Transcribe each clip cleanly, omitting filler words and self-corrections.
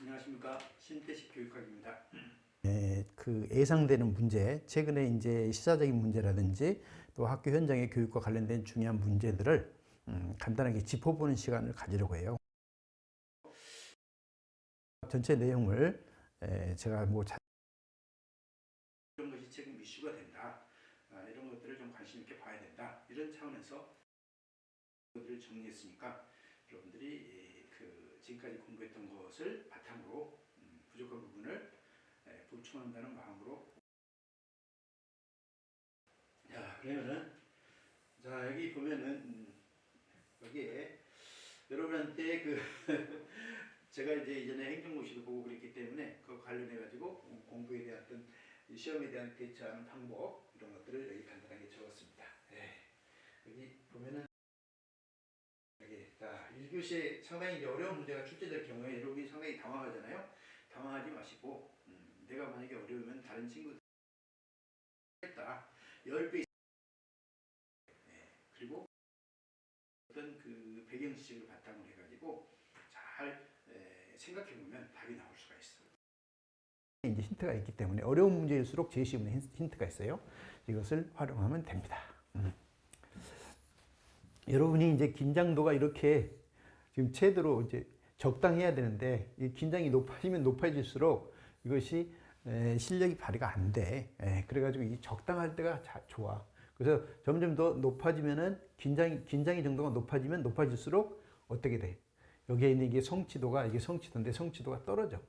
안녕하십니까. 신태식 교육학입니다. 그 예상되는 문제, 최근에 이제 시사적인 문제라든지 또 학교 현장의 교육과 관련된 중요한 문제들을 간단하게 짚어보는 시간을 가지려고 해요. 전체 내용을 제가 이런 것이 지금 이슈가 된다. 이런 것들을 좀 관심 있게 봐야 된다. 이런 차원에서 것들을 정리했으니까 여러분들이 지금까지 공부했던 것을 바탕으로 부족한 부분을 보충한다는 마음으로. 자, 그러면은 여기 보면은 여기에 여러분한테 제가 이제 이전에 행정고시도 보고 그랬기 때문에 그 관련해 가지고 공부에 대한 어떤 시험에 대한 대처하는 방법 이런 것들을 여기 간단하게 적었습니다. 여기 보면은 자, 1교시에 상당히 이제 어려운 문제가 출제될 경우에 여러분이 상당히 당황하잖아요. 당황하지 마시고 내가 만약에 어려우면 다른 친구들 했다 10배 그리고 어떤 그 배경지식을 바탕으로 해가지고 잘 생각해보면 답이 나올 수가 있어요. 이제 힌트가 있기 때문에 어려운 문제일수록 제일 쉬운 힌트가 있어요. 이것을 활용하면 됩니다. 여러분이 이제 긴장도가 이렇게 지금 최대로 이제 적당해야 되는데 이 긴장이 높아지면 높아질수록 이것이 실력이 발휘가 안 돼. 그래가지고 이 적당할 때가 좋아. 그래서 점점 더 높아지면은 긴장의 정도가 높아지면 높아질수록 어떻게 돼? 여기에 있는 이게 성취도인데 성취도가 떨어져.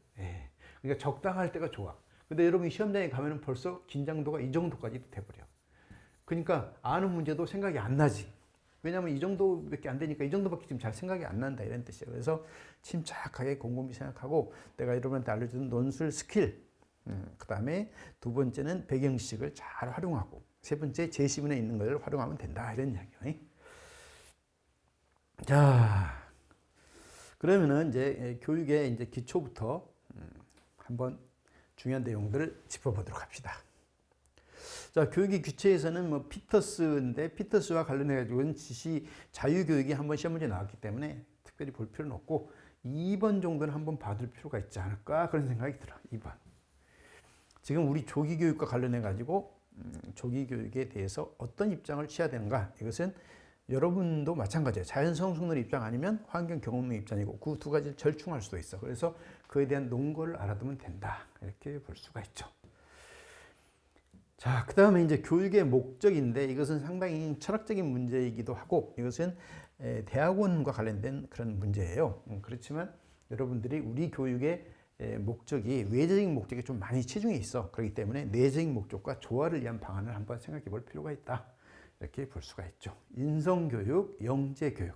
그러니까 적당할 때가 좋아. 근데 여러분이 시험장에 가면은 벌써 긴장도가 이 정도까지 돼버려. 그러니까 아는 문제도 생각이 안 나지. 왜냐하면 이 정도밖에 안 되니까 이 정도밖에 지금 잘 생각이 안 난다 이런 뜻이에요. 그래서 침착하게 곰곰이 생각하고 내가 여러분한테 알려준 논술 스킬, 그 다음에 두 번째는 배경지식을 잘 활용하고 세 번째 제시문에 있는 걸 활용하면 된다 이런 이야기예요. 자, 그러면은 이제 교육의 이제 기초부터 한번 중요한 내용들을 짚어보도록 합시다. 자, 교육의 규칙에서는 뭐 피터스인데 피터스와 관련해가지고 지시 자유교육이 한번 시험 문제 나왔기 때문에 특별히 볼 필요는 없고 2번 정도는 한번 봐둘 필요가 있지 않을까 그런 생각이 들어. 2번. 지금 우리 조기교육과 관련해가지고 조기교육에 대해서 어떤 입장을 취해야 되는가 이것은 여러분도 마찬가지예요. 자연성숙의 입장 아니면 환경 경험의 입장이고 그 두 가지를 절충할 수도 있어. 그래서 그에 대한 논거를 알아두면 된다. 이렇게 볼 수가 있죠. 자, 그 다음에 이제 교육의 목적인데 이것은 상당히 철학적인 문제이기도 하고 이것은 대학원과 관련된 그런 문제예요. 그렇지만 여러분들이 우리 교육의 목적이 외적인 목적이 좀 많이 치중해 있어. 그렇기 때문에 내적인 목적과 조화를 위한 방안을 한번 생각해 볼 필요가 있다. 이렇게 볼 수가 있죠. 인성교육, 영재교육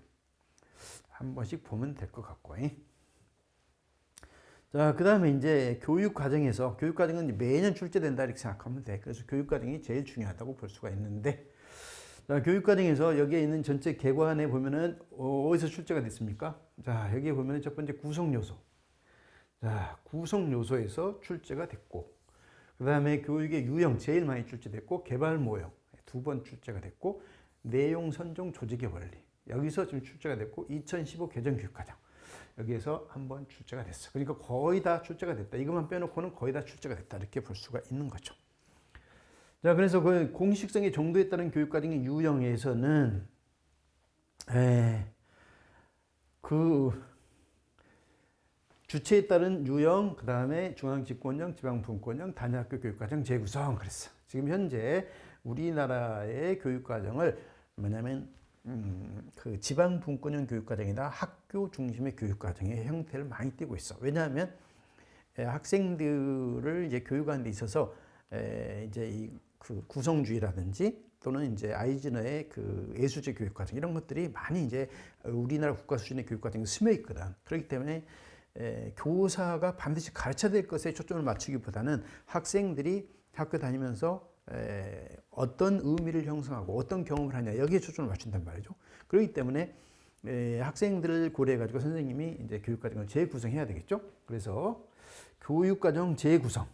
한 번씩 보면 될 것 같고. 자, 그 다음에 이제 교육과정은 매년 출제된다 이렇게 생각하면 돼. 그래서 교육과정이 제일 중요하다고 볼 수가 있는데, 자, 교육과정에서 여기에 있는 전체 개관에 보면은 어디서 출제가 됐습니까? 자, 여기에 보면은 첫 번째 구성요소. 자, 구성요소에서 출제가 됐고, 그 다음에 교육의 유형 제일 많이 출제됐고, 개발 모형 두 번 출제가 됐고, 내용 선정 조직의 원리 여기서 지금 출제가 됐고, 2015 개정교육과정 여기에서 한번 출제가 됐어. 그러니까 거의 다 출제가 됐다. 이것만 빼놓고는 거의 다 출제가 됐다. 이렇게 볼 수가 있는 거죠. 자, 그래서 그 공식성의 정도에 따른 교육과정의 유형에서는 그 주체에 따른 유형, 그 다음에 중앙집권형, 지방분권형, 단위학교 교육과정 재구성 그랬어. 지금 현재 우리나라의 교육과정을 뭐냐면 그 지방분권형 교육과정이나 학교 중심의 교육과정의 형태를 많이 띠고 있어. 왜냐하면 학생들을 이제 교육하는 데 있어서 이제 그 구성주의라든지 또는 이제 아이즈너의 그 예수제 교육과정 이런 것들이 많이 이제 우리나라 국가 수준의 교육과정에 스며 있거든. 그렇기 때문에 교사가 반드시 가르쳐야 될 것에 초점을 맞추기보다는 학생들이 학교 다니면서 어떤 의미를 형성하고 어떤 경험을 하냐 여기에 초점을 맞춘단 말이죠. 그렇기 때문에 학생들을 고려해가지고 선생님이 이제 교육과정을 재구성해야 되겠죠. 그래서 교육과정 재구성.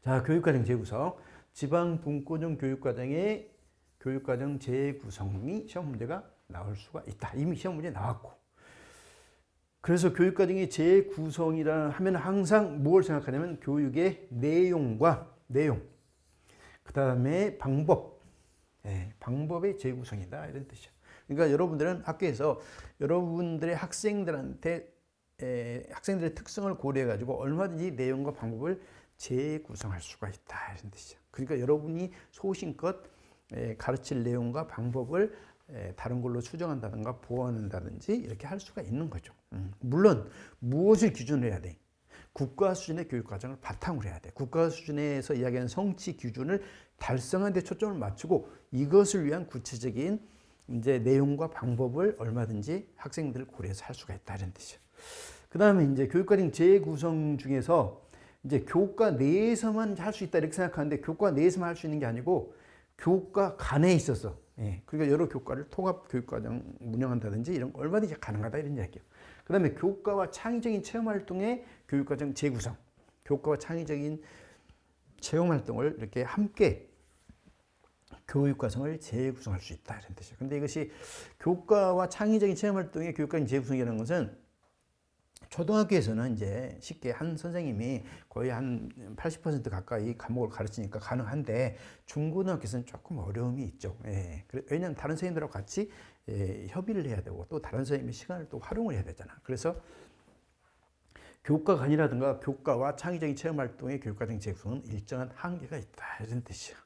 자, 교육과정 재구성. 지방분권형 교육과정의 교육과정 재구성이 시험 문제가 나올 수가 있다. 이미 시험 문제 나왔고. 그래서 교육과정의 재구성이라 하면 항상 뭘 생각하냐면 교육의 내용과 내용, 그 다음에 방법, 방법의 재구성이다 이런 뜻이죠. 그러니까 여러분들은 학교에서 여러분들의 학생들한테 학생들의 특성을 고려해 가지고 얼마든지 내용과 방법을 재구성할 수가 있다 이런 뜻이죠. 그러니까 여러분이 소신껏 가르칠 내용과 방법을 다른 걸로 수정한다든가 보완한다든지 이렇게 할 수가 있는 거죠. 물론 무엇을 기준으로 해야 돼? 국가 수준의 교육과정을 바탕으로 해야 돼. 국가 수준에서 이야기하는 성취 기준을 달성하는 데 초점을 맞추고 이것을 위한 구체적인 이제 내용과 방법을 얼마든지 학생들을 고려해서 할 수가 있다 이런 뜻이죠. 그 다음에 이제 교육과정 재구성 중에서 이제 교과 내에서만 할 수 있다 이렇게 생각하는데 교과 내에서만 할 수 있는 게 아니고 교과 간에 있어서 그러니까 여러 교과를 통합 교육과정 운영한다든지 이런 거 얼마든지 가능하다 이런 이야기예요. 그 다음에 교과와 창의적인 체험활동의 교육과정 재구성, 교과와 창의적인 체험활동을 이렇게 함께 교육과정을 재구성할 수 있다 이런 뜻이에요. 근데 이것이 교과와 창의적인 체험활동의 교육과정 재구성이라는 것은 초등학교에서는 이제 쉽게 한 선생님이 거의 한 80% 가까이 과목을 가르치니까 가능한데 중고등학교에서는 조금 어려움이 있죠. 왜냐하면 다른 선생님들하고 같이 협의를 해야 되고 또 다른 선생님의 시간을 또 활용을 해야 되잖아. 그래서 교과간이라든가 교과와 창의적인 체험활동의 교육과정 재구성은 일정한 한계가 있다 이런 뜻이야.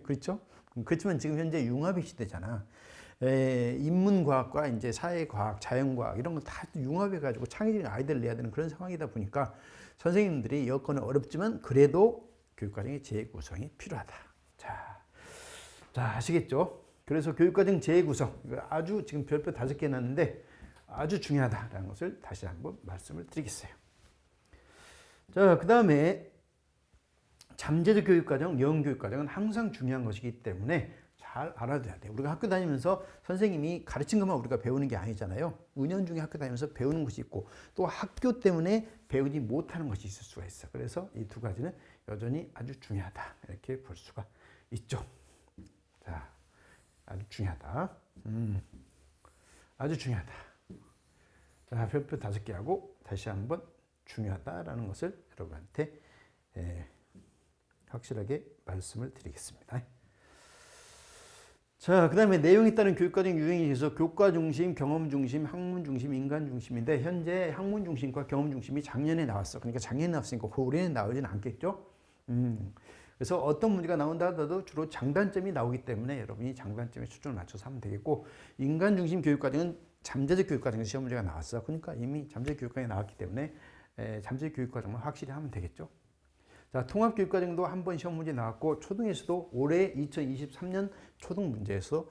그렇죠? 그렇지만 지금 현재 융합의 시대잖아. 인문과학과 이제 사회과학, 자연과학 이런 거 다 융합해가지고 창의적인 아이디어를 내야 되는 그런 상황이다 보니까 선생님들이 여건은 어렵지만 그래도 교육과정의 재구성이 필요하다. 자, 아시겠죠? 그래서 교육과정 재구성 아주 지금 별표 5개 해놨는데 아주 중요하다라는 것을 다시 한번 말씀을 드리겠어요. 자, 그 다음에 잠재적 교육과정, 영교육과정은 항상 중요한 것이기 때문에 잘 알아둬야 돼. 우리가 학교 다니면서 선생님이 가르친 것만 우리가 배우는 게 아니잖아요. 은연중에 학교 다니면서 배우는 것이 있고 또 학교 때문에 배우지 못하는 것이 있을 수가 있어. 그래서 이 두 가지는 여전히 아주 중요하다. 이렇게 볼 수가 있죠. 자, 아주 중요하다. 아주 중요하다. 자, 별표 5개 하고 다시 한번 중요하다라는 것을 여러분한테 확실하게 말씀을 드리겠습니다. 자, 그 다음에 내용에 따른 교육과정 유형에 의해서 교과 중심, 경험 중심, 학문 중심, 인간 중심인데 현재 학문 중심과 경험 중심이 작년에 나왔어. 그러니까 작년에 나왔으니까 올해는 나오지는 않겠죠. 그래서 어떤 문제가 나온다 하더라도 주로 장단점이 나오기 때문에 여러분이 장단점에 초점을 맞춰서 하면 되겠고 인간 중심 교육과정은 잠재적 교육과정에서 시험 문제가 나왔어. 그러니까 이미 잠재적 교육과정이 나왔기 때문에 잠재적 교육과정만 확실히 하면 되겠죠. 자, 통합교육과정도 한 번 시험 문제 나왔고 초등에서도 올해 2023년 초등 문제에서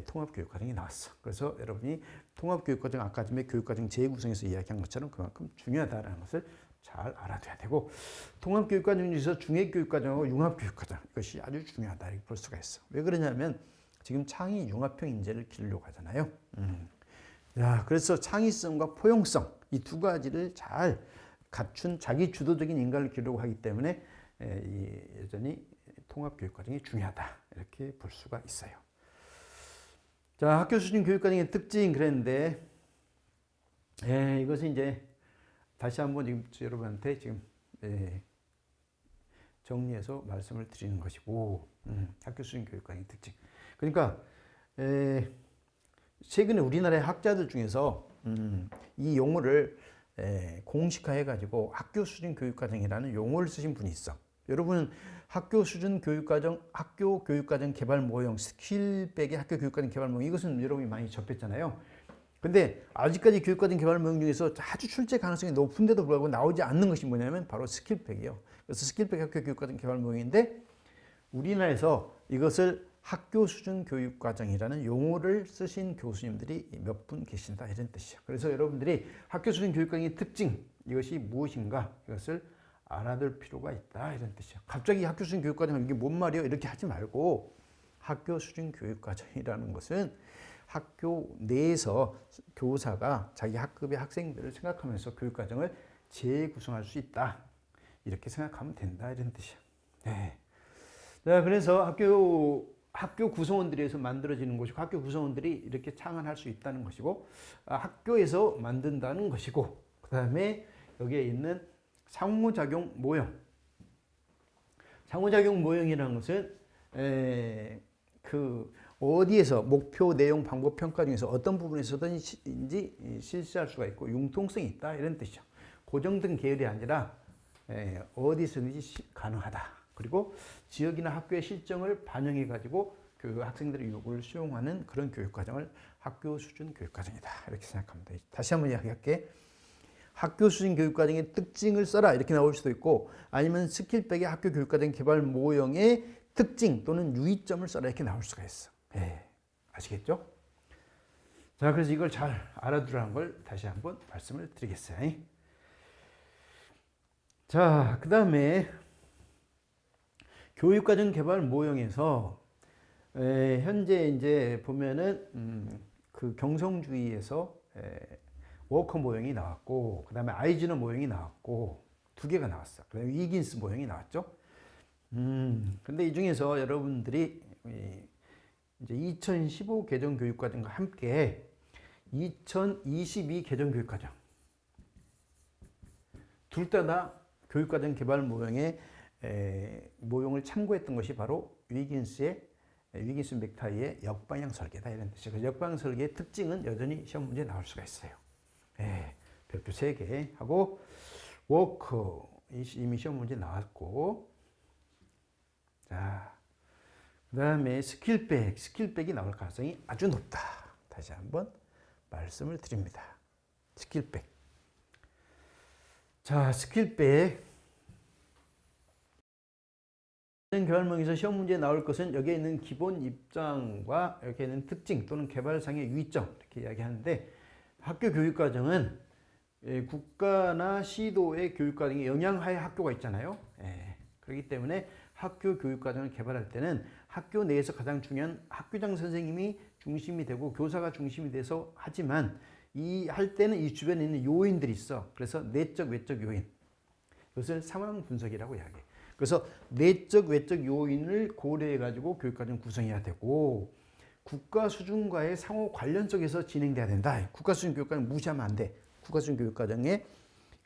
통합교육과정이 나왔어. 그래서 여러분이 통합교육과정 아까쯤에 교육과정 재구성에서 이야기한 것처럼 그만큼 중요하다는 것을 잘 알아둬야 되고 통합교육과정 중에서 중해교육과정하고 융합교육과정 이것이 아주 중요하다 이렇게 볼 수가 있어. 왜 그러냐면 지금 창의 융합형 인재를 기르려고 하잖아요. 자, 그래서 창의성과 포용성 이 두 가지를 잘 갖춘 자기 주도적인 인간을 기르려고 하기 때문에 여전히 통합교육과정이 중요하다 이렇게 볼 수가 있어요. 자, 학교 수준 교육과정의 특징 그랬는데 이것은 이제 다시 한번 지금 여러분한테 지금 정리해서 말씀을 드리는 것이고 학교 수준 교육과정의 특징. 그러니까 최근에 우리나라의 학자들 중에서 이 용어를 공식화해가지고 학교 수준 교육과정이라는 용어를 쓰신 분이 있어. 여러분은 학교 수준 교육과정, 학교 교육과정 개발 모형, 스킬백의 학교 교육과정 개발 모형 이것은 여러분이 많이 접했잖아요. 근데 아직까지 교육과정 개발 모형 중에서 아주 출제 가능성이 높은데도 불구하고 나오지 않는 것이 뭐냐면 바로 스킬백이에요. 그래서 스킬백 학교 교육과정 개발 모형인데 우리나라에서 이것을 학교 수준 교육과정이라는 용어를 쓰신 교수님들이 몇 분 계신다 이런 뜻이에요. 그래서 여러분들이 학교 수준 교육과정의 특징 이것이 무엇인가 이것을 알아둘 필요가 있다 이런 뜻이에요. 갑자기 학교 수준 교육과정 이게 뭔 말이에요? 이렇게 하지 말고 학교 수준 교육과정이라는 것은 학교 내에서 교사가 자기 학급의 학생들을 생각하면서 교육과정을 재구성할 수 있다 이렇게 생각하면 된다 이런 뜻이에요. 네. 자, 그래서 학교 구성원들에서 만들어지는 것이고 학교 구성원들이 이렇게 창안할 수 있다는 것이고 학교에서 만든다는 것이고 그 다음에 여기에 있는 상호작용 모형. 상호작용 모형이라는 것은 그 어디에서 목표, 내용, 방법, 평가 중에서 어떤 부분에서든지 실시할 수가 있고 융통성이 있다 이런 뜻이죠. 고정된 계열이 아니라 어디서든지 가능하다. 그리고 지역이나 학교의 실정을 반영해 가지고 그 학생들의 요구를 수용하는 그런 교육과정을 학교 수준 교육과정이다 이렇게 생각하면 돼. 다시 한번 이야기할게. 학교 수준 교육과정의 특징을 써라 이렇게 나올 수도 있고 아니면 스킬백의 학교 교육과정 개발 모형의 특징 또는 유의점을 써라 이렇게 나올 수가 있어. 아시겠죠? 자, 그래서 이걸 잘 알아두라는 걸 다시 한번 말씀을 드리겠어요. 자, 그 다음에 교육과정 개발 모형에서 현재 이제 보면은 그 경성주의에서 워커 모형이 나왔고 그 다음에 아이즈너 모형이 나왔고 두 개가 나왔어. 그 다음에 위긴스 모형이 나왔죠. 근데 이 중에서 여러분들이 이제 2015 개정 교육과정과 함께 2022 개정 교육과정 둘 다 교육과정 개발 모형의 모형을 참고했던 것이 바로 위긴스 맥타이의 역방향 설계다 이런 뜻이죠. 그 역방향 설계의 특징은 여전히 시험 문제에 나올 수가 있어요. 별표 3개 하고 워크 이미 시험 문제 나왔고 자, 그 다음에 스킬백이 나올 가능성이 아주 높다. 다시 한번 말씀을 드립니다. 스킬백. 자, 스킬백 교환목에서 시험 문제에 나올 것은 여기에 있는 기본 입장과 여기에 있는 특징 또는 개발상의 유의점 이렇게 이야기하는데 학교 교육과정은 국가나 시도의 교육과정에 영향하에 학교가 있잖아요. 그렇기 때문에 학교 교육과정을 개발할 때는 학교 내에서 가장 중요한 학교장 선생님이 중심이 되고 교사가 중심이 돼서 하지만 이 할 때는 이 주변에 있는 요인들이 있어. 그래서 내적, 외적 요인. 이것을 상황 분석이라고 이야기해. 그래서 내적, 외적 요인을 고려해 가지고 교육과정 구성해야 되고 국가 수준과의 상호 관련 속에서 진행돼야 된다. 국가 수준 교육과정 무시하면 안 돼. 국가 수준 교육과정의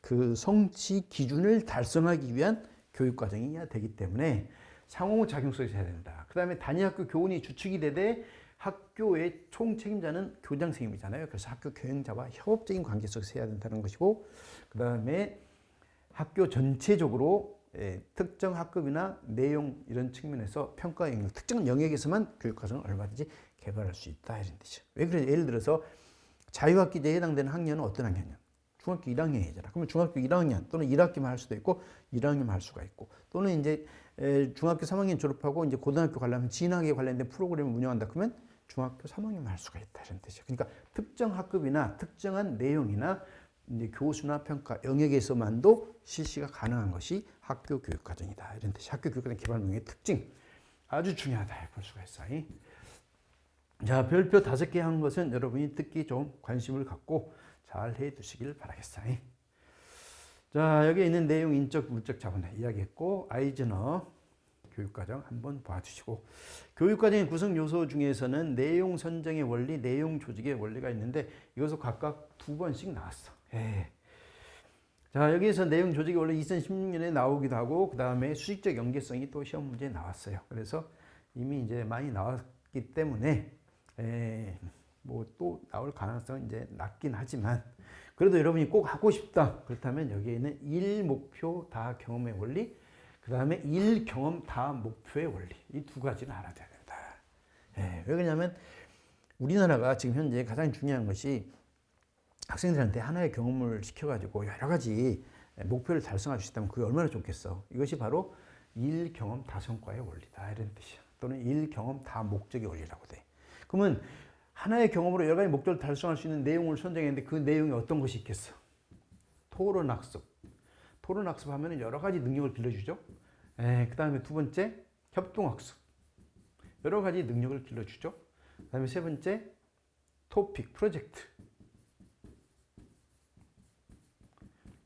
그 성취 기준을 달성하기 위한 교육과정이어야 되기 때문에 상호작용 속에서 해야 된다. 그 다음에 단위학교 교원이 주축이 되되 학교의 총 책임자는 교장 선생님이잖아요. 그래서 학교 교행자와 협업적인 관계 속에서 해야 된다는 것이고 그 다음에 학교 전체적으로 특정 학급이나 내용 이런 측면에서 평가 영역, 특정 영역에서만 교육과정을 얼마든지 개발할 수 있다 이런 뜻이죠. 왜 그래? 예를 들어서 자유학기제에 해당되는 학년은 어떤 학년이냐? 중학교 1학년이잖아. 그러면 중학교 1학년 또는 1학기만 할 수도 있고 1학년만 할 수가 있고 또는 이제 중학교 3학년 졸업하고 이제 고등학교 가려면 진학에 관련된 프로그램을 운영한다. 그러면 중학교 3학년만 할 수가 있다 이런 뜻이죠. 그러니까 특정 학급이나 특정한 내용이나 이제 교수나 평가 영역에서만도 실시가 가능한 것이 학교 교육과정이다 이런 뜻이. 학교 교육과정 개발명의 특징 아주 중요하다 볼 수가 있어요. 자, 별표 5개 한 것은 여러분이 듣기 좀 관심을 갖고 잘 해 두시길 바라겠어요. 자, 여기 있는 내용 인적 물적 자본에 이야기했고 아이즈너 교육과정 한번 봐주시고 교육과정의 구성 요소 중에서는 내용 선정의 원리, 내용 조직의 원리가 있는데 이것을 각각 2번씩 나왔어. 자, 여기에서 내용 조직의 원리 2016년에 나오기도 하고 그 다음에 수직적 연계성이 또 시험 문제에 나왔어요. 그래서 이미 이제 많이 나왔기 때문에 뭐 또 나올 가능성은 이제 낮긴 하지만 그래도 여러분이 꼭 하고 싶다 그렇다면 여기에 있는 일 목표 다 경험의 원리 그 다음에 일 경험 다 목표의 원리 이 2가지는 알아야 된다. 왜 그러냐면 우리나라가 지금 현재 가장 중요한 것이 학생들한테 하나의 경험을 시켜가지고 여러 가지 목표를 달성할 수 있다면 그게 얼마나 좋겠어. 이것이 바로 일 경험 다 성과의 원리다 이런 뜻이야. 또는 일 경험 다 목적의 원리라고 돼. 그러면 하나의 경험으로 여러 가지 목적을 달성할 수 있는 내용을 선정했는데 그 내용이 어떤 것이 있겠어? 토론학습. 토론학습하면 여러 가지 능력을 길러주죠. 그 다음에 2번째 협동학습. 여러 가지 능력을 길러주죠. 그 다음에 3번째 토픽, 프로젝트.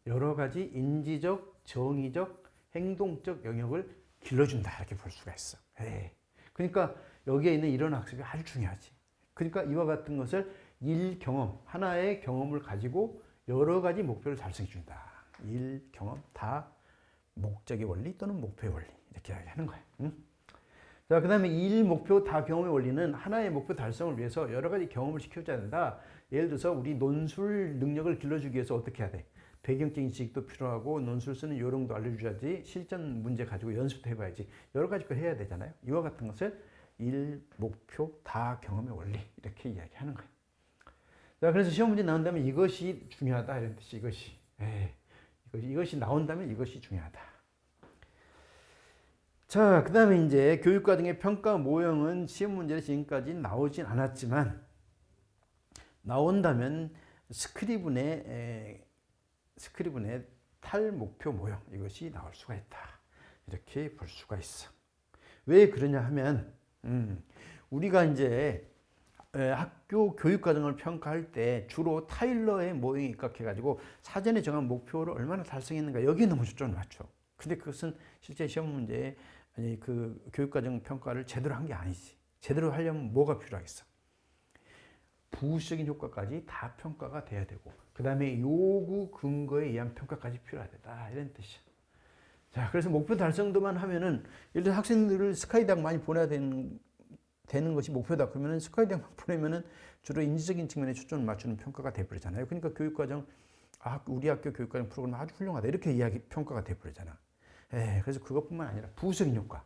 여러 가지 인지적, 정의적, 행동적 영역을 길러준다 이렇게 볼 수가 있어. 그러니까 여기에 있는 이런 학습이 아주 중요하지. 그러니까 이와 같은 것을 일 경험, 하나의 경험을 가지고 여러 가지 목표를 달성해 준다. 일 경험, 다 목적의 원리 또는 목표의 원리 이렇게 하는 거야. 응? 자, 그 다음에 일 목표 다 경험의 원리는 하나의 목표 달성을 위해서 여러 가지 경험을 시켜줘야 된다. 예를 들어서 우리 논술 능력을 길러주기 위해서 어떻게 해야 돼? 배경적인 지식도 필요하고 논술 쓰는 요령도 알려줘야지, 실전 문제 가지고 연습도 해봐야지, 여러 가지 걸 해야 되잖아요. 이와 같은 것을 일, 목표, 다 경험의 원리 이렇게 이야기하는 거예요. 자, 그래서 시험 문제 나온다면 이것이 중요하다 이런 뜻이, 이것이 나온다면 이것이 중요하다. 자, 그 다음에 이제 교육과정의 평가 모형은 시험 문제로 지금까지 나오진 않았지만 나온다면 스크리븐의 탈목표 모형 이것이 나올 수가 있다. 이렇게 볼 수가 있어. 왜 그러냐 하면 우리가 이제 학교 교육과정을 평가할 때 주로 타일러의 모형에 입각해가지고 사전에 정한 목표를 얼마나 달성했는가 여기에 너무 초점을 맞춰. 근데 그것은 실제 시험 문제에 그 교육과정 평가를 제대로 한 게 아니지. 제대로 하려면 뭐가 필요하겠어? 부수적인 효과까지 다 평가가 돼야 되고, 그 다음에 요구 근거에 의한 평가까지 필요하다 이런 뜻이야. 자, 그래서 목표 달성도만 하면은 예를 들어 학생들을 스카이대학 많이 보내야 되는 것이 목표다. 그러면은 스카이대학만 보내면은 주로 인지적인 측면에 초점을 맞추는 평가가 돼버리잖아요. 그러니까 교육과정, 우리 학교 교육과정 프로그램 아주 훌륭하다 이렇게 평가가 돼버리잖아. 그래서 그것뿐만 아니라 부수적인 효과.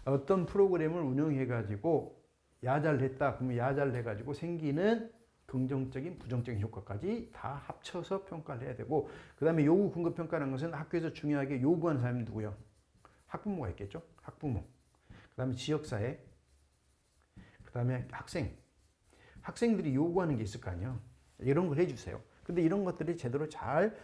어떤 프로그램을 운영해가지고 야자를 했다. 그러면 야자를 해가지고 생기는 긍정적인, 부정적인 효과까지 다 합쳐서 평가를 해야 되고, 그 다음에 요구 근거 평가라는 것은 학교에서 중요하게 요구하는 사람이 누구요? 학부모가 있겠죠? 학부모. 그 다음에 지역사회. 그 다음에 학생들이 요구하는 게 있을 거 아니에요. 이런 걸 해주세요. 근데 이런 것들이 제대로 잘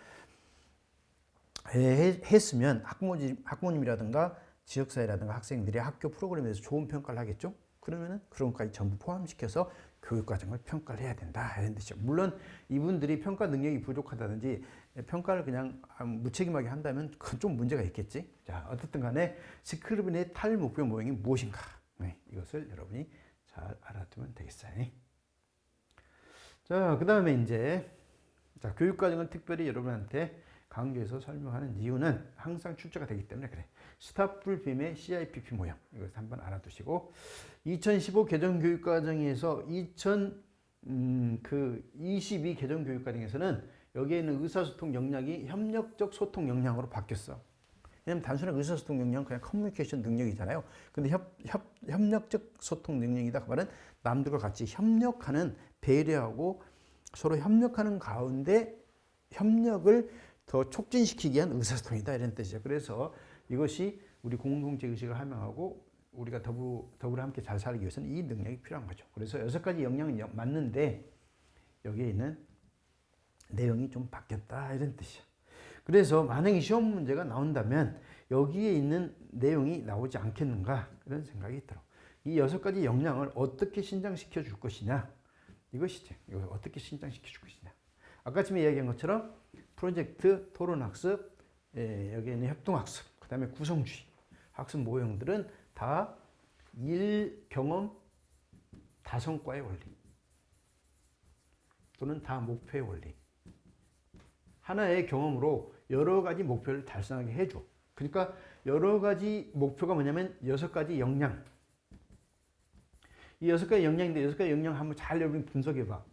했으면 학부모님이라든가 지역사회라든가 학생들이 학교 프로그램에서 좋은 평가를 하겠죠. 그러면은 그런 것까지 전부 포함시켜서 교육과정을 평가를 해야 된다 이런 뜻이죠. 물론 이분들이 평가 능력이 부족하다든지 평가를 그냥 무책임하게 한다면 그건 좀 문제가 있겠지. 자, 어쨌든 간에 스크리븐의 탈목표 모형이 무엇인가, 이것을 여러분이 잘 알아두면 되겠어요. 자, 그 다음에 이제 교육과정을 특별히 여러분한테 강조해서 설명하는 이유는 항상 출제가 되기 때문에 그래. 스타풀빔의 CIPP 모형 이것을 한번 알아두시고, 2015 개정교육과정에서 2022 개정교육과정에서는 여기에 있는 의사소통 역량이 협력적 소통 역량으로 바뀌었어. 왜냐면 단순한 의사소통 역량은 그냥 커뮤니케이션 능력이잖아요. 근데 협력적 소통 능력이다. 그 말은 남들과 같이 협력하는, 배려하고 서로 협력하는 가운데 협력을 더 촉진시키기 위한 의사소통이다 이런 뜻이죠. 그래서 이것이 우리 공동체 의식을 함양하고 우리가 더불어 함께 잘 살기 위해서는 이 능력이 필요한 거죠. 그래서 6가지 역량이 맞는데 여기에 있는 내용이 좀 바뀌었다 이런 뜻이야. 그래서 만약에 시험 문제가 나온다면 여기에 있는 내용이 나오지 않겠는가 그런 생각이 들어. 이 6가지 역량을 어떻게 신장시켜 줄 것이냐 이것이지. 이걸 어떻게 신장시켜 줄 것이냐. 아까 전에 이야기한 것처럼 프로젝트, 토론학습, 여기에 있는 협동학습, 그 다음에 구성주의, 학습 모형들은 다 일, 경험, 다성과의 원리 또는 다 목표의 원리. 하나의 경험으로 여러 가지 목표를 달성하게 해줘. 그러니까 여러 가지 목표가 뭐냐면 6가지 역량. 이 6가지 역량인데 6가지 역량 한번 잘 여러분 분석해봐.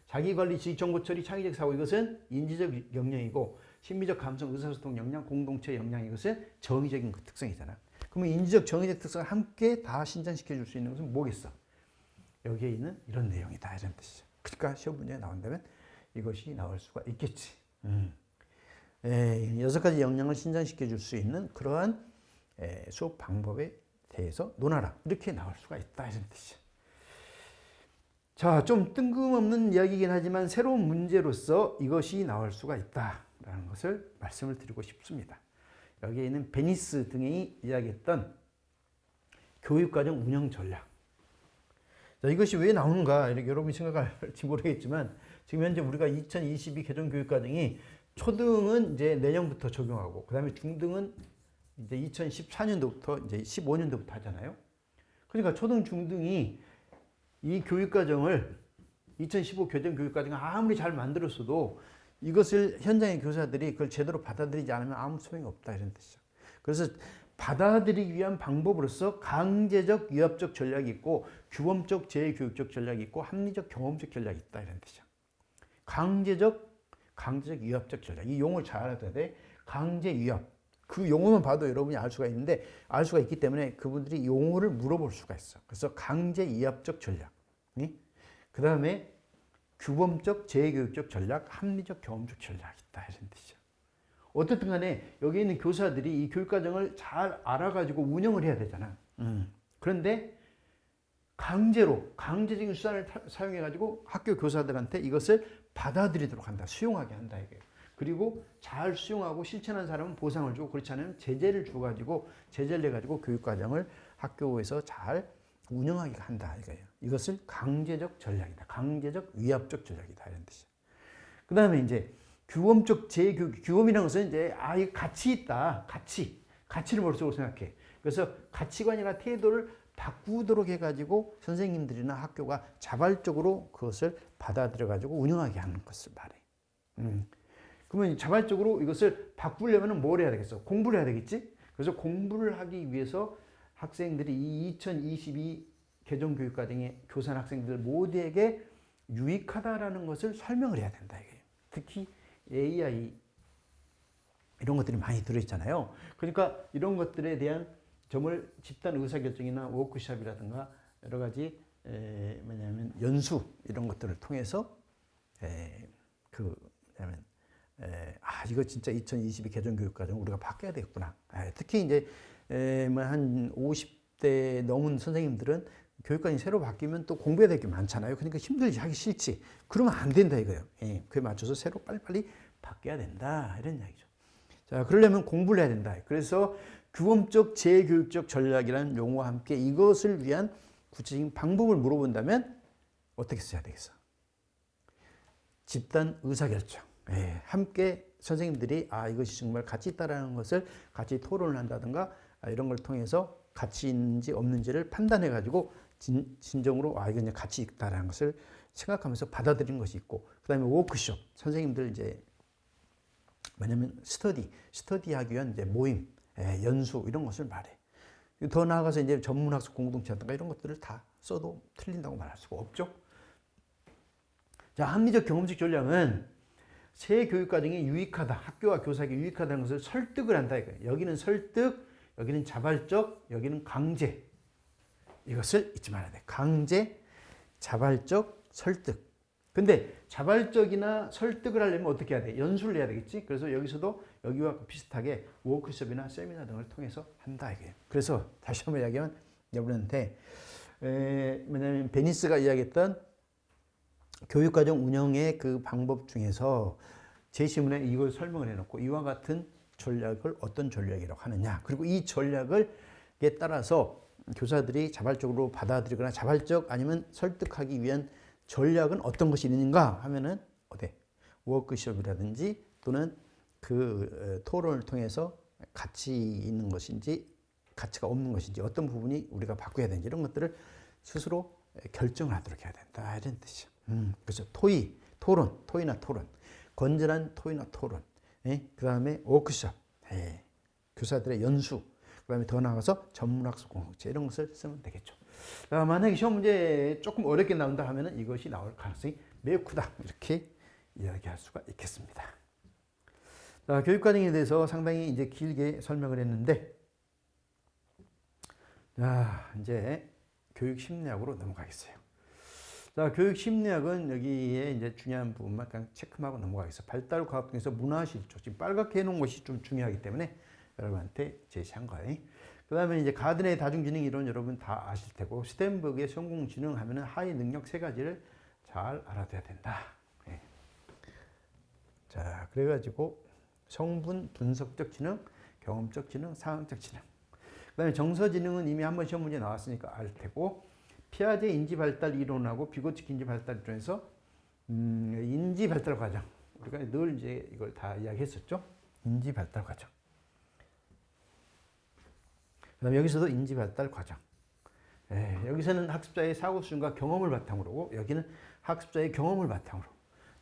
자기관리, 지식정보처리, 창의적 사고 이것은 인지적 역량이고, 심리적 감성, 의사소통 역량, 공동체 역량 이것은 정의적인 특성이잖아. 그러면 인지적, 정의적 특성을 함께 다 신장시켜 줄 수 있는 것은 뭐겠어? 여기에 있는 이런 내용이다 이런 뜻이죠. 그러니까 시험 문제에 나온다면 이것이 나올 수가 있겠지. 6가지 역량을 신장시켜 줄 수 있는 그러한 수업 방법에 대해서 논하라 이렇게 나올 수가 있다 이런 뜻이죠. 자, 좀 뜬금없는 이야기이긴 하지만 새로운 문제로서 이것이 나올 수가 있다라는 것을 말씀을 드리고 싶습니다. 여기에 있는 베니스 등이 이야기했던 교육과정 운영 전략. 자, 이것이 왜 나오는가 이렇게 여러분이 생각할지 모르겠지만 지금 현재 우리가 2022 개정교육과정이 초등은 이제 내년부터 적용하고, 그 다음에 중등은 이제 2014년도부터 이제 15년도부터 하잖아요. 그러니까 초등, 중등이 이 교육과정을 2015 교정 교육과정을 아무리 잘 만들었어도 이것을 현장의 교사들이 그걸 제대로 받아들이지 않으면 아무 소용이 없다 이런 뜻이죠. 그래서 받아들이기 위한 방법으로서 강제적 위압적 전략이 있고 규범적 재교육적 전략이 있고 합리적 경험적 전략이 있다 이런 뜻이죠. 강제적 위압적 전략. 이 용어를 잘 알아야 돼. 강제 위압. 그 용어만 봐도 여러분이 알 수가 있는데 알 수가 있기 때문에 그분들이 용어를 물어볼 수가 있어. 그래서 강제 위압적 전략. 그 다음에 규범적 재교육적 전략, 합리적 경험적 전략이 있다 이런 뜻이죠. 어쨌든 간에 여기 있는 교사들이 이 교육과정을 잘 알아가지고 운영을 해야 되잖아. 그런데 강제적인 수단을 사용해가지고 학교 교사들한테 이것을 받아들이도록 한다. 수용하게 한다. 이게. 그리고 잘 수용하고 실천한 사람은 보상을 주고 그렇지 않으면 제재를 줘가지고 제재를 내가지고 교육과정을 학교에서 잘 운영하게 한다. 이거예요. 이것을 강제적 전략이다. 강제적 위압적 전략이다. 이런 뜻이에요. 그 다음에 이제 규범적 재교육, 규범이라는 것은 이제 이 가치 있다. 가치를 머릿속으로 생각해. 그래서 가치관이나 태도를 바꾸도록 해가지고 선생님들이나 학교가 자발적으로 그것을 받아들여가지고 운영하게 하는 것을 말해. 그러면 자발적으로 이것을 바꾸려면 뭘 해야 되겠어? 공부를 해야 되겠지? 그래서 공부를 하기 위해서 학생들이 이 2022 개정교육과정의 교사 학생들 모두에게 유익하다라는 것을 설명을 해야 된다. 이게. 특히 AI 이런 것들이 많이 들어있잖아요. 그러니까 이런 것들에 대한 점을 집단 의사결정이나 워크숍이라든가 여러 가지 뭐냐면 연수 이런 것들을 통해서 이거 진짜 2022 개정교육과정 우리가 바뀌어야 되겠구나. 특히 이제 한 50대 넘은 선생님들은 교육과정이 새로 바뀌면 또 공부해야 될 게 많잖아요. 그러니까 힘들지, 하기 싫지. 그러면 안 된다 이거예요. 그에 맞춰서 새로 빨리빨리 바뀌어야 된다 이런 이야기죠. 자, 그러려면 공부를 해야 된다. 그래서 규범적 재교육적 전략이라는 용어와 함께 이것을 위한 구체적인 방법을 물어본다면 어떻게 써야 되겠어? 집단 의사결정. 함께 선생님들이 이것이 정말 가치 있다라는 것을 같이 토론을 한다든가 이런 걸 통해서 가치 있는지 없는지를 판단해 가지고 진정으로 이건 가치 있다라는 것을 생각하면서 받아들이는 것이 있고, 그다음에 워크숍 선생님들 이제 뭐냐면 스터디하기 위한 이제 모임, 연수 이런 것을 말해. 더 나아가서 이제 전문학습 공동체라든가 이런 것들을 다 써도 틀린다고 말할 수가 없죠. 자, 합리적 경험적 전략은 새 교육과정이 유익하다, 학교와 교사에게 유익하다는 것을 설득을 한다 이거예요. 여기는 설득, 여기는 자발적, 여기는 강제. 이것을 잊지 말아야 돼. 강제, 자발적, 설득. 근데 자발적이나 설득을 하려면 어떻게 해야 돼? 연수를 해야 되겠지? 그래서 여기서도 여기와 비슷하게 워크숍이나 세미나 등을 통해서 한다 이거예요. 그래서 다시 한번 이야기하면 여러분한테 뭐냐면 베니스가 이야기했던 교육과정 운영의 그 방법 중에서 제시문에 이걸 설명을 해놓고 이와 같은 전략을 어떤 전략이라고 하느냐, 그리고 이 전략에 따라서 교사들이 자발적으로 받아들이거나 자발적 아니면 설득하기 위한 전략은 어떤 것이 있는가 하면은 워크숍이라든지 또는 그 토론을 통해서 가치 있는 것인지 가치가 없는 것인지 어떤 부분이 우리가 바꿔야 되는지 이런 것들을 스스로 결정을 하도록 해야 된다 이런 뜻이죠. 그래서 토의나 토론, 건전한 토의나 토론, 그 다음에 워크숍, 교사들의 연수, 그 다음에 더 나아가서 전문학습 공동체 이런 것을 쓰면 되겠죠. 만약에 시험 문제 조금 어렵게 나온다 하면은 이것이 나올 가능성이 매우 크다 이렇게 이야기할 수가 있겠습니다. 자, 교육과정에 대해서 상당히 이제 길게 설명을 했는데, 자, 이제 교육 심리학으로 넘어가겠어요. 자, 교육 심리학은 여기에 이제 중요한 부분만 그냥 체크하고 넘어가겠어요. 발달 과학 중에서 문화실조, 지금 빨갛게 해놓은 것이 좀 중요하기 때문에 여러분한테 제시한 거예요. 그 다음에 이제 가든의 다중지능 이론 여러분 다 아실 테고, 스탠버그의 성공지능 하면은 하위 능력 세 가지를 잘 알아둬야 된다. 자, 그래가지고 성분 분석적 지능, 경험적 지능, 상황적 지능. 그 다음에 정서지능은 이미 한번 시험 문제 나왔으니까 알 테고, 피아제 인지발달 이론하고 비고츠키 인지발달 이론에서 인지발달 과정, 우리가 늘 이제 이걸 다 이야기했었죠. 인지발달 과정. 그다음에 여기서도 인지발달 과정. 여기서는 학습자의 사고 수준과 경험을 바탕으로, 여기는 학습자의 경험을 바탕으로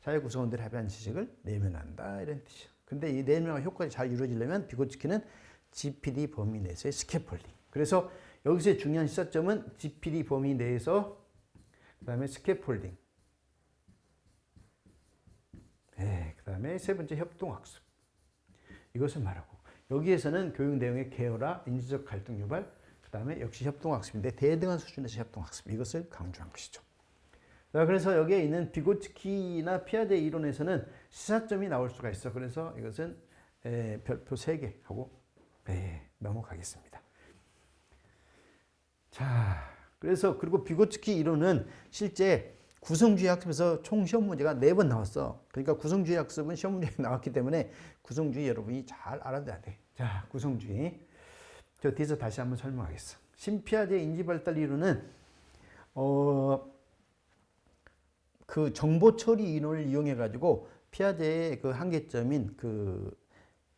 자유 구성원들이 합의한 지식을 내면한다 이런 뜻이죠. 근데 이 내면화 효과가 잘 이루어지려면 비고츠키는 GPD 범위 내에서의 스캐폴딩. 그래서 여기서의 중요한 시사점은 GPD 범위 내에서 그다음에 스캐폴딩. 그다음에 세 번째 협동학습. 이것을 말하고 여기에서는 교육 내용의 계열화, 인지적 갈등 유발, 그다음에 역시 협동학습인데 대등한 수준에서 협동학습 이것을 강조한 것이죠. 자, 그래서 여기에 있는 비고츠키나 피아제 이론에서는 시사점이 나올 수가 있어. 그래서 이것은 별표 3개 하고 넘어가겠습니다. 자, 그래서 그리고 비고츠키 이론은 실제 구성주의 학습에서 총 시험 문제가 4번 나왔어. 그러니까 구성주의 학습은 시험 문제가 나왔기 때문에 구성주의 여러분이 잘 알아둬야 돼. 자, 구성주의. 저 뒤에서 다시 한번 설명하겠어. 신피아제 인지발달 이론은 그 정보 처리 이론을 이용해 가지고 피아제의 그 한계점인 그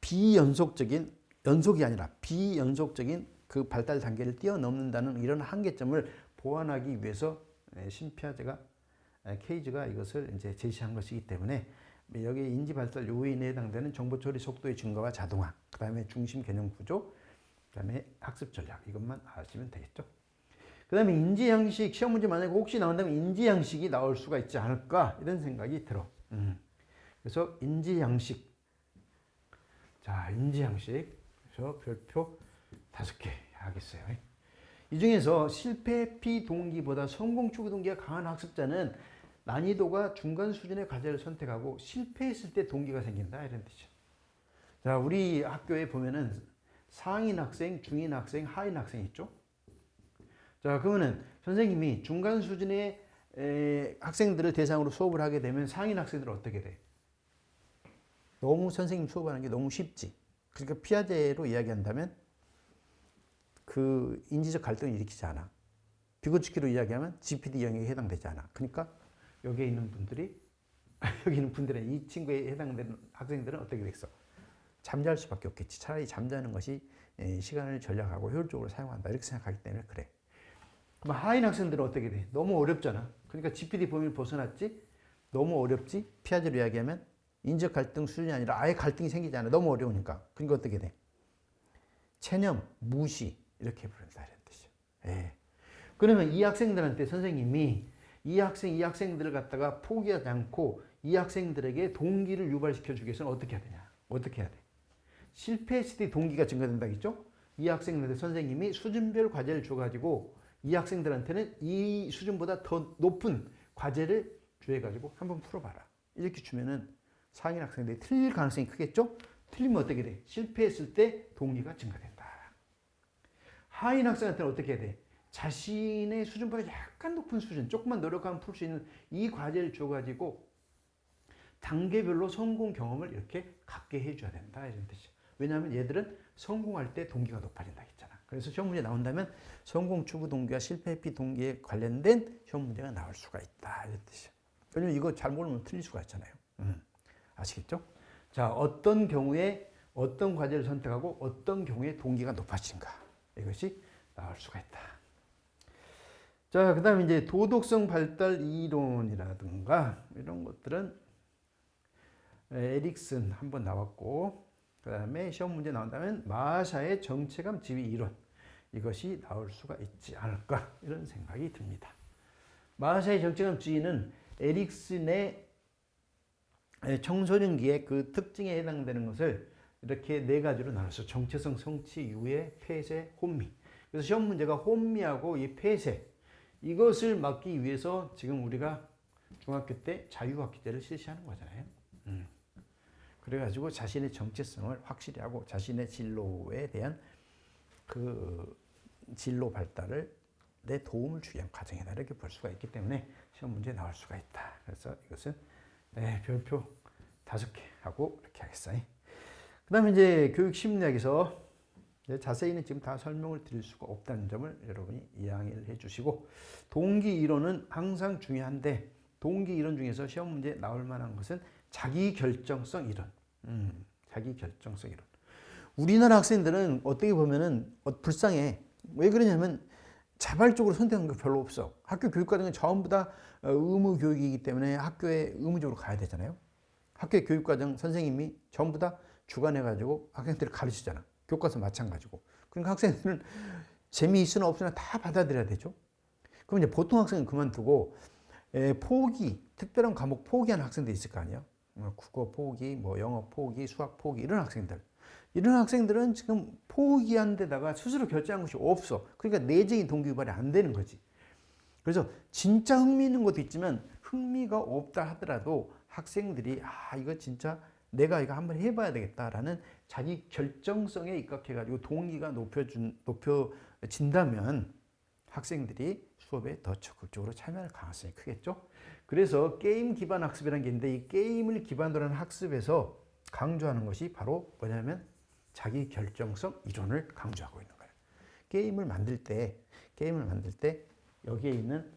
비연속적인, 연속이 아니라 비연속적인 그 발달 단계를 뛰어넘는다는 이런 한계점을 보완하기 위해서 신피아제가 케이즈가 이것을 이제 제시한 것이기 때문에 여기 인지 발달 요인에 해당되는 정보 처리 속도의 증가와 자동화, 그다음에 중심 개념 구조, 그다음에 학습 전략 이것만 아시면 되겠죠. 그다음에 인지 양식 시험 문제 만약에 혹시 나온다면 인지 양식이 나올 수가 있지 않을까 이런 생각이 들어. 그래서 인지 양식. 자, 인지 양식. 그래서 별표 5개 하겠어요. 이 중에서 실패 피동기보다 성공 추구 동기가 강한 학습자는 난이도가 중간 수준의 과제를 선택하고 실패했을 때 동기가 생긴다 이런 뜻이죠. 자, 우리 학교에 보면은 상인 학생, 중인 학생, 하인 학생 있죠. 자, 그러면은 선생님이 중간 수준의 학생들을 대상으로 수업을 하게 되면 상인 학생들은 어떻게 돼? 너무 선생님 수업하는 게 너무 쉽지. 그러니까 피아제로 이야기한다면 그 인지적 갈등을 일으키지 않아. 비고츠키로 이야기하면 GPD 영역에 해당되지 않아. 그러니까 여기에 있는 분들이 여기 있는 분들은 이 친구에 해당되는 학생들은 어떻게 됐어? 잠잘 수밖에 없겠지. 차라리 잠자는 것이 시간을 절약하고 효율적으로 사용한다. 이렇게 생각하기 때문에 그래. 그럼 하인 학생들은 어떻게 돼? 너무 어렵잖아. 그러니까 GPD 범위를 벗어났지? 너무 어렵지? 피아제로 이야기하면 인지적 갈등 수준이 아니라 아예 갈등이 생기지 않아. 너무 어려우니까. 그러니까 어떻게 돼? 체념, 무시 이렇게 부른다 이런 뜻이죠. 그러면 이 학생들한테 선생님이 이 학생들을 갖다가 포기하지 않고 이 학생들에게 동기를 유발시켜 주기 위해서는 어떻게 해야 되냐? 어떻게 해야 돼? 실패했을 때 동기가 증가된다겠죠? 이 학생들한테 선생님이 수준별 과제를 줘가지고 이 학생들한테는 이 수준보다 더 높은 과제를 주해가지고 한번 풀어봐라. 이렇게 주면은 상인 학생들이 틀릴 가능성이 크겠죠? 틀리면 어떻게 돼? 실패했을 때 동기가 증가된다. 하인 학생한테는 어떻게 해야 돼? 자신의 수준보다 약간 높은 수준, 조금만 노력하면 풀 수 있는 이 과제를 줘가지고 단계별로 성공 경험을 이렇게 갖게 해줘야 된다 이런 뜻이죠. 왜냐하면 얘들은 성공할 때 동기가 높아진다 했잖아. 그래서 시험 문제 나온다면 성공 추구 동기와 실패 피 동기에 관련된 시험 문제가 나올 수가 있다 이런 뜻이죠. 왜냐면 이거 잘 모르면 틀릴 수가 있잖아요. 아시겠죠? 자, 어떤 경우에 어떤 과제를 선택하고 어떤 경우에 동기가 높아진가 이것이 나올 수가 있다. 자, 그 다음에 이제 도덕성 발달 이론이라든가 이런 것들은 에릭슨 한번 나왔고, 그 다음에 시험 문제 나온다면 마샤의 정체감 지위 이론 이것이 나올 수가 있지 않을까 이런 생각이 듭니다. 마샤의 정체감 지위는 에릭슨의 청소년기의 그 특징에 해당되는 것을 이렇게 4가지로 나눴어. 정체성, 성취, 유해, 폐쇄, 혼미. 그래서 시험 문제가 혼미하고 이 폐쇄 이것을 막기 위해서 지금 우리가 중학교 때 자유학기제를 실시하는 거잖아요. 그래가지고 자신의 정체성을 확실히 하고 자신의 진로에 대한 그 진로 발달을 내 도움을 주기 위한 과정이다 이렇게 볼 수가 있기 때문에 시험 문제에 나올 수가 있다. 그래서 이것은 별표 5개 하고 이렇게 하겠어요. 그 다음에 이제 교육 심리학에서 자세히는 지금 다 설명을 드릴 수가 없다는 점을 여러분이 이해를 해주시고, 동기 이론은 항상 중요한데 동기 이론 중에서 시험 문제에 나올 만한 것은 자기 결정성 이론. 자기 결정성 이론. 우리나라 학생들은 어떻게 보면은 불쌍해. 왜 그러냐면 자발적으로 선택한 게 별로 없어. 학교 교육 과정은 전부 다 의무 교육이기 때문에 학교에 의무적으로 가야 되잖아요. 학교 교육 과정 선생님이 전부 다 주관해가지고 학생들을 가르치잖아. 교과서 마찬가지고. 그러니까 학생들은 재미있으나 없으나 다 받아들여야 되죠. 그럼 이제 보통 학생은 그만두고 포기, 특별한 과목 포기하는 학생들 있을 거 아니에요. 국어 포기, 뭐 영어 포기, 수학 포기 이런 학생들. 이런 학생들은 지금 포기한 데다가 스스로 결정한 것이 없어. 그러니까 내적인 동기 유발이 안 되는 거지. 그래서 진짜 흥미 있는 것도 있지만 흥미가 없다 하더라도 학생들이 이거 진짜 내가 이거 한번 해봐야 되겠다라는 자기 결정성에 입각해가지고 동기가 높여진다면 학생들이 수업에 더 적극적으로 참여할 가능성이 크겠죠. 그래서 게임 기반 학습이라는 게 있는데 이 게임을 기반으로 하는 학습에서 강조하는 것이 바로 뭐냐면 자기 결정성 이론을 강조하고 있는 거예요. 게임을 만들 때 여기에 있는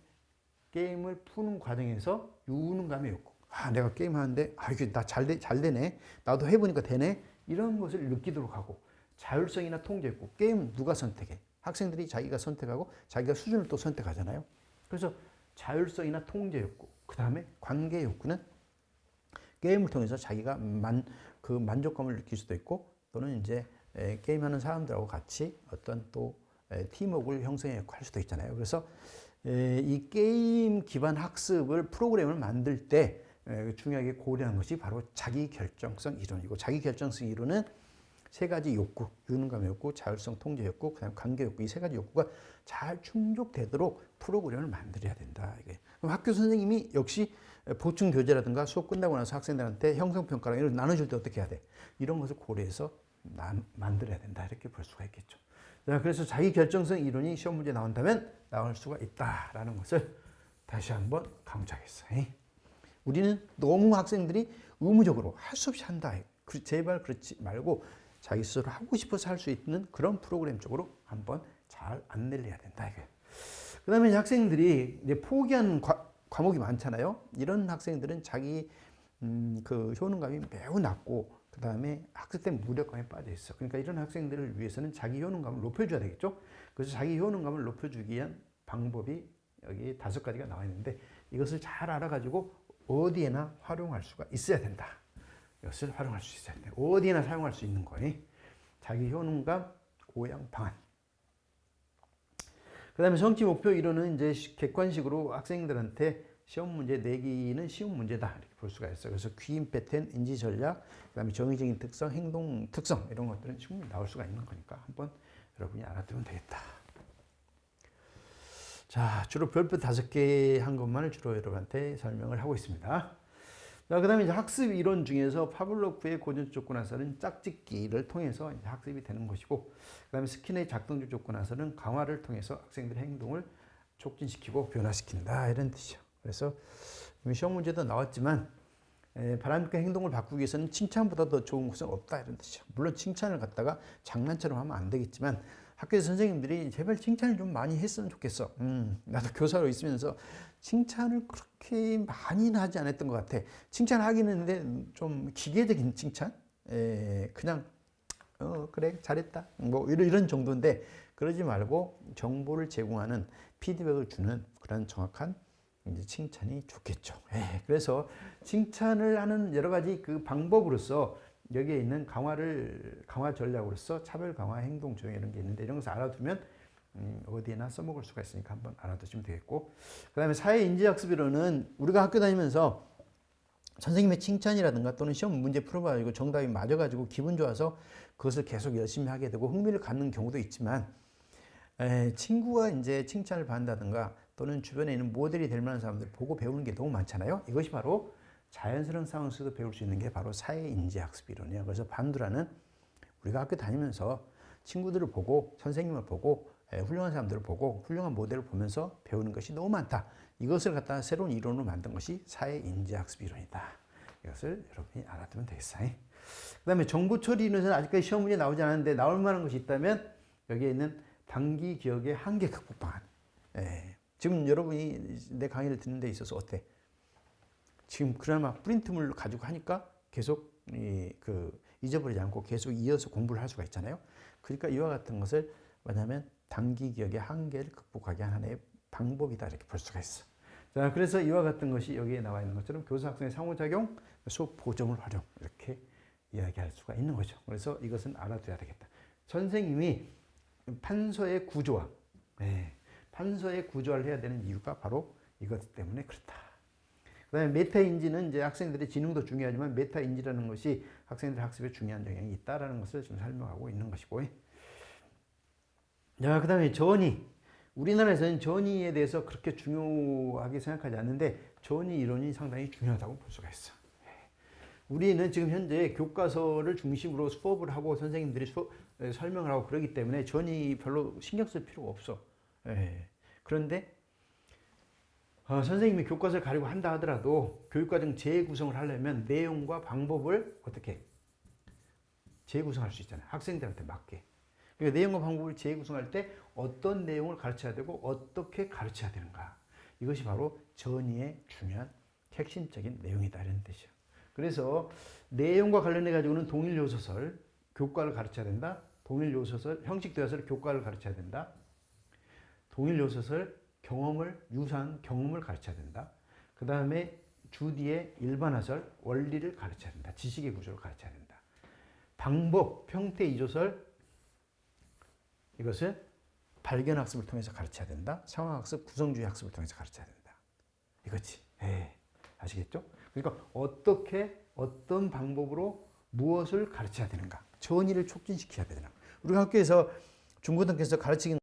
게임을 푸는 과정에서 유능감의 욕구. 내가 게임하는데 이게 나 잘 되네. 나도 해보니까 되네. 이런 것을 느끼도록 하고 자율성이나 통제 욕구. 게임 누가 선택해? 학생들이 자기가 선택하고 자기가 수준을 또 선택하잖아요. 그래서 자율성이나 통제 욕구. 그 다음에 관계 욕구는 게임을 통해서 자기가 만족감을 느낄 수도 있고 또는 이제 게임하는 사람들하고 같이 어떤 또 팀워크를 형성할 수도 있잖아요. 그래서 이 게임 기반 학습을 프로그램을 만들 때 중요하게 고려하는 것이 바로 자기 결정성 이론이고 자기 결정성 이론은 세 가지 욕구, 유능감 욕구, 자율성 통제 욕구, 그다음 관계 욕구 이 세 가지 욕구가 잘 충족되도록 프로그램을 만들어야 된다. 이게. 그럼 학교 선생님이 역시 보충 교재라든가 수업 끝나고 나서 학생들한테 형성평가랑 이런 나눠줄 때 어떻게 해야 돼? 이런 것을 고려해서 만들어야 된다. 이렇게 볼 수가 있겠죠. 자, 그래서 자기 결정성 이론이 시험 문제 나온다면 나올 수가 있다라는 것을 다시 한번 강조하겠어요. 우리는 너무 학생들이 의무적으로 할 수 없이 한다. 제발 그렇지 말고 자기 스스로 하고 싶어서 할 수 있는 그런 프로그램 쪽으로 한번 잘 안내를 해야 된다. 그 다음에 학생들이 이제 포기하는 과목이 많잖아요. 이런 학생들은 자기 그 효능감이 매우 낮고 그 다음에 학습 때 무력감에 빠져 있어. 그러니까 이런 학생들을 위해서는 자기 효능감을 높여줘야 되겠죠. 그래서 자기 효능감을 높여주기 위한 방법이 여기 5가지가 나와 있는데 이것을 잘 알아가지고 어디에나 활용할 수가 있어야 된다. 이것을 활용할 수 있어야 된다. 어디에나 사용할 수 있는 거예요. 자기 효능감 고양 방안. 그 다음에 성취 목표 이론은 이제 객관식으로 학생들한테 시험 문제 내기는 쉬운 문제다 이렇게 볼 수가 있어요. 그래서 귀임 패턴, 인지 전략, 그다음에 정의적인 특성, 행동 특성 이런 것들은 충분히 나올 수가 있는 거니까 한번 여러분이 알아두면 되겠다. 자, 주로 별표 5개 한 것만을 주로 여러분한테 설명을 하고 있습니다. 자, 그다음에 이제 학습 이론 중에서 파블로프의 고전 조건화서는 짝짓기를 통해서 이제 학습이 되는 것이고, 그다음에 스킨의 작동적 조건화서는 강화를 통해서 학생들의 행동을 촉진시키고 변화시킨다 이런 뜻이죠. 그래서 시험 문제도 나왔지만 바람직한 행동을 바꾸기 위해서는 칭찬보다 더 좋은 것은 없다 이런 뜻이죠. 물론 칭찬을 갖다가 장난처럼 하면 안 되겠지만 학교에서 선생님들이 제발 칭찬을 좀 많이 했으면 좋겠어. 나도 교사로 있으면서 칭찬을 그렇게 많이는 하지 않았던 것 같아. 칭찬하기는 했는데 좀 기계적인 칭찬? 그냥 그래 잘했다 뭐 이런 정도인데 그러지 말고 정보를 제공하는 피드백을 주는 그런 정확한 이제 칭찬이 좋겠죠. 그래서 칭찬을 하는 여러 가지 그 방법으로서 여기에 있는 강화 전략으로서 차별 강화 행동 조정 이런 게 있는데 이런 것을 알아두면 어디에나 써먹을 수가 있으니까 한번 알아두시면 되겠고, 그 다음에 사회인지학습이론은 우리가 학교 다니면서 선생님의 칭찬이라든가 또는 시험 문제 풀어가지고 정답이 맞아가지고 기분 좋아서 그것을 계속 열심히 하게 되고 흥미를 갖는 경우도 있지만 친구가 이제 칭찬을 받는다든가 또는 주변에 있는 모델이 될 만한 사람들 보고 배우는 게 너무 많잖아요. 이것이 바로 자연스러운 상황 속에서 배울 수 있는 게 바로 사회인지학습 이론이에요. 그래서 반두라는 우리가 학교 다니면서 친구들을 보고 선생님을 보고 훌륭한 사람들을 보고 훌륭한 모델을 보면서 배우는 것이 너무 많다. 이것을 갖다가 새로운 이론으로 만든 것이 사회인지학습 이론이다. 이것을 여러분이 알아두면 되겠어요. 그 다음에 정보 처리 이론에서는 아직까지 시험 문제 나오지 않았는데 나올 만한 것이 있다면 여기에 있는 단기 기억의 한계 극복 방안. 지금 여러분이 내 강의를 듣는 데 있어서 어때? 지금 그나마 프린트물을 가지고 하니까 계속 잊어버리지 않고 계속 이어서 공부를 할 수가 있잖아요. 그러니까 이와 같은 것을 뭐냐면 단기 기억의 한계를 극복하게 하는 하나의 방법이다 이렇게 볼 수가 있어. 자, 그래서 이와 같은 것이 여기에 나와 있는 것처럼 교사 학생의 상호작용, 수업 보정을 활용 이렇게 이야기할 수가 있는 거죠. 그래서 이것은 알아둬야 되겠다. 선생님이 판서의 구조화, 판서의 구조화를 해야 되는 이유가 바로 이것 때문에 그렇다. 그다음에 메타인지는 이제 학생들의 지능도 중요하지만 메타인지라는 것이 학생들 학습에 중요한 영향이 있다라는 것을 좀 설명하고 있는 것이고. 자, 그다음에 전이. 우리나라에서는 전이에 대해서 그렇게 중요하게 생각하지 않는데 전이 이론이 상당히 중요하다고 볼 수가 있어. 우리는 지금 현재 교과서를 중심으로 수업을 하고 선생님들이 설명을 하고 그러기 때문에 전이 별로 신경 쓸 필요가 없어. 그런데 선생님이 교과서를 가지고 한다 하더라도 교육과정 재구성을 하려면 내용과 방법을 어떻게 재구성할 수 있잖아요. 학생들한테 맞게. 그러니까 내용과 방법을 재구성할 때 어떤 내용을 가르쳐야 되고 어떻게 가르쳐야 되는가. 이것이 바로 전이의 중요한 핵심적인 내용이다 이런 뜻이에요. 그래서 내용과 관련해 가지고는 동일 요소설 교과를 가르쳐야 된다. 동일 요소설 형식 대화설 교과를 가르쳐야 된다. 동일 요소설 유사한 경험을 가르쳐야 된다. 그 다음에 주디의 일반화설 원리를 가르쳐야 된다. 지식의 구조를 가르쳐야 된다. 방법 평태 이조설 이것을 발견학습을 통해서 가르쳐야 된다. 상황학습, 구성주의 학습을 통해서 가르쳐야 된다. 이거지. 아시겠죠? 그러니까 어떤 방법으로 무엇을 가르쳐야 되는가. 전이를 촉진시켜야 되나. 우리 학교에서 중고등학교에서 가르치는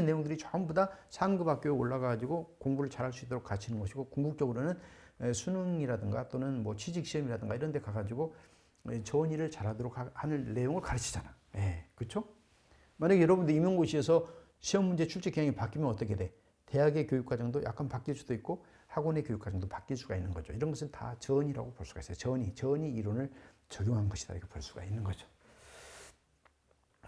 내용들이 전부 다 상급 학교에 올라가가지고 공부를 잘할 수 있도록 가르치는 것이고 궁극적으로는 수능이라든가 또는 뭐 취직시험이라든가 이런 데 가가지고 전이를 잘하도록 하는 내용을 가르치잖아. 그렇죠? 만약에 여러분들 임용고시에서 시험 문제 출제 경향이 바뀌면 어떻게 돼? 대학의 교육과정도 약간 바뀔 수도 있고 학원의 교육과정도 바뀔 수가 있는 거죠. 이런 것은 다 전이라고 볼 수가 있어요. 전이 이론을 적용한 것이다 이렇게 볼 수가 있는 거죠.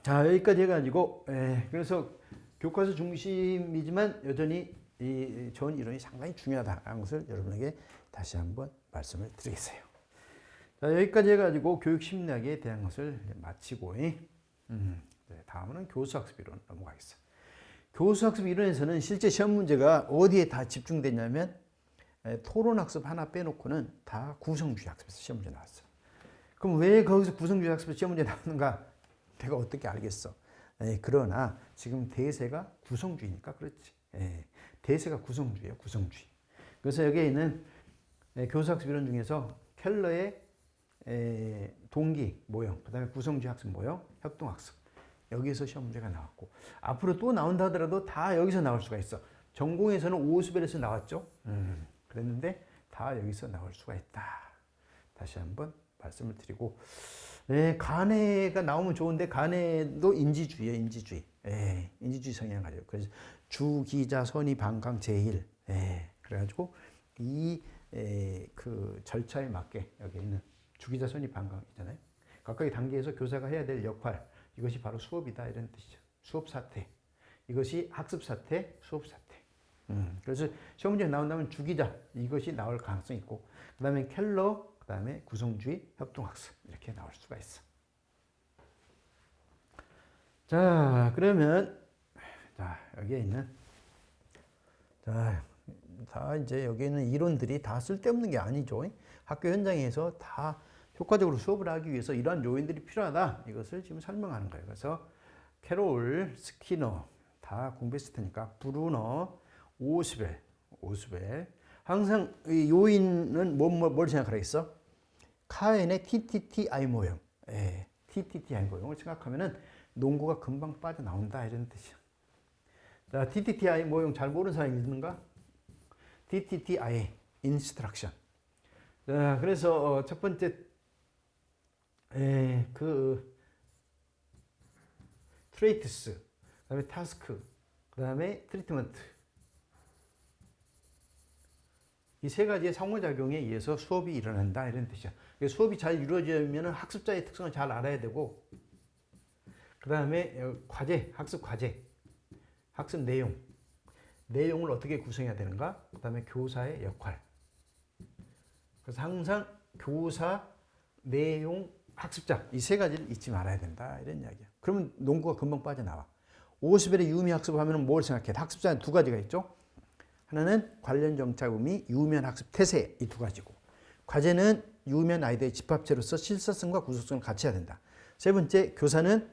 자, 여기까지 해가지고 그래서 교과서 중심이지만 여전히 이 전 이론이 상당히 중요하다는 것을 여러분에게 다시 한번 말씀을 드리겠어요. 자, 여기까지 해가지고 교육심리학에 대한 것을 마치고 다음은 교수학습 이론 넘어가겠습니다. 교수학습 이론에서는 실제 시험 문제가 어디에 다 집중됐냐면 토론학습 하나 빼놓고는 다 구성주의 학습에서 시험 문제 나왔어. 그럼 왜 거기서 구성주의 학습에서 시험 문제 나오는가? 내가 어떻게 알겠어? 그러나 지금 대세가 구성주의니까 그렇지. 대세가 구성주의예요. 구성주의. 그래서 여기에 있는 교수학습 이론 중에서 켈러의 동기 모형, 그 다음에 구성주의 학습 모형, 협동학습. 여기에서 시험 문제가 나왔고 앞으로 또 나온다 하더라도 다 여기서 나올 수가 있어. 전공에서는 오스벨에서 나왔죠. 그랬는데 다 여기서 나올 수가 있다. 다시 한번 말씀을 드리고 간해가 나오면 좋은데 간해도 인지주의예요. 인지주의. 인지주의 성향을 가져요. 그래서 주기자 선의 방강 제일. 그래가지고 그 절차에 맞게 여기 있는 주기자 선의 방강 있잖아요. 각각의 단계에서 교사가 해야 될 역할 이것이 바로 수업이다 이런 뜻이죠. 수업 사태. 이것이 학습 사태, 수업 사태. 그래서 시험 문제 나온다면 주기자 이것이 나올 가능성이 있고 그 다음에 켈러 그 다음에 구성주의, 협동학습 이렇게 나올 수가 있어. 자, 그러면 여기에 있는 다 이제 여기 있는 이론들이 다 쓸데없는 게 아니죠. 학교 현장에서 다 효과적으로 수업을 하기 위해서 이러한 요인들이 필요하다. 이것을 지금 설명하는 거예요. 그래서 캐롤, 스키너 다 공부했을 테니까 브루너, 오스벨 항상 이 요인은 뭘 생각하겠어? 카엔의 TTTI 모형. TTTI 모형을 생각하면은 농구가 금방 빠져나온다 이런 뜻이야. 자, TTTI 모형 잘 모르는 사람이 있는가? TTTI 인스트럭션. 자, 그래서 첫 번째 트레이트스, 그다음에 타스크, 그다음에 트리트먼트. 이 세 가지의 상호작용에 의해서 수업이 일어난다 이런 뜻이야. 수업이 잘 이루어지려면 학습자의 특성을 잘 알아야 되고 그 다음에 과제, 학습 과제, 학습 내용을 어떻게 구성해야 되는가? 그 다음에 교사의 역할. 그래서 항상 교사, 내용, 학습자 이 세 가지를 잊지 말아야 된다 이런 이야기야. 그러면 농구가 금방 빠져나와. 오스벨의 유의미 학습을 하면 뭘 생각해? 학습자는 두 가지가 있죠. 하나는 관련 정착 의미, 유의미한 학습 태세 이 두 가지고, 과제는 유의미한 아이디어의 집합체로서 실사성과 구속성을 같이 해야 된다. 세 번째, 교사는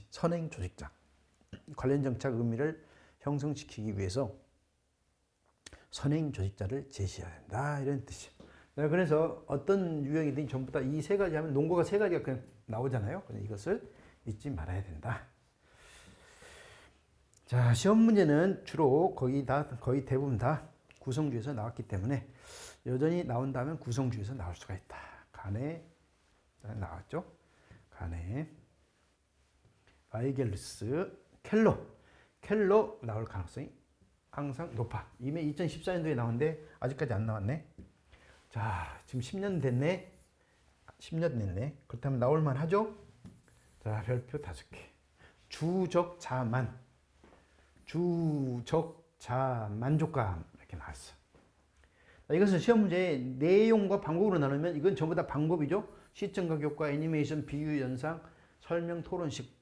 선행 조직자, 관련 정착 의미를 형성시키기 위해서 선행 조직자를 제시해야 된다 이런 뜻이에요. 그래서 어떤 유형이든 전부 다 이 세 가지 하면 농구가 세 가지가 그냥 나오잖아요. 이것을 잊지 말아야 된다. 자, 시험 문제는 주로 거의 대부분 다 구성주에서 나왔기 때문에 여전히 나온다면 구성주에서 나올 수가 있다. 간에 나왔죠. 간에 바이겔루스, 켈러 나올 가능성이 항상 높아. 이미 2014년도에 나왔는데 아직까지 안 나왔네. 자, 지금 10년 됐네. 10년 됐네. 그렇다면 나올만 하죠? 자, 별표 5개. 주적자만족감 이렇게 나왔어. 이것은 시험 문제의 내용과 방법으로 나누면 이건 전부 다 방법이죠. 시점과 교과, 애니메이션, 비유, 연상, 설명, 토론식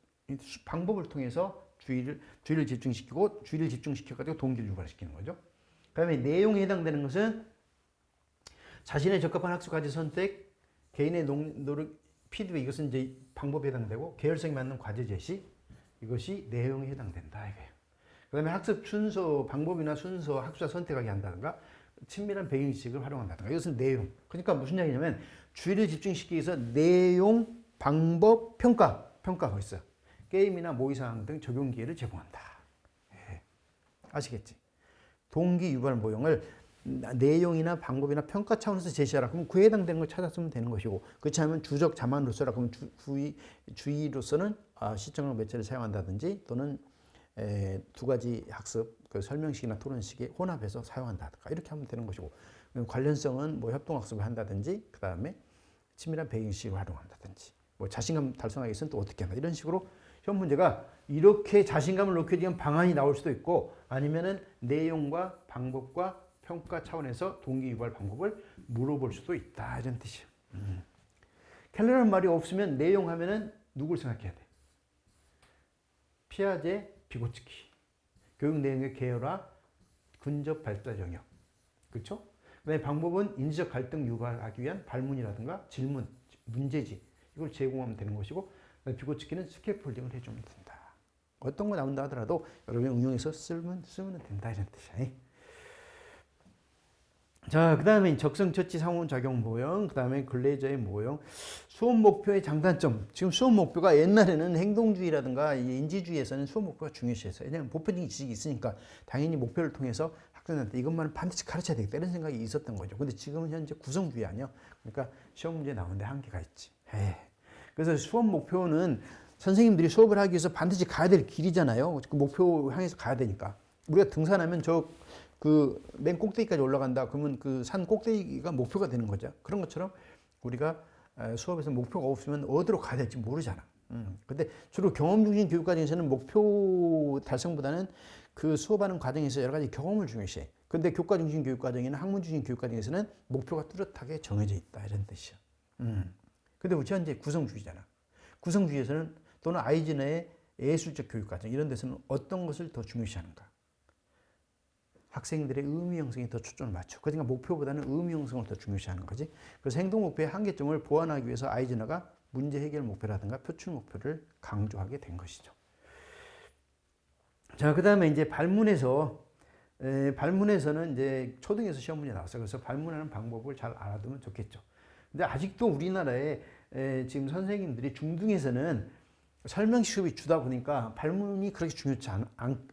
방법을 통해서 주의를 집중시켜가지고 동기를 유발시키는 거죠. 그다음에 내용에 해당되는 것은 자신의 적합한 학습 과제 선택, 개인의 노력, 피드백 이것은 이제 방법에 해당되고, 계열성에 맞는 과제 제시 이것이 내용에 해당된다 이거예요. 그다음에 학습 순서, 방법이나 순서, 학습자 선택하게 한다든가, 친밀한 배경지식을 활용한다든가 이것은 내용. 그러니까 무슨 얘기냐면 주의를 집중시키기 위해서 내용, 방법, 평가가 있어요. 게임이나 모의사항 등 적용 기회를 제공한다. 예. 아시겠지? 동기 유발 모형을 내용이나 방법이나 평가 차원에서 제시하라. 그럼 그에 해당되는 걸 찾았으면 되는 것이고, 그렇지 않으면 주적 자만으로서라. 그러면 주의로서는 시청각 매체를 사용한다든지 또는 두 가지 학습 그 설명식이나 토론식에 혼합해서 사용한다든가 이렇게 하면 되는 것이고, 관련성은 뭐 협동학습을 한다든지, 그 다음에 친밀한 배경식을 활용한다든지, 뭐 자신감 달성하기 위해서는 또 어떻게 한다 이런 식으로 시험 문제가 이렇게 자신감을 높이기 위한 방안이 나올 수도 있고, 아니면은 내용과 방법과 평가 차원에서 동기 유발 방법을 물어볼 수도 있다 이런 뜻이에요. 켈러라는 말이 없으면 내용 하면은 누굴 생각해야 돼? 피아제, 비고츠키. 교육 내용의 계열화, 근접 발달 영역. 그렇죠? 그다음에 방법은 인지적 갈등 유발하기 위한 발문이라든가 질문, 문제지 이걸 제공하면 되는 것이고, 비고츠키는 스캐폴딩을 해주면 된다. 어떤 거 나온다 하더라도 여러분이 응용해서 쓰면 된다 이런 뜻이야. 자, 그 다음에 적성처치 상호작용 모형, 그 다음에 글레이저의 모형, 수업 목표의 장단점. 지금 수업 목표가 옛날에는 행동주의라든가 인지주의에서는 수업 목표가 중요시했어요. 왜냐하면 보편적인 지식이 있으니까 당연히 목표를 통해서 학생한테 이것만은 반드시 가르쳐야 되겠다 이런 생각이 있었던 거죠. 근데 지금은 현재 구성주의 아니야. 그러니까 시험 문제 나오는데 한계가 있지. 그래서 수업 목표는 선생님들이 수업을 하기 위해서 반드시 가야 될 길이잖아요. 그 목표 향해서 가야 되니까. 우리가 등산하면 맨 꼭대기까지 올라간다. 그러면 그 산 꼭대기가 목표가 되는 거죠. 그런 것처럼 우리가 수업에서 목표가 없으면 어디로 가야 될지 모르잖아. 근데 주로 경험 중심 교육 과정에서는 목표 달성보다는 그 수업하는 과정에서 여러 가지 경험을 중요시해. 근데 교과 중심 교육 과정이나 학문 중심 교육 과정에서는 목표가 뚜렷하게 정해져 있다 이런 뜻이야. 근데 우리 현재 구성주의잖아. 구성주의에서는 또는 아이즈너의 예술적 교육 과정 이런 데서는 어떤 것을 더 중요시하는가? 학생들의 의미 형성에 더 초점을 맞춰. 그러니까 목표보다는 의미 형성을 더 중요시하는 거지. 그래서 행동 목표의 한계점을 보완하기 위해서 아이즈너가 문제 해결 목표라든가 표출 목표를 강조하게 된 것이죠. 자, 그 다음에 이제 발문에서는 이제 초등에서 시험 문제 나왔어요. 그래서 발문하는 방법을 잘 알아두면 좋겠죠. 근데 아직도 우리나라에 지금 선생님들이 중등에서는 설명식 수업이 주다 보니까 발문이 그렇게 중요치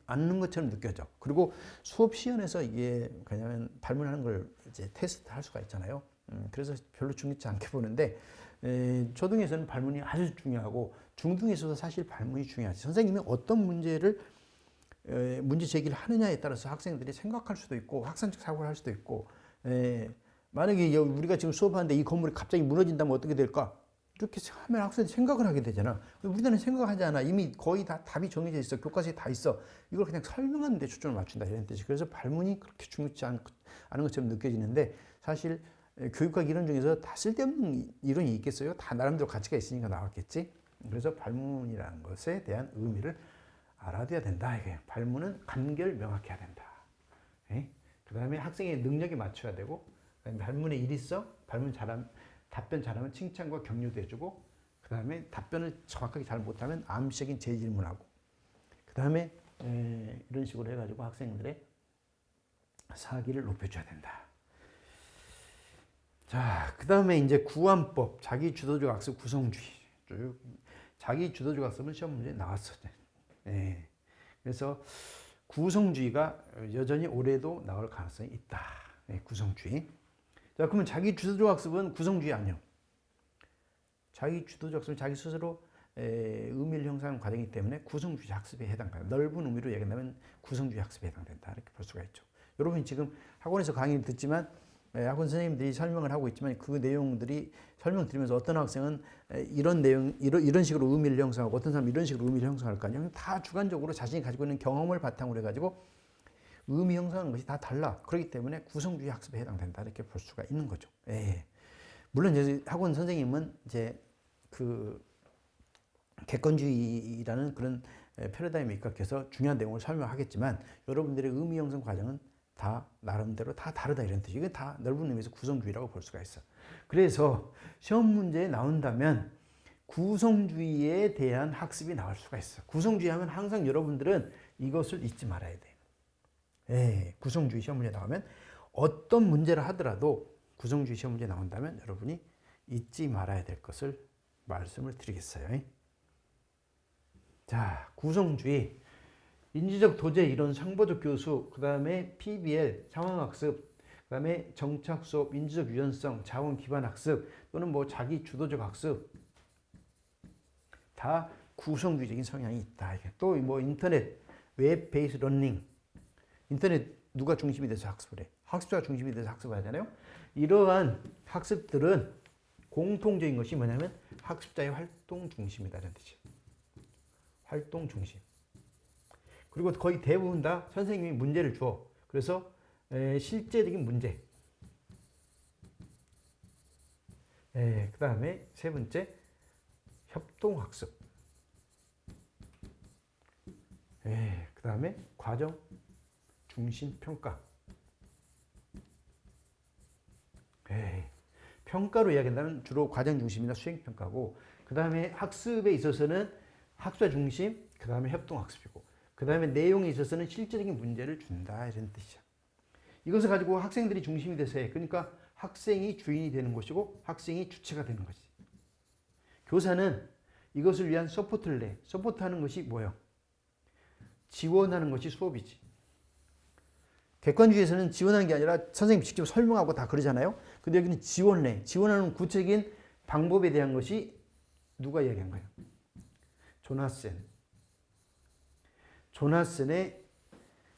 않는 것처럼 느껴져. 그리고 수업 시연에서 이게 그냥 발문하는 걸 이제 테스트 할 수가 있잖아요. 그래서 별로 중요치 않게 보는데, 초등에서는 발문이 아주 중요하고 중등에서도 사실 발문이 중요하지. 선생님이 어떤 문제 제기를 하느냐에 따라서 학생들이 생각할 수도 있고 학산적 사고를 할 수도 있고, 만약에 우리가 지금 수업하는데 이 건물이 갑자기 무너진다면 어떻게 될까? 이렇게 하면 학생들이 생각을 하게 되잖아. 우리는 생각하지 않아. 이미 거의 다 답이 정해져 있어. 교과서에 다 있어. 이걸 그냥 설명하는 데 초점을 맞춘다 이런 뜻이. 그래서 발문이 그렇게 중요치 않은 것처럼 느껴지는데, 사실 교육학 이론 중에서 다 쓸데없는 이론이 있겠어요? 다 나름대로 가치가 있으니까 나왔겠지. 그래서 발문이라는 것에 대한 의미를 알아둬야 된다. 이게 발문은 간결 명확해야 된다. 그 다음에 학생의 능력에 맞춰야 되고, 그다음에 발문의 일의성, 답변 잘하면 칭찬과 격려도 해주고, 그 다음에 답변을 정확하게 잘 못하면 암시적인 재질문하고, 그 다음에 이런 식으로 해가지고 학생들의 사기를 높여줘야 된다. 자, 그 다음에 이제 구안법, 자기 주도적 학습 구성주의. 자기 주도적 학습은 시험 문제에 나왔어요. 그래서 구성주의가 여전히 올해도 나올 가능성이 있다. 구성주의. 자, 그러면 자기 주도적 학습은 구성주의 아니요. 자기 주도적 학습은 자기 스스로 의미를 형성하는 과정이기 때문에 구성주의 학습에 해당된다. 넓은 의미로 얘기한다면 구성주의 학습에 해당된다. 이렇게 볼 수가 있죠. 여러분이 지금 학원에서 강의를 듣지만 학원 선생님들이 설명을 하고 있지만 그 내용들이 설명드리면서 어떤 학생은 이런 내용, 이런 식으로 의미를 형성하고 어떤 사람은 이런 식으로 의미를 형성할 거 아니에요. 다 주관적으로 자신이 가지고 있는 경험을 바탕으로 해가지고 의미 형성하는 것이 다 달라. 그렇기 때문에 구성주의 학습에 해당된다. 이렇게 볼 수가 있는 거죠. 물론 이제 학원 선생님은 이제 그 객관주의라는 그런 패러다임에 입각해서 중요한 내용을 설명하겠지만 여러분들의 의미 형성 과정은 다 나름대로 다 다르다 이런 뜻이에요. 이게 다 넓은 의미에서 구성주의라고 볼 수가 있어. 그래서 시험 문제에 나온다면 구성주의에 대한 학습이 나올 수가 있어. 구성주의 하면 항상 여러분들은 이것을 잊지 말아야 돼. 구성주의 시험 문제 나오면 어떤 문제를 하더라도 구성주의 시험 문제 나온다면 여러분이 잊지 말아야 될 것을 말씀을 드리겠어요. 자, 구성주의. 인지적 도제 이론 상보적 교수, 그 다음에 PBL, 상황학습, 그 다음에 정착 수업, 인지적 유연성, 자원 기반 학습, 또는 뭐 자기 주도적 학습, 다 구성주의적인 성향이 있다. 또 뭐 인터넷, 웹 베이스 러닝, 인터넷 누가 중심이 돼서 학습을 해? 학습자가 중심이 돼서 학습을 하잖아요. 이러한 학습들은 공통적인 것이 뭐냐면 학습자의 활동 중심이다라는 뜻이에요. 활동 중심. 그리고 거의 대부분 다 선생님이 문제를 줘. 그래서 실제적인 문제. 그 다음에 세 번째 협동학습. 그 다음에 과정 중심 평가. 평가로 이야기한다면 주로 과정 중심이나 수행 평가고, 그 다음에 학습에 있어서는 학습자 중심, 그 다음에 협동학습이고, 그 다음에 내용에 있어서는 실제적인 문제를 준다 이런 뜻이야. 이것을 가지고 학생들이 중심이 돼서 해. 그러니까 학생이 주인이 되는 것이고 학생이 주체가 되는 것이지. 교사는 이것을 위한 서포트를 내. 서포트하는 것이 뭐예요? 지원하는 것이 수업이지. 객관주의에서는 지원하는 게 아니라 선생님 직접 설명하고 다 그러잖아요. 근데 여기는 지원을 해. 지원하는 구체적인 방법에 대한 것이 누가 이야기한 거예요? 조나센의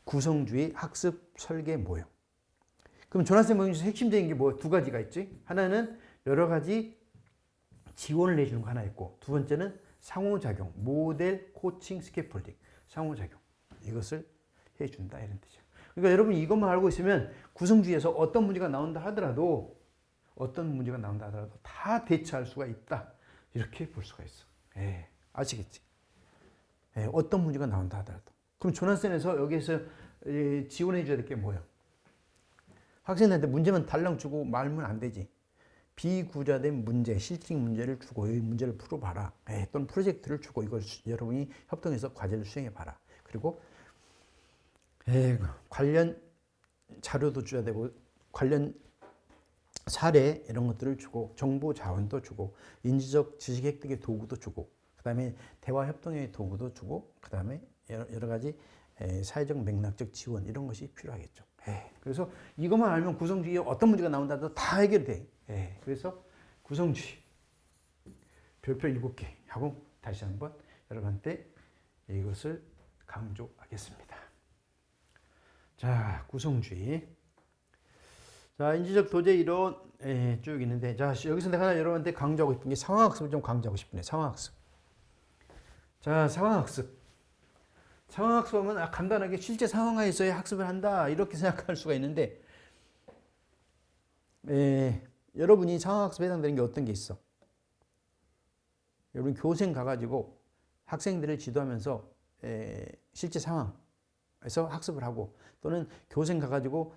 구성주의 학습 설계 모형. 그럼 조나센 모형 중에서 핵심적인 게 뭐 두 가지가 있지? 하나는 여러 가지 지원을 해주는 거 하나 있고, 두 번째는 상호작용, 모델, 코칭, 스캐폴딩, 상호작용. 이것을 해준다 이런 뜻이야. 그러니까 여러분 이것만 알고 있으면 구성주의에서 어떤 문제가 나온다 하더라도 다 대처할 수가 있다. 이렇게 볼 수가 있어. 아시겠지? 어떤 문제가 나온다 하더라도. 그럼 조나센에서 여기에서 지원해 줘야 될 게 뭐예요? 학생들한테 문제만 달랑 주고 말면 안 되지. 비구자된 문제, 실증 문제를 주고 이 문제를 풀어봐라. 또는 프로젝트를 주고 이걸 여러분이 협동해서 과제를 수행해봐라. 그리고 관련 자료도 줘야 되고 관련 사례 이런 것들을 주고 정보 자원도 주고 인지적 지식 획득의 도구도 주고 그 다음에 대화 협동의 도구도 주고 그 다음에 여러 가지 사회적 맥락적 지원 이런 것이 필요하겠죠. 그래서 이것만 알면 구성주의에 어떤 문제가 나온다도 다 해결돼. 그래서 구성주의 별표 7개 하고 다시 한번 여러분한테 이것을 강조하겠습니다. 자, 구성주의. 자, 인지적 도제 이론 쭉 있는데, 자, 여기서 내가 하나 여러분한테 강조하고 싶은 게 상황학습을 좀 강조하고 싶네. 상황학습. 자, 상황학습. 상황학습하면 간단하게 실제 상황하에서의 학습을 한다 이렇게 생각할 수가 있는데, 여러분이 상황학습에 해당되는 게 어떤 게 있어? 여러분 교생 가가지고 학생들을 지도하면서 실제 상황에서 학습을 하고 또는 교생 가가지고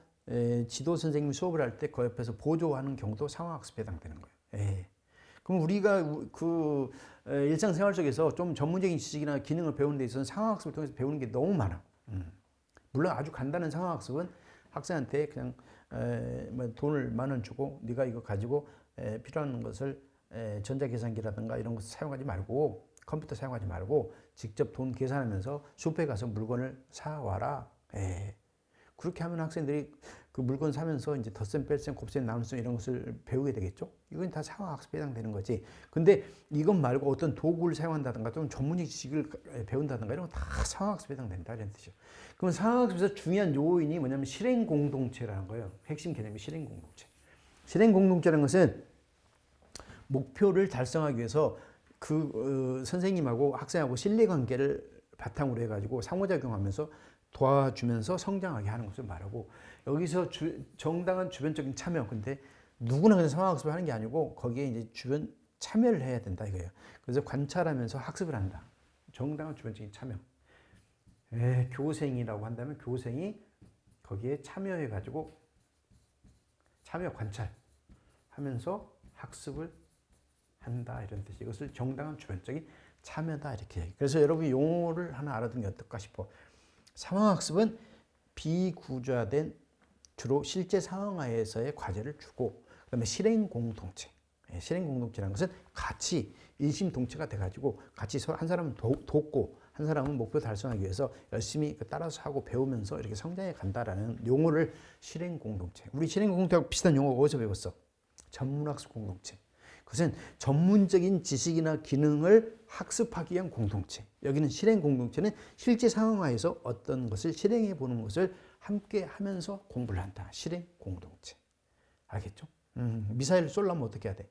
지도 선생님이 수업을 할 때 그 옆에서 보조하는 경우도 상황학습에 해당되는 거예요. 그럼 우리가 그 일상생활 속에서 좀 전문적인 지식이나 기능을 배우는 데 있어서 상황학습을 통해서 배우는 게 너무 많아. 물론 아주 간단한 상황학습은 학생한테 그냥 뭐 돈을 10,000원 주고 네가 이거 가지고 필요한 것을 전자계산기라든가 이런 것을 사용하지 말고 컴퓨터 사용하지 말고 직접 돈 계산하면서 슈퍼에 가서 물건을 사와라. 그렇게 하면 학생들이 그 물건 사면서 이제 덧셈, 뺄셈, 곱셈, 나눗셈 이런 것을 배우게 되겠죠. 이건 다 상황학습에 해당되는 거지. 근데 이것 말고 어떤 도구를 사용한다든가 좀 전문적 지식을 배운다든가 이런 거 다 상황학습에 해당된다 이런 뜻이죠. 그럼 상황학습에서 중요한 요인이 뭐냐면 실행 공동체라는 거예요. 핵심 개념이 실행 공동체. 실행 공동체라는 것은 목표를 달성하기 위해서 그 선생님하고 학생하고 신뢰관계를 바탕으로 해가지고 상호작용하면서 도와주면서 성장하게 하는 것을 말하고 여기서 정당한 주변적인 참여 근데 누구나 그냥 상황학습을 하는 게 아니고 거기에 이제 주변 참여를 해야 된다 이거예요. 그래서 관찰하면서 학습을 한다. 정당한 주변적인 참여. 교생이라고 한다면 교생이 거기에 참여해가지고 참여 관찰하면서 학습을 한다 이런 뜻이 이것을 정당한 주변적인 참여다 이렇게 얘기해요. 그래서 여러분이 용어를 하나 알아두는 게 어떨까 싶어. 상황학습은 비구조화된 주로 실제 상황하에서의 과제를 주고 그다음에 실행 공동체. 실행 공동체라는 것은 같이 일심동체가 돼가지고 같이 한 사람은 돕고 한 사람은 목표 달성하기 위해서 열심히 따라서 하고 배우면서 이렇게 성장해 간다라는 용어를 실행 공동체. 우리 실행 공동체하고 비슷한 용어 어디서 배웠어? 전문학습 공동체. 그것은 전문적인 지식이나 기능을 학습하기 위한 공동체. 여기는 실행 공동체는 실제 상황하에서 어떤 것을 실행해 보는 것을 함께 하면서 공부를 한다. 실행 공동체. 알겠죠? 미사일을 쏠려면 어떻게 해야 돼?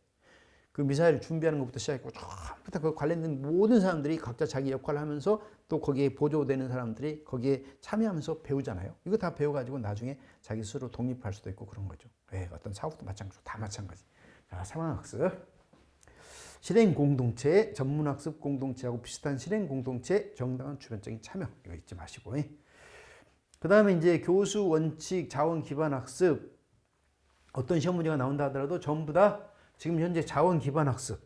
그 미사일을 준비하는 것부터 시작했고 처음부터 그 관련된 모든 사람들이 각자 자기 역할을 하면서 또 거기에 보조되는 사람들이 거기에 참여하면서 배우잖아요. 이거 다 배워가지고 나중에 자기 스스로 독립할 수도 있고 그런 거죠. 어떤 사업도 마찬가지고 다 마찬가지. 자, 상황학습. 실행 공동체, 전문학습 공동체하고 비슷한 실행 공동체, 정당한 주변적인 참여. 이거 잊지 마시고. 그 다음에 이제 교수 원칙, 자원 기반 학습. 어떤 시험 문제가 나온다 하더라도 전부 다 지금 현재 자원 기반 학습.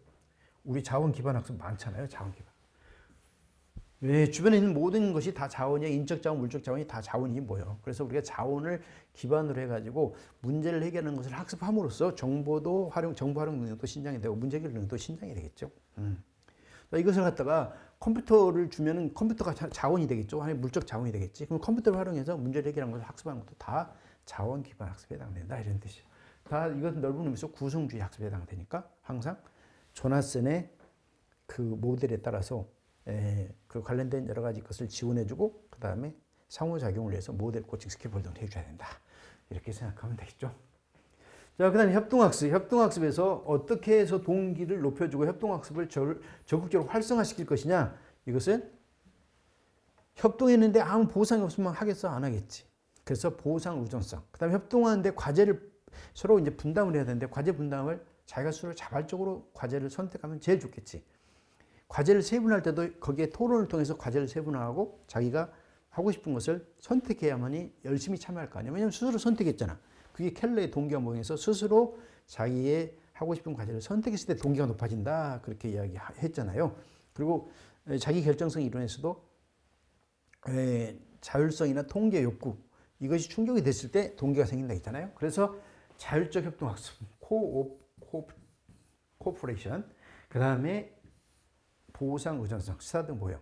우리 자원 기반 학습 많잖아요. 자원 기반. 주변에 있는 모든 것이 다 자원이야. 인적 자원, 물적 자원이 다 자원이 모여. 그래서 우리가 자원을 기반으로 해가지고 문제를 해결하는 것을 학습함으로써 정보 활용 능력도 신장이 되고 문제 해결 능력도 신장이 되겠죠. 이것을 갖다가 컴퓨터를 주면은 컴퓨터가 자원이 되겠죠. 아니 물적 자원이 되겠지. 그럼 컴퓨터를 활용해서 문제를 해결하는 것을 학습하는 것도 다 자원 기반 학습에 해당된다 이런 뜻이에요. 다 이것은 넓은 의미에서 구성주의 학습에 해당되니까 항상 조나슨의 그 모델에 따라서 그 관련된 여러 가지 것을 지원해주고 그 다음에 상호작용을 위해서 모델 코칭 스캐폴딩을 해줘야 된다. 이렇게 생각하면 되겠죠. 자, 그 다음에 협동학습. 협동학습에서 어떻게 해서 동기를 높여주고 협동학습을 적극적으로 활성화시킬 것이냐. 이것은 협동했는데 아무 보상이 없으면 하겠어? 안 하겠지. 그래서 보상 의존성. 그 다음에 협동하는데 과제를 서로 이제 분담을 해야 되는데 과제 분담을 자기가 스스로 자발적으로 과제를 선택하면 제일 좋겠지. 과제를 세분할 때도 거기에 토론을 통해서 과제를 세분화하고 자기가 하고 싶은 것을 선택해야만이 열심히 참여할 거 아니야. 왜냐하면 스스로 선택했잖아. 그게 켈러의 동기화 모형에서 스스로 자기의 하고 싶은 과제를 선택했을 때 동기가 높아진다. 그렇게 이야기했잖아요. 그리고 자기 결정성 이론에서도 자율성이나 통제 욕구 이것이 충족이 됐을 때 동기가 생긴다 했잖아요. 그래서 자율적 협동학습, 코퍼레이션, 그 다음에 보상 의존성, 스타드 모형,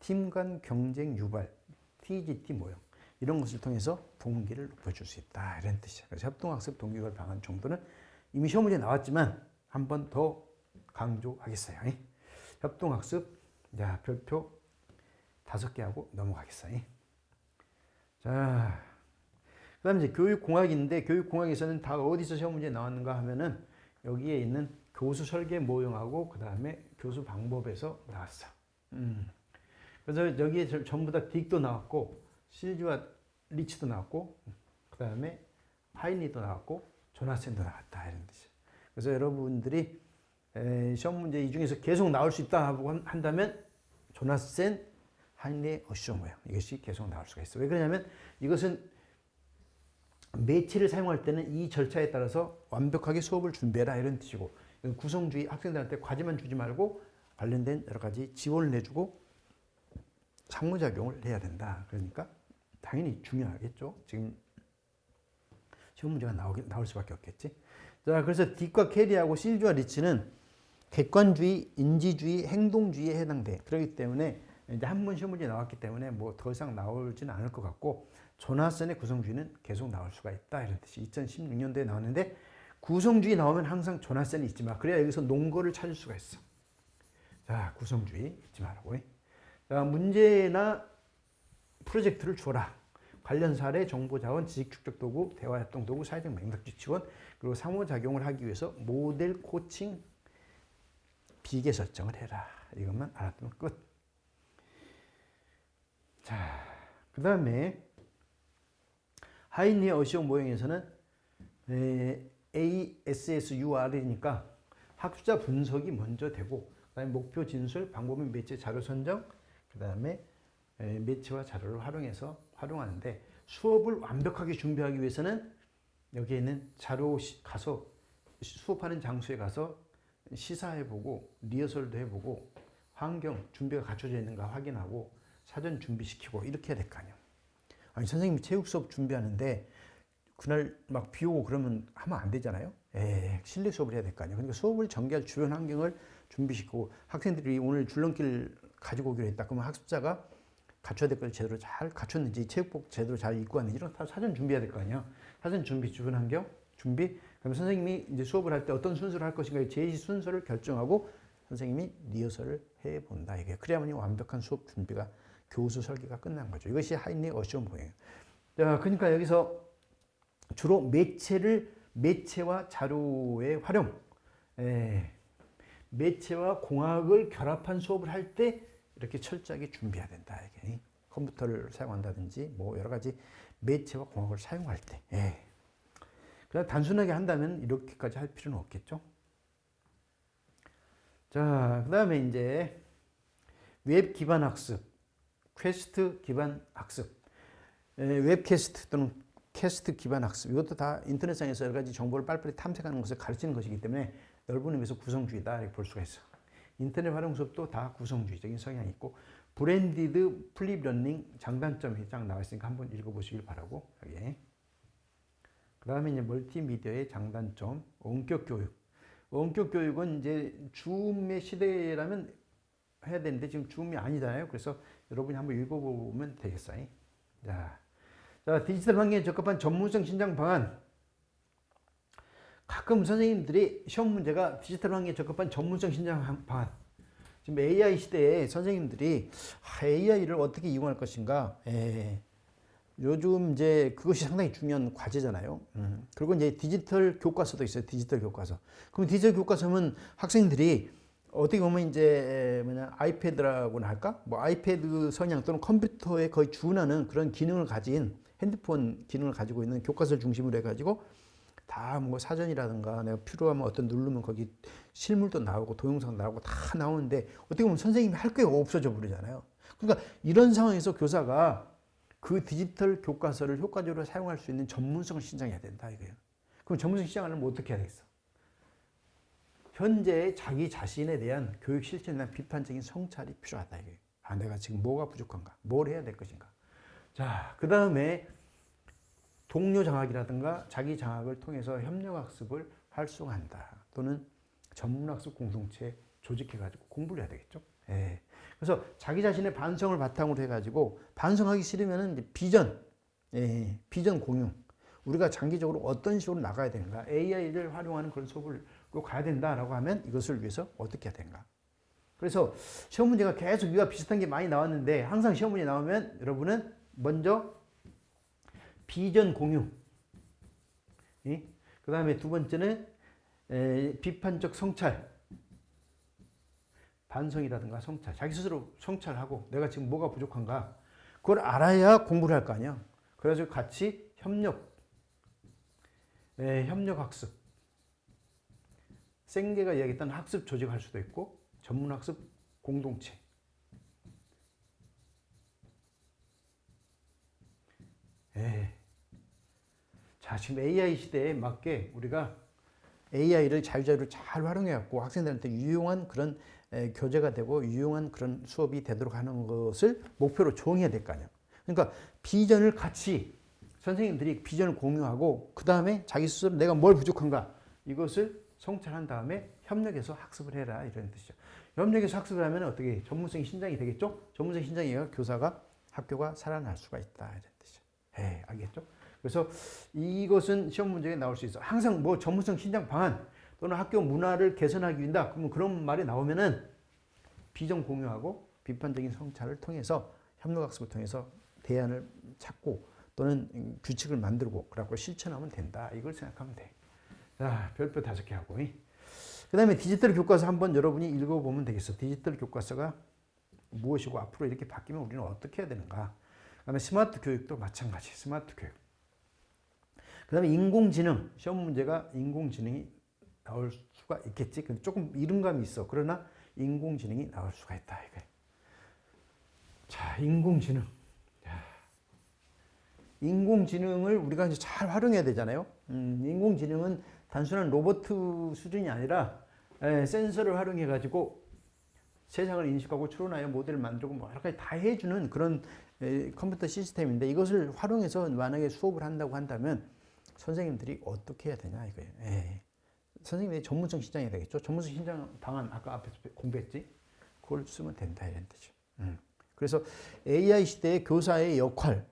팀 간 경쟁 유발, TGT 모형 이런 것을 통해서 동기를 높여줄 수 있다 이런 뜻이에요. 그래서 협동학습 동기를 방한 정도는 이미 시험 문제 나왔지만 한 번 더 강조하겠어요. 협동학습, 자 별표 5개 하고 넘어가겠어요. 자, 그 다음에 이제 교육공학인데 교육공학에서는 다 어디서 시험 문제 나왔는가 하면은 여기에 있는 교수 설계 모형하고 그 다음에 교수 방법에서 나왔어. 그래서 여기에 전부 다 딕도 나왔고 실즈와 리치도 나왔고 그 다음에 하인리도 나왔고 조나센도 나왔다 이런 뜻이에요. 그래서 여러분들이 시험 문제 이 중에서 계속 나올 수 있다 하고 한다면 조나센 하인리의 어시오 모형 이것이 계속 나올 수가 있어요. 왜 그러냐면 이것은 매체를 사용할 때는 이 절차에 따라서 완벽하게 수업을 준비해라 이런 뜻이고 구성주의 학생들한테 과제만 주지 말고 관련된 여러 가지 지원을 해주고 상호작용을 해야 된다. 그러니까 당연히 중요하겠죠. 지금 시험 문제가 나올 수밖에 없겠지. 자, 그래서 딕과 캐리하고 실주와 리치는 객관주의, 인지주의, 행동주의에 해당돼. 그렇기 때문에 이제 한 번 시험 문제 나왔기 때문에 뭐 더 이상 나오지는 않을 것 같고 조나센의 구성주의는 계속 나올 수가 있다 이런 뜻이 2016년도에 나왔는데 구성주의 나오면 항상 조나센이 있지 마. 그래야 여기서 논거를 찾을 수가 있어. 자, 구성주의 잊지 말라고. 자, 문제나 프로젝트를 줘라. 관련 사례, 정보자원, 지식축적 도구, 대화협동 도구, 사회적 맥락지 지원, 그리고 상호작용을 하기 위해서 모델 코칭, 비계 설정을 해라. 이것만 알았으면 끝. 자, 그 다음에 하인리의 어시오 모형에서는 ASSUR이니까 학습자 분석이 먼저 되고 그다음에 목표 진술, 방법 및 매체 자료 선정, 그다음에 매체와 자료를 활용하는데 수업을 완벽하게 준비하기 위해서는 여기에 있는 자료 가서 수업하는 장소에 가서 시사해보고 리허설도 해보고 환경 준비가 갖춰져 있는가 확인하고 사전 준비시키고 이렇게 해야 될 거 아니에요. 아니 선생님이 체육 수업 준비하는데 그날 막 비 오고 그러면 하면 안 되잖아요. 실내 수업을 해야 될 거 아니에요. 그러니까 수업을 전개할 주변 환경을 준비시키고 학생들이 오늘 줄넘기를 가지고 오기로 했다. 그러면 학습자가 갖춰야 될 걸 제대로 잘 갖췄는지 체육복 제대로 잘 입고 왔는지 이런 다 사전 준비해야 될 거 아니에요. 사전 준비, 주변 환경 준비. 그럼 선생님이 이제 수업을 할 때 어떤 순서를 할 것인가의 제시 순서를 결정하고 선생님이 리허설을 해본다. 이게 그래야만이 완벽한 수업 준비가 교수 설계가 끝난 거죠. 이것이 하인리 어시오 모형이에요. 자, 그러니까 여기서 주로 매체와 자료의 활용, 매체와 공학을 결합한 수업을 할 때 이렇게 철저하게 준비해야 된다. 이게 컴퓨터를 사용한다든지 뭐 여러 가지 매체와 공학을 사용할 때. 그냥 단순하게 한다면 이렇게까지 할 필요는 없겠죠. 자, 그 다음에 이제 웹 기반 학습, 퀘스트 기반 학습, 웹캐스트 또는 캐스트 기반 학습 이것도 다 인터넷상에서 여러 가지 정보를 빨리빨리 탐색하는 것을 가르치는 것이기 때문에 넓은 의미에서 구성주의다 이렇게 볼 수가 있어. 인터넷 활용 수업도 다 구성주의적인 성향이 있고 브랜디드 플립 러닝 장단점이 쫙 나와 있으니까 한번 읽어보시길 바라고 여기. 그 다음에 이제 멀티미디어의 장단점, 원격 교육. 원격 교육은 이제 줌의 시대라면 해야 되는데 지금 줌이 아니잖아요. 그래서 여러분이 한번 읽어보면 되겠어요. 자, 디지털 환경에 적합한 전문성 신장 방안. 가끔 선생님들이 시험 문제가 디지털 환경에 적합한 전문성 신장 방안. 지금 AI 시대에 선생님들이 AI를 어떻게 이용할 것인가. 요즘 이제 그것이 상당히 중요한 과제잖아요. 그리고 이제 디지털 교과서도 있어요. 디지털 교과서. 그럼 디지털 교과서는 학생들이 어떻게 보면 이제 아이패드라고나 할까? 뭐 아이패드 성향 또는 컴퓨터에 거의 준하는 그런 기능을 가진 핸드폰 기능을 가지고 있는 교과서를 중심으로 해가지고 다 뭐 사전이라든가 내가 필요하면 어떤 누르면 거기 실물도 나오고 동영상 나오고 다 나오는데 어떻게 보면 선생님이 할 게 없어져 버리잖아요. 그러니까 이런 상황에서 교사가 그 디지털 교과서를 효과적으로 사용할 수 있는 전문성을 신장해야 된다 이거예요. 그럼 전문성 신장하려면 어떻게 해야 되겠어? 현재 자기 자신에 대한 교육 실천에 대한 비판적인 성찰이 필요하다 이거예요. 아, 내가 지금 뭐가 부족한가? 뭘 해야 될 것인가? 자, 그 다음에 동료 장학이라든가 자기 장학을 통해서 협력학습을 활성화한다. 또는 전문학습 공동체 조직해가지고 공부를 해야 되겠죠. 그래서 자기 자신의 반성을 바탕으로 해가지고 반성하기 싫으면 이제 비전 공유. 우리가 장기적으로 어떤 식으로 나가야 되는가. AI를 활용하는 그런 수업을 가야 된다라고 하면 이것을 위해서 어떻게 해야 되는가. 그래서 시험 문제가 계속 이와 비슷한 게 많이 나왔는데 항상 시험 문제 나오면 여러분은 먼저 비전 공유. 그 다음에 두 번째는 비판적 성찰. 반성이라든가 성찰. 자기 스스로 성찰하고 내가 지금 뭐가 부족한가. 그걸 알아야 공부를 할 거 아니야. 그래서 같이 협력학습. 생계가 이야기했던 학습 조직할 수도 있고 전문학습 공동체. 자, 지금 AI 시대에 맞게 우리가 AI를 자유자재로 잘 활용해갖고 학생들한테 유용한 그런 교재가 되고 유용한 그런 수업이 되도록 하는 것을 목표로 정해야 될 거 아니에요. 그러니까 비전을 같이 선생님들이 비전을 공유하고 그 다음에 자기 스스로 내가 뭘 부족한가 이것을 성찰한 다음에 협력해서 학습을 해라 이런 뜻이죠. 협력해서 학습을 하면 어떻게 전문성이 신장이 되겠죠? 전문성이 신장이가 교사가 학교가 살아날 수가 있다 이런 뜻이죠. 알겠죠? 그래서 이것은 시험 문제에 나올 수 있어. 항상 뭐 전문성 신장 방안 또는 학교 문화를 개선하기 위한다. 그러면 그런 말이 나오면은 비전 공유하고 비판적인 성찰을 통해서 협력학습을 통해서 대안을 찾고 또는 규칙을 만들고 그래갖고 실천하면 된다. 이걸 생각하면 돼. 자, 별표 5개 하고. 그 다음에 디지털 교과서 한번 여러분이 읽어보면 되겠어. 디지털 교과서가 무엇이고 앞으로 이렇게 바뀌면 우리는 어떻게 해야 되는가. 그 다음에 스마트 교육도 마찬가지. 스마트 교육. 그 다음에 인공지능. 시험 문제가 인공지능이 나올 수가 있겠지. 근데 조금 이른감이 있어. 그러나 인공지능이 나올 수가 있다. 이게. 자, 인공지능. 인공지능을 우리가 이제 잘 활용해야 되잖아요. 인공지능은 단순한 로봇 수준이 아니라 센서를 활용해 가지고 세상을 인식하고 추론하여 모델을 만들고 뭐 여러 가지 다 해주는 그런 컴퓨터 시스템인데 이것을 활용해서 만약에 수업을 한다고 한다면 선생님들이 어떻게 해야 되냐 이거예요. 선생님들이 전문성 신장이 되겠죠. 전문성 신장 방안 아까 앞에서 공부했지. 그걸 쓰면 된다 이런 뜻이죠. 그래서 AI 시대의 교사의 역할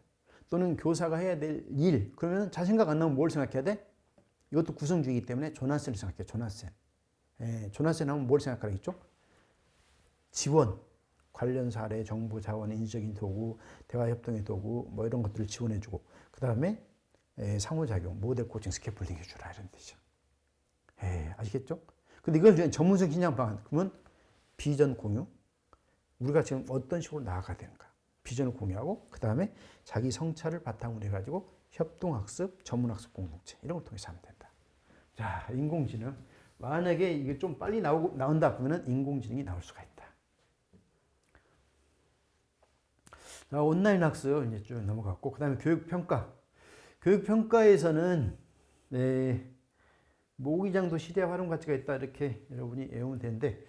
또는 교사가 해야 될 일 그러면 잘 생각 안 나면 뭘 생각해야 돼? 이것도 구성주의이기 때문에 조나센을 생각해요. 조나센. 조나센 하면 뭘 생각하겠죠? 지원, 관련 사례, 정보 자원, 인지적인 도구, 대화협동의 도구 뭐 이런 것들을 지원해주고 그 다음에 상호작용, 모델 코칭, 스캐폴딩 해주라 이런 뜻이죠. 아시겠죠? 근데 이걸 전문성 신장 방안 그러면 비전 공유 우리가 지금 어떤 식으로 나아가야 되는가 비전을 공유하고 그 다음에 자기 성찰을 바탕으로 해가지고 협동학습, 전문학습 공동체 이런 걸 통해서 하면 된다. 자, 인공지능 만약에 이게 좀 빨리 나온다 그러면 인공지능이 나올 수가 있다. 자, 온라인 학습 이제 쭉 넘어갔고 그 다음에 교육평가. 교육평가에서는 모의장도 시대 활용 가치가 있다 이렇게 여러분이 외우면 되는데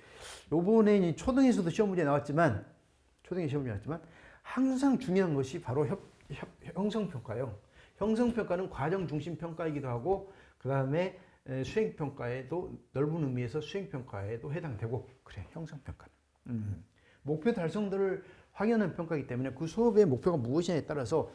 요번에 초등에서도 시험 문제 나왔지만 초등에 시험 문제 나왔지만 항상 중요한 것이 바로 형성평가예요. 형성평가는 과정 중심 평가이기도 하고 그 다음에 수행평가에도 넓은 의미에서 수행평가에도 해당되고 그래 형성평가는 목표 달성도를 확인하는 평가이기 때문에 그 수업의 목표가 무엇이냐에 따라서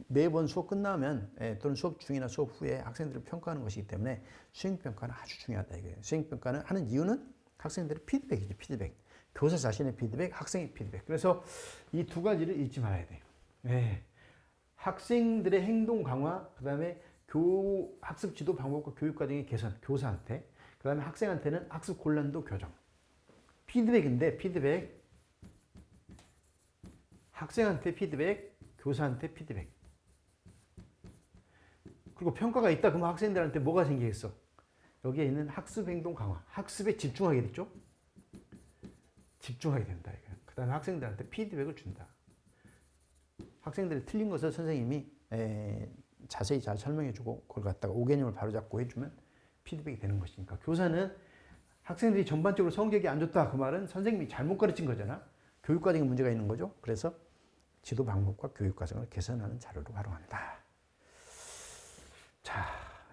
매번 수업 끝나면 또는 수업 중이나 수업 후에 학생들을 평가하는 것이기 때문에 수행평가는 아주 중요하다 이거예요. 수행평가는 하는 이유는 학생들의 피드백이죠. 피드백. 교사 자신의 피드백, 학생의 피드백. 그래서 이 두 가지를 잊지 말아야 돼요. 학생들의 행동 강화, 그 다음에 학습 지도 방법과 교육 과정의 개선, 교사한테. 그 다음에 학생한테는 학습 곤란도 교정. 피드백인데 피드백. 학생한테 피드백, 교사한테 피드백. 그리고 평가가 있다 그러면 학생들한테 뭐가 생기겠어? 여기에 있는 학습 행동 강화, 학습에 집중하게 됐죠? 집중하게 된다. 그 다음에 학생들한테 피드백을 준다. 학생들이 틀린 것을 선생님이 자세히 잘 설명해주고 그걸 갖다가 오개념을 바로잡고 해주면 피드백이 되는 것이니까 교사는 학생들이 전반적으로 성적이 안 좋다 그 말은 선생님이 잘못 가르친 거잖아. 교육과정에 문제가 있는 거죠. 그래서 지도 방법과 교육과정을 개선하는 자료로 활용한다. 자,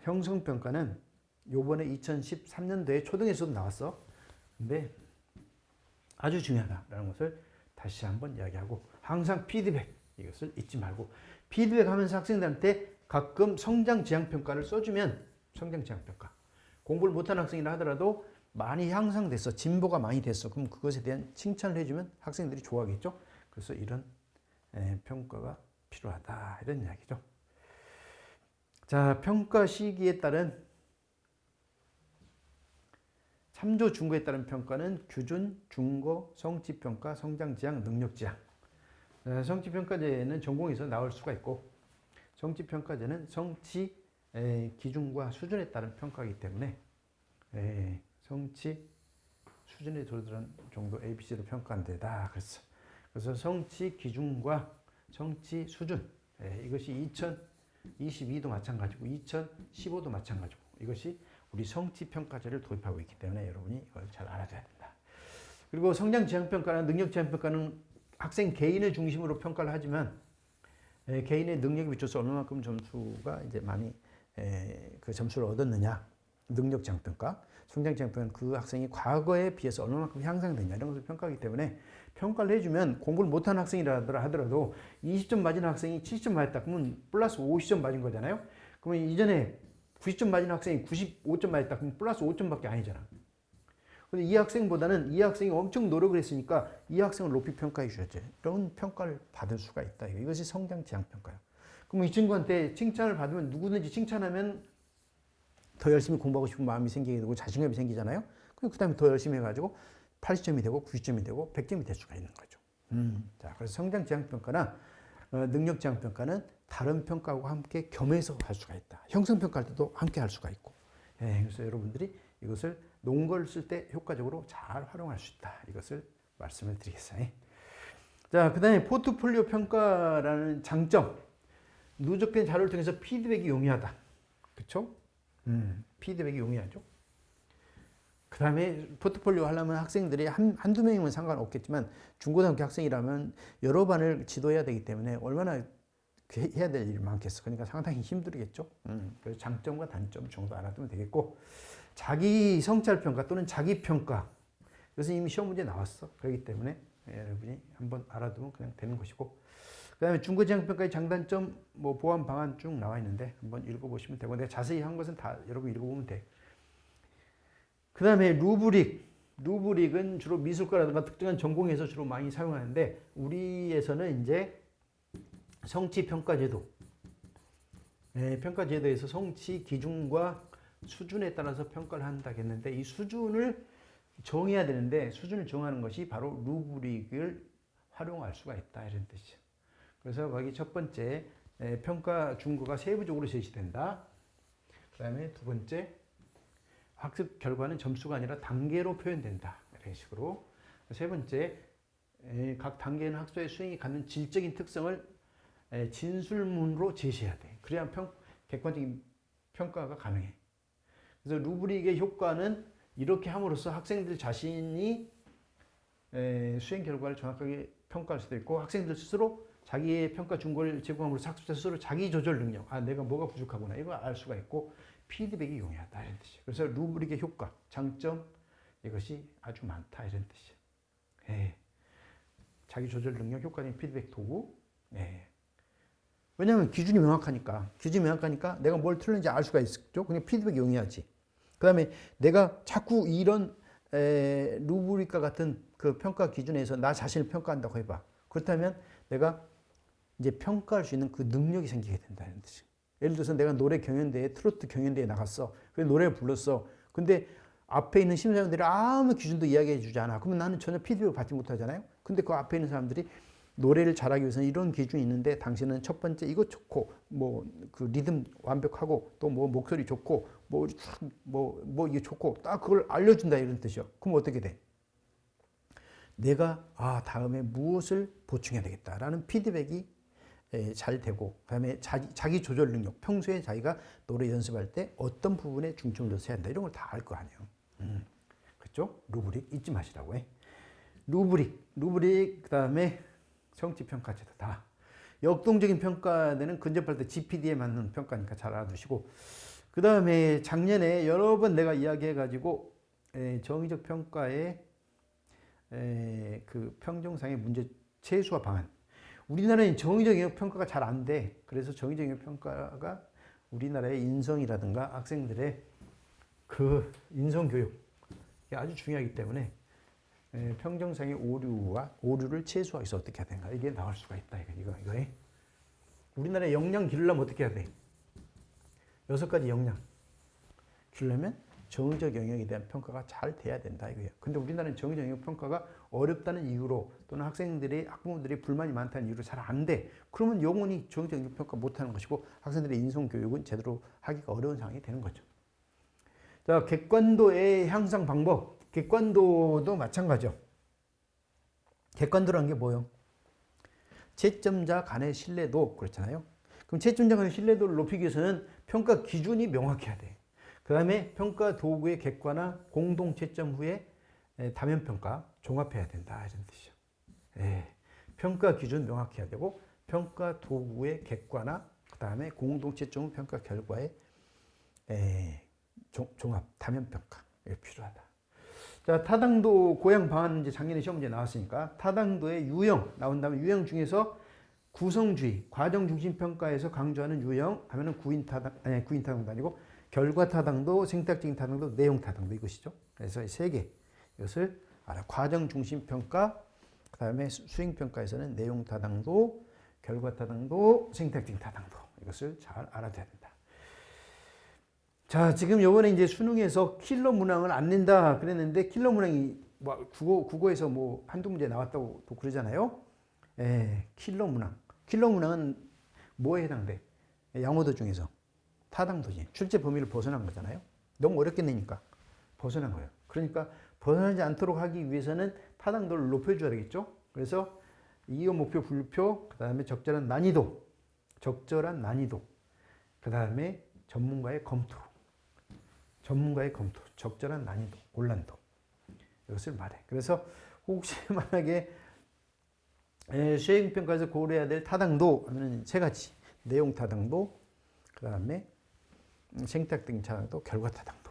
형성평가는 요번에 2013년도에 초등에서도 나왔어. 근데 아주 중요하다라는 것을 다시 한번 이야기하고 항상 피드백 이것을 잊지 말고 피드백 하면서 학생들한테 가끔 성장지향평가를 써주면 성장지향평가 공부를 못한 학생이라 하더라도 많이 향상됐어. 진보가 많이 됐어. 그럼 그것에 대한 칭찬을 해주면 학생들이 좋아하겠죠. 그래서 이런 평가가 필요하다 이런 이야기죠. 자, 평가 시기에 따른 참조 준거에 따른 평가는 규준, 준거, 성취평가, 성장지향, 능력지향. 성취평가제는 전공에서 나올 수가 있고 성취평가제는 성취 기준과 수준에 따른 평가이기 때문에 성취 수준에 도달한 정도 ABC로 평가한다. 그래서 성취 기준과 성취 수준, 이것이 2022도 마찬가지고 2015도 마찬가지고 이것이 우리 성취 평가제를 도입하고 있기 때문에 여러분이 이걸 잘 알아둬야 된다. 그리고 성장 지향 평가나 능력 지향 평가는 학생 개인을 중심으로 평가를 하지만 개인의 능력에 비춰서 얼마만큼 점수가 이제 많이 그 점수를 얻었느냐, 능력 지향 평가, 성장 지향 평가는 그 학생이 과거에 비해서 얼마만큼 향상됐냐 이런 것을 평가하기 때문에 평가를 해주면 공부를 못하는 학생이라 하더라도 20점 맞은 학생이 70점 맞았다 그러면 플러스 50점 맞은 거잖아요. 그러면 이전에 90점 맞은 학생이 95점 맞았다 그러면 플러스 5점밖에 아니잖아. 근데 이 학생보다는 이 학생이 엄청 노력을 했으니까 이 학생을 높이 평가해 주셨죠. 이런 평가를 받을 수가 있다. 이것이 성장 지향 평가예요. 그럼 이 친구한테 칭찬을 받으면 누구든지 칭찬하면 더 열심히 공부하고 싶은 마음이 생기게 되고 자신감이 생기잖아요. 그 다음에 더 열심히 해가지고 80점이 되고 90점이 되고 100점이 될 수가 있는 거죠. 자, 그래서 성장 지향 평가나 능력 지향 평가는 다른 평가하고 함께 겸해서 할 수가 있다. 형성 평가할 때도 함께 할 수가 있고. 그래서 여러분들이 이것을 논거를 쓸 때 효과적으로 잘 활용할 수 있다. 이것을 말씀을 드리겠어요. 자, 그 다음에 포트폴리오 평가라는 장점. 누적된 자료를 통해서 피드백이 용이하다. 그렇죠? 피드백이 용이하죠. 그 다음에 포트폴리오 하려면 학생들이 한두 명이면 상관없겠지만 중고등학교 학생이라면 여러 반을 지도해야 되기 때문에 얼마나 해야 될 일이 많겠어. 그러니까 상당히 힘들겠죠. 그래서 장점과 단점 정도 알아두면 되겠고, 자기 성찰 평가 또는 자기 평가, 이것은 이미 시험 문제 나왔어. 그렇기 때문에 여러분이 한번 알아두면 그냥 되는 것이고, 그 다음에 중고지향 평가의 장단점, 뭐 보완 방안 쭉 나와 있는데 한번 읽어보시면 되고, 내가 자세히 한 것은 다 여러분 읽어보면 돼. 그 다음에 루브릭은 주로 미술과라든가 특정한 전공에서 주로 많이 사용하는데 우리에서는 이제 성취 평가제도, 평가제도에서 성취 기준과 수준에 따라서 평가를 한다겠는데 이 수준을 정해야 되는데 수준을 정하는 것이 바로 루브릭을 활용할 수가 있다 이런 뜻이죠. 그래서 거기 첫 번째 평가 준거가 세부적으로 제시된다. 그 다음에 두 번째 학습 결과는 점수가 아니라 단계로 표현된다. 이런 식으로. 세 번째, 각 단계는 학습의 수행이 갖는 질적인 특성을 진술문으로 제시해야 돼. 그래야 객관적인 평가가 가능해. 그래서 루브릭의 효과는 이렇게 함으로써 학생들 자신이 수행 결과를 정확하게 평가할 수도 있고 학생들 스스로 자기의 평가 준거를 제공함으로써 학습자 스스로 자기 조절 능력, 내가 뭐가 부족하구나 이걸 알 수가 있고 피드백이 용이하다 이런 뜻이에요. 그래서 루브릭의 효과, 장점 이것이 아주 많다 이런 뜻이에요. 자기 조절 능력, 효과적인 피드백 도구. 왜냐하면 기준이 명확하니까 내가 뭘 틀린지 알 수가 있죠. 그냥 피드백이 용이하지. 그 다음에 내가 자꾸 이런 루브릭과 같은 그 평가 기준에서 나 자신을 평가한다고 해봐. 그렇다면 내가 이제 평가할 수 있는 그 능력이 생기게 된다는 뜻이에요. 예를 들어서 내가 노래 경연대회, 트로트 경연대회에 나갔어. 그래서 노래를 불렀어. 근데 앞에 있는 심사위원들이 아무 기준도 이야기해 주지 않아. 그러면 나는 전혀 피드백을 받지 못하잖아요. 근데 그 앞에 있는 사람들이 노래를 잘하기 위해서는 이런 기준이 있는데 당신은 첫 번째 이거 좋고 뭐 그 리듬 완벽하고 또 뭐 목소리 좋고 뭐 이게 좋고 딱 그걸 알려준다 이런 뜻이요. 그럼 어떻게 돼? 내가 다음에 무엇을 보충해야 되겠다라는 피드백이 잘 되고 그다음에 자기 조절 능력, 평소에 자기가 노래 연습할 때 어떤 부분에 중점을 둬서 해야 한다 이런 걸 다 알 거 아니에요. 그렇죠? 루브릭 잊지 마시라고 해. 루브릭 그다음에 성취평가제도 다 역동적인 평가되는 근접할 때 GPD에 맞는 평가니까 잘 알아두시고 그 다음에 작년에 여러 번 내가 이야기해가지고 정의적 평가의 그 평정상의 문제 최소화 방안. 우리나라는 정의적 영역 평가가 잘 안 돼. 그래서 정의적 영역 평가가 우리나라의 인성이라든가 학생들의 그 인성 교육이 아주 중요하기 때문에 평정상의 오류를 최소화해서 해서 어떻게 해야 되는가 이게 나올 수가 있다. 이거에 우리나라의 역량 기르려면 어떻게 해야 돼? 6가지 역량 기르려면 정의적 영역에 대한 평가가 잘 돼야 된다 이거예요. 근데 우리나라는 정의적 영역 평가가 어렵다는 이유로 또는 학부모들이 불만이 많다는 이유로 잘 안 돼. 그러면 영원히 정의적 영역 평가 못 하는 것이고 학생들의 인성 교육은 제대로 하기가 어려운 상황이 되는 거죠. 자, 객관도의 향상 방법. 객관도도 마찬가지죠. 객관도라는 게 뭐예요? 채점자 간의 신뢰도 그렇잖아요. 그럼 채점자 간의 신뢰도를 높이기 위해서는 평가 기준이 명확해야 돼. 그 다음에 평가 도구의 객관화, 공동 채점 후에 다면 평가 종합해야 된다 이런 뜻이죠. 예, 평가 기준 명확해야 되고 평가 도구의 객관화, 그 다음에 공동 채점 후 평가 결과의 종합 다면 평가 이게 필요하다. 자, 타당도 고양 방안 이제 작년에 시험 문제 나왔으니까 타당도의 유형 나온다면 유형 중에서 구성주의, 과정 중심 평가에서 강조하는 유형 하면은 구인 타당도 아니고 결과 타당도, 생탁적인 타당도, 내용 타당도 이것이죠. 그래서 이 세 개 이것을 알아. 과정 중심 평가, 그다음에 수행 평가에서는 내용 타당도, 결과 타당도, 생탁적인 타당도 이것을 잘 알아둬야 된다. 자, 지금 요번에 이제 수능에서 킬러 문항을 안 낸다 그랬는데 킬러 문항이 뭐 국어에서 뭐 한두 문제 나왔다고 또 그러잖아요. 킬러 문항. 킬러 문항은 뭐에 해당돼? 양호도 중에서 타당도지. 출제 범위를 벗어난 거잖아요. 너무 어렵게 내니까 벗어난 거예요. 그러니까 벗어나지 않도록 하기 위해서는 타당도를 높여줘야 되겠죠. 그래서 이어 목표 분류표, 그 다음에 적절한 난이도, 그 다음에 전문가의 검토, 적절한 난이도, 곤란도 이것을 말해. 그래서 혹시 만약에 수행평가에서 고려해야 될 타당도 하면 세 가지. 내용 타당도, 그 다음에 생탁적인 타당도, 결과 타당도.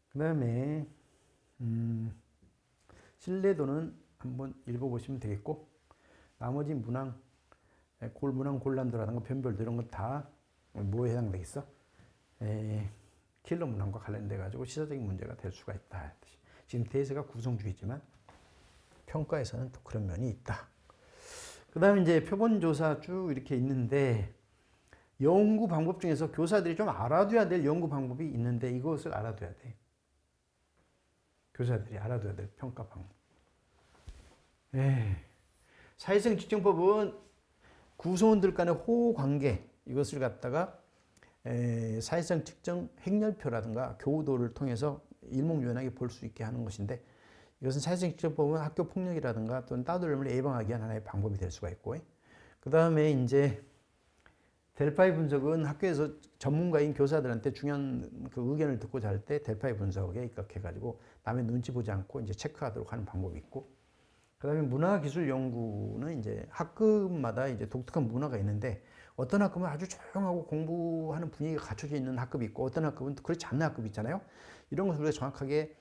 그 다음에 신뢰도는 한번 읽어보시면 되겠고 나머지 문항, 골문항, 곤란도라든가 변별도 이런 거 다 뭐에 해당되겠어? 킬러 문항과 관련돼 가지고 시사적인 문제가 될 수가 있다. 지금 대세가 구성주의지만 평가에서는 또 그런 면이 있다. 그 다음에 이제 표본조사 쭉 이렇게 있는데 연구 방법 중에서 교사들이 좀 알아둬야 될 연구 방법이 있는데 이것을 알아둬야 돼. 교사들이 알아둬야 될 평가 방법. 사회성 측정법은 구성원들 간의 호호 관계 이것을 갖다가 사회성 측정 행렬표라든가 교도를 통해서 일목요연하게 볼 수 있게 하는 것인데 이것은 사회성 측정법은 학교 폭력이라든가 또는 따돌림을 예방하기 위한 하나의 방법이 될 수가 있고 그 다음에 이제 델파이 분석은 학교에서 전문가인 교사들한테 중요한 그 의견을 듣고자 할 때 델파이 분석에 입각해가지고 남의 눈치 보지 않고 이제 체크하도록 하는 방법이 있고 그 다음에 문화기술 연구는 이제 학급마다 이제 독특한 문화가 있는데 어떤 학급은 아주 조용하고 공부하는 분위기가 갖춰져 있는 학급이 있고 어떤 학급은 그렇지 않는 학급이 있잖아요. 이런 것을 우리가 정확하게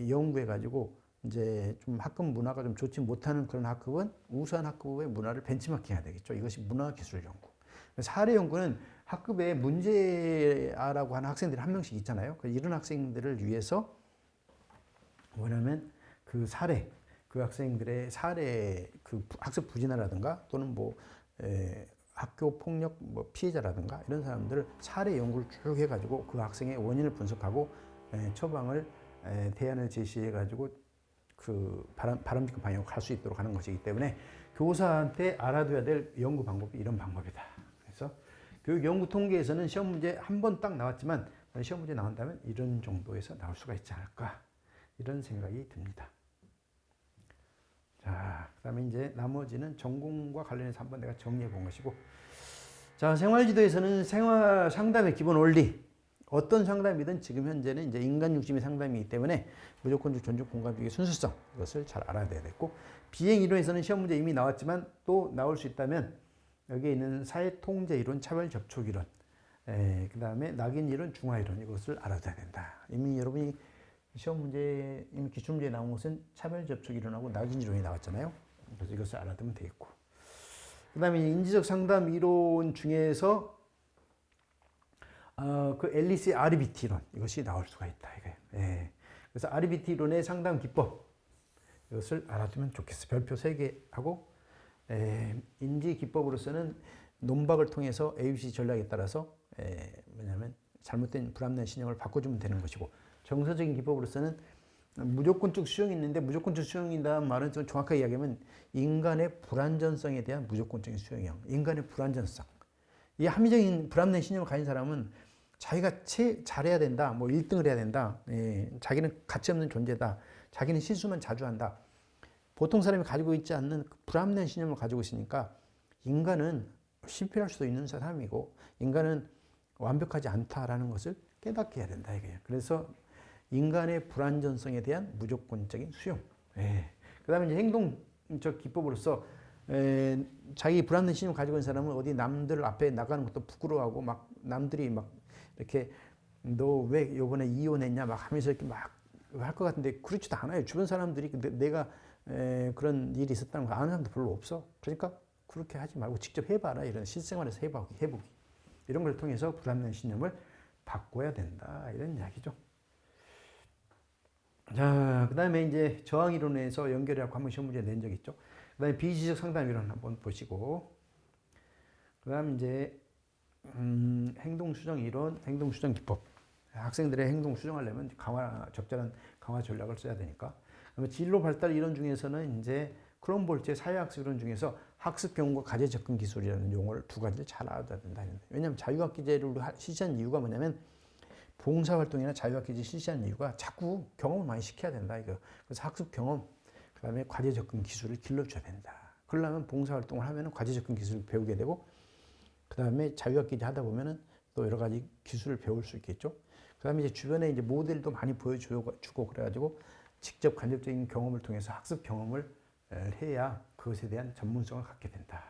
연구해가지고 이제 좀 학급 문화가 좀 좋지 못하는 그런 학급은 우수한 학급의 문화를 벤치마킹해야 되겠죠. 이것이 문화기술 연구. 사례 연구는 학급에 문제아라고 하는 학생들이 한 명씩 있잖아요. 이런 학생들을 위해서 뭐냐면 그 사례, 그 학생들의 사례, 그 학습 부진화라든가 또는 뭐 학교 폭력 뭐 피해자라든가 이런 사람들을 사례 연구를 쭉 해가지고 그 학생의 원인을 분석하고 처방을 대안을 제시해가지고 그 바람직한 방향으로 갈 수 있도록 하는 것이기 때문에 교사한테 알아둬야 될 연구 방법이 이런 방법이다. 그래서 교육 연구 통계에서는 시험 문제 한 번 딱 나왔지만 시험 문제 나온다면 이런 정도에서 나올 수가 있지 않을까 이런 생각이 듭니다. 자, 그 다음에 이제 나머지는 전공과 관련해서 한번 내가 정리해 본 것이고 자, 생활지도에서는 생활 상담의 기본 원리 어떤 상담이든 지금 현재는 이제 인간 중심의 상담이기 때문에 무조건적 존중 공감적인 순수성 이것을 잘 알아야 되겠고 비행 이론에서는 시험 문제 이미 나왔지만 또 나올 수 있다면 여기에 있는 사회 통제 이론, 차별 접촉 이론, 그 다음에 낙인 이론, 중화 이론 이것을 알아둬야 된다. 이미 여러분이 시험 문제, 이미 기출 문제에 나온 것은 차별 접촉 이론하고 낙인 이론이 나왔잖아요. 그래서 이것을 알아두면 되겠고. 그 다음에 인지적 상담 이론 중에서 그 앨리스의 RBT 이론 이것이 나올 수가 있다. 이거예요. 그래서 RBT 이론의 상담 기법 이것을 알아두면 좋겠어. 별표 3개 하고 인지 기법으로서는 논박을 통해서 AUC 전략에 따라서 뭐냐면 잘못된 불합리한 신형을 바꿔주면 되는 것이고 정서적인 기법으로서는 무조건적 수용이 있는데 무조건적 수용이라는 말은 좀 정확하게 이야기하면 인간의 불완전성에 대한 무조건적인 수용형 인간의 불완전성 이 합리적인 불합리한 신념을 가진 사람은 자기가 잘해야 된다, 뭐 1등을 해야 된다, 자기는 가치 없는 존재다, 자기는 실수만 자주 한다. 보통 사람이 가지고 있지 않는 불합리한 신념을 가지고 있으니까 인간은 실패할 수도 있는 사람이고 인간은 완벽하지 않다라는 것을 깨닫게 해야 된다 이거예요. 그래서 인간의 불완전성에 대한 무조건적인 수용. 그다음에 이제 행동적 기법으로서 자기 불합리한 신념을 가지고 있는 사람은 어디 남들 앞에 나가는 것도 부끄러워하고 막 남들이 막 이렇게 너 왜 이번에 이혼했냐 막 하면서 이렇게 막 할 것 같은데 그렇지도 않아요. 주변 사람들이 내가 그런 일이 있었다는 거 아는 사람도 별로 없어. 그러니까 그렇게 하지 말고 직접 해봐라. 이런 실생활에서 해보기. 이런 걸 통해서 불합리한 신념을 바꿔야 된다. 이런 이야기죠. 자, 그 다음에 이제 저항 이론에서 연결해갖고 한번 시험 문제 낸 적 있죠. 그 다음에 비지적 상담 이론 한번 보시고, 그 다음 이제, 행동 수정 이론, 행동 수정 기법. 학생들의 행동 수정하려면 적절한 강화 전략을 써야 되니까. 그다음에 진로 발달 이론 중에서는 이제 크롬볼트의 사회학습 이론 중에서 학습 경험과 과제 접근 기술이라는 용어를 두 가지를 잘 알아둬야 된다. 왜냐하면 자유학기제를 실시한 이유가 뭐냐면 봉사활동이나 자유학기제 실시한 이유가 자꾸 경험을 많이 시켜야 된다. 이거. 그래서 학습 경험, 그다음에 과제 접근 기술을 길러줘야 된다. 그러려면 봉사활동을 하면 과제 접근 기술을 배우게 되고, 그다음에 자유학기제 하다 보면은 또 여러 가지 기술을 배울 수 있겠죠. 그다음에 이제 주변에 이제 모델도 많이 보여주고 그래가지고 직접 간접적인 경험을 통해서 학습 경험을 해야 그것에 대한 전문성을 갖게 된다.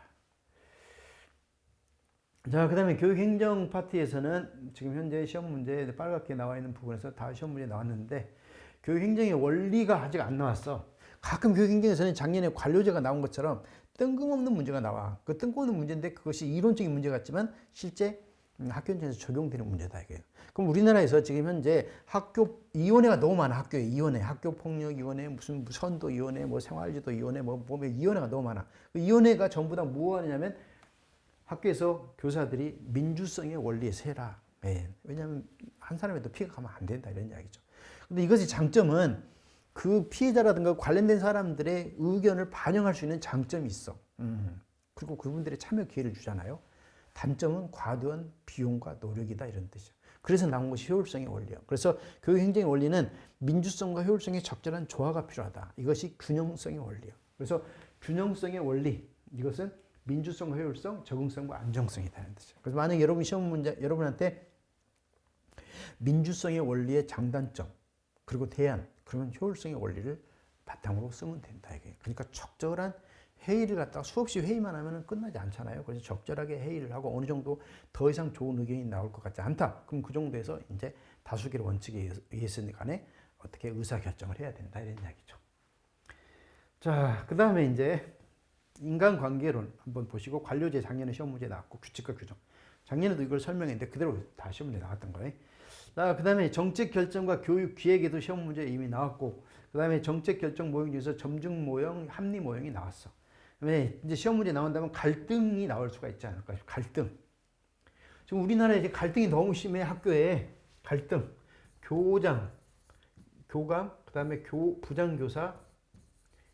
자, 그 다음에 교육행정 파트에서는 지금 현재 시험 문제 빨갛게 나와 있는 부분에서 다 시험 문제 나왔는데 교육행정의 원리가 아직 안 나왔어. 가끔 교육행정에서는 작년에 관료제가 나온 것처럼 뜬금없는 문제가 나와. 그 뜬금없는 문제인데 그것이 이론적인 문제 같지만 실제 학교 현장에서 적용되는 문제다 이게. 그럼 우리나라에서 지금 현재 학교 위원회가 너무 많아. 학교에 위원회, 학교폭력위원회, 무슨 선도위원회, 뭐 생활지도위원회, 뭐 위원회가 너무 많아. 그 위원회가 전부 다 뭐 하냐면 학교에서 교사들이 민주성의 원리에서 해라. 왜냐하면 한 사람에도 피해가 가면 안 된다 이런 이야기죠. 근데 이것의 장점은 그 피해자라든가 관련된 사람들의 의견을 반영할 수 있는 장점이 있어. 그리고 그분들의 참여 기회를 주잖아요. 단점은 과도한 비용과 노력이다 이런 뜻이죠. 그래서 나온 것이 효율성의 원리예요. 그래서 교육행정의 원리는 민주성과 효율성의 적절한 조화가 필요하다. 이것이 균형성의 원리예요. 그래서 균형성의 원리, 이것은 민주성과 효율성, 적응성과 안정성이라는 뜻이죠. 그래서 만약 여러분 시험 문제, 여러분한테 민주성의 원리의 장단점, 그리고 대안, 그러면 효율성의 원리를 바탕으로 쓰면 된다. 이게. 그러니까 적절한 회의를 갖다가 수없이 회의만 하면 끝나지 않잖아요. 그래서 적절하게 회의를 하고 어느 정도 더 이상 좋은 의견이 나올 것 같지 않다. 그럼 그 정도에서 이제 다수결 원칙에 의해서 간에 어떻게 의사결정을 해야 된다. 이런 이야기죠. 자, 그 다음에 이제 인간관계론 한번 보시고 관료제 작년에 시험 문제 나왔고 규칙과 규정. 작년에도 이걸 설명했는데 그대로 다 시험 문제 나왔던 거예요. 그 다음에 정책 결정과 교육 기획에도 시험 문제 이미 나왔고 그 다음에 정책 결정 모형 중에서 점증 모형, 합리 모형이 나왔어. 왜 이제 시험 문제 나온다면 갈등이 나올 수가 있지 않을까? 갈등. 지금 우리나라에 이제 갈등이 너무 심해. 학교에 갈등, 교장, 교감, 그다음에 부장교사,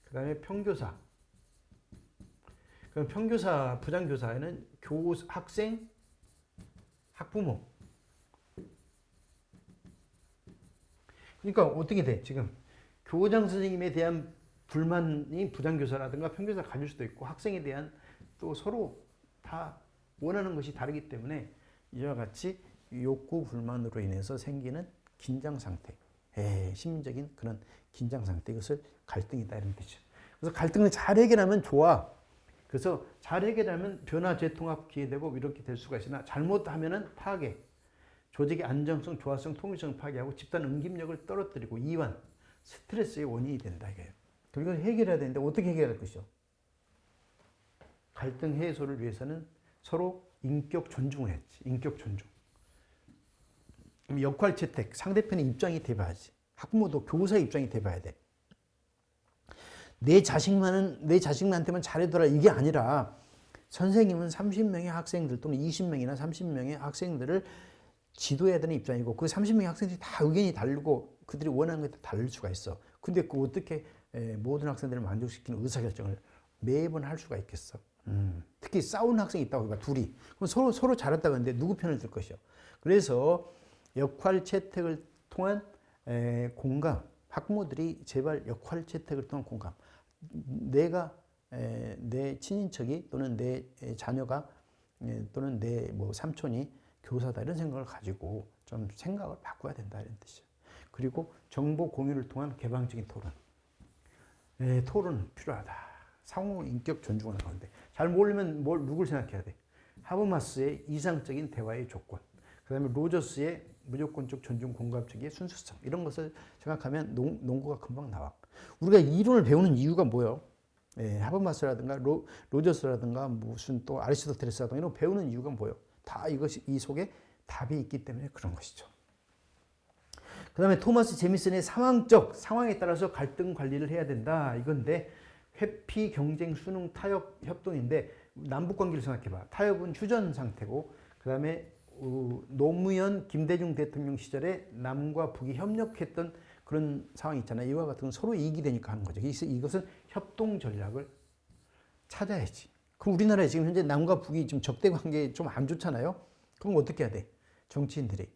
그다음에 평교사. 그럼 평교사, 부장교사에는 학생, 학부모. 그러니까 어떻게 돼? 지금 교장 선생님에 대한 불만이 부장교사라든가 평교사 가질 수도 있고 학생에 대한 또 서로 다 원하는 것이 다르기 때문에 이와 같이 욕구 불만으로 인해서 생기는 긴장 상태, 심리적인 그런 긴장 상태, 이것을 갈등이다 이런 뜻이죠. 그래서 갈등을 잘 해결하면 좋아. 그래서 잘 해결하면 변화 재통합 기회되고 이렇게 될 수가 있으나 잘못하면은 파괴, 조직의 안정성, 조화성, 통일성을 파괴하고 집단 응집력을 떨어뜨리고 이완, 스트레스의 원인이 된다 이거예요. 이걸 해결해야 되는데 어떻게 해결할 것이죠? 갈등 해소를 위해서는 서로 인격 존중을 했지. 인격 존중. 역할 채택, 상대편의 입장이 돼봐야지. 학부모도 교사의 입장이 돼봐야 돼. 내 자식만한테만 잘해둬라 이게 아니라 선생님은 30명의 학생들 또는 20명이나 30명의 학생들을 지도해야 되는 입장이고 그 30명의 학생들이 다 의견이 다르고 그들이 원하는 것도 다를 수가 있어. 근데 그 어떻게 모든 학생들을 만족시키는 의사결정을 매번 할 수가 있겠어. 특히 싸우는 학생이 있다고 해봐, 둘이. 그럼 서로 잘했다고 하는데 누구 편을 들 것이요. 그래서 역할 채택을 통한 공감, 학부모들이 제발 역할 채택을 통한 공감. 내가 내 친인척이 또는 내 자녀가 또는 내 뭐 삼촌이 교사다 이런 생각을 가지고 좀 생각을 바꿔야 된다 이런 뜻이에요. 그리고 정보 공유를 통한 개방적인 토론. 토론 필요하다. 상호 인격 존중하는 가운데 잘 모르면 누굴 생각해야 돼? 하버마스의 이상적인 대화의 조건, 그 다음에 로저스의 무조건적 존중 공감적인 순수성, 이런 것을 생각하면 농구가 금방 나와. 우리가 이론을 배우는 이유가 뭐예요? 하버마스라든가 로저스라든가 무슨 또 아리스토텔레스라든가 이런 거 배우는 이유가 뭐예요? 다 이것이 이 속에 답이 있기 때문에 그런 것이죠. 그 다음에 토마스 제미슨의 상황에 따라서 갈등 관리를 해야 된다 이건데, 회피, 경쟁, 수능, 타협, 협동인데 남북 관계를 생각해봐. 타협은 휴전 상태고, 그 다음에 노무현, 김대중 대통령 시절에 남과 북이 협력했던 그런 상황이 있잖아요. 이와 같은 건 서로 이익이 되니까 하는 거죠. 이것은 협동 전략을 찾아야지. 그럼 우리나라에 지금 현재 남과 북이 지금 적대 관계 좀 안 좋잖아요. 그럼 어떻게 해야 돼? 정치인들이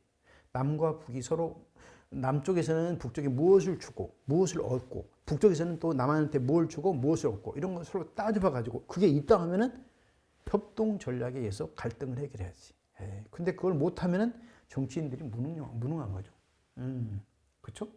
남과 북이 서로, 남쪽에서는 북쪽에 무엇을 주고 무엇을 얻고, 북쪽에서는 또 남한테 뭘 주고 무엇을 얻고, 이런 걸 서로 따져봐 가지고 그게 있다 하면은 협동 전략에 의해서 갈등을 해결해야지. 근데 그걸 못 하면은 정치인들이 무능한 거죠. 그렇죠?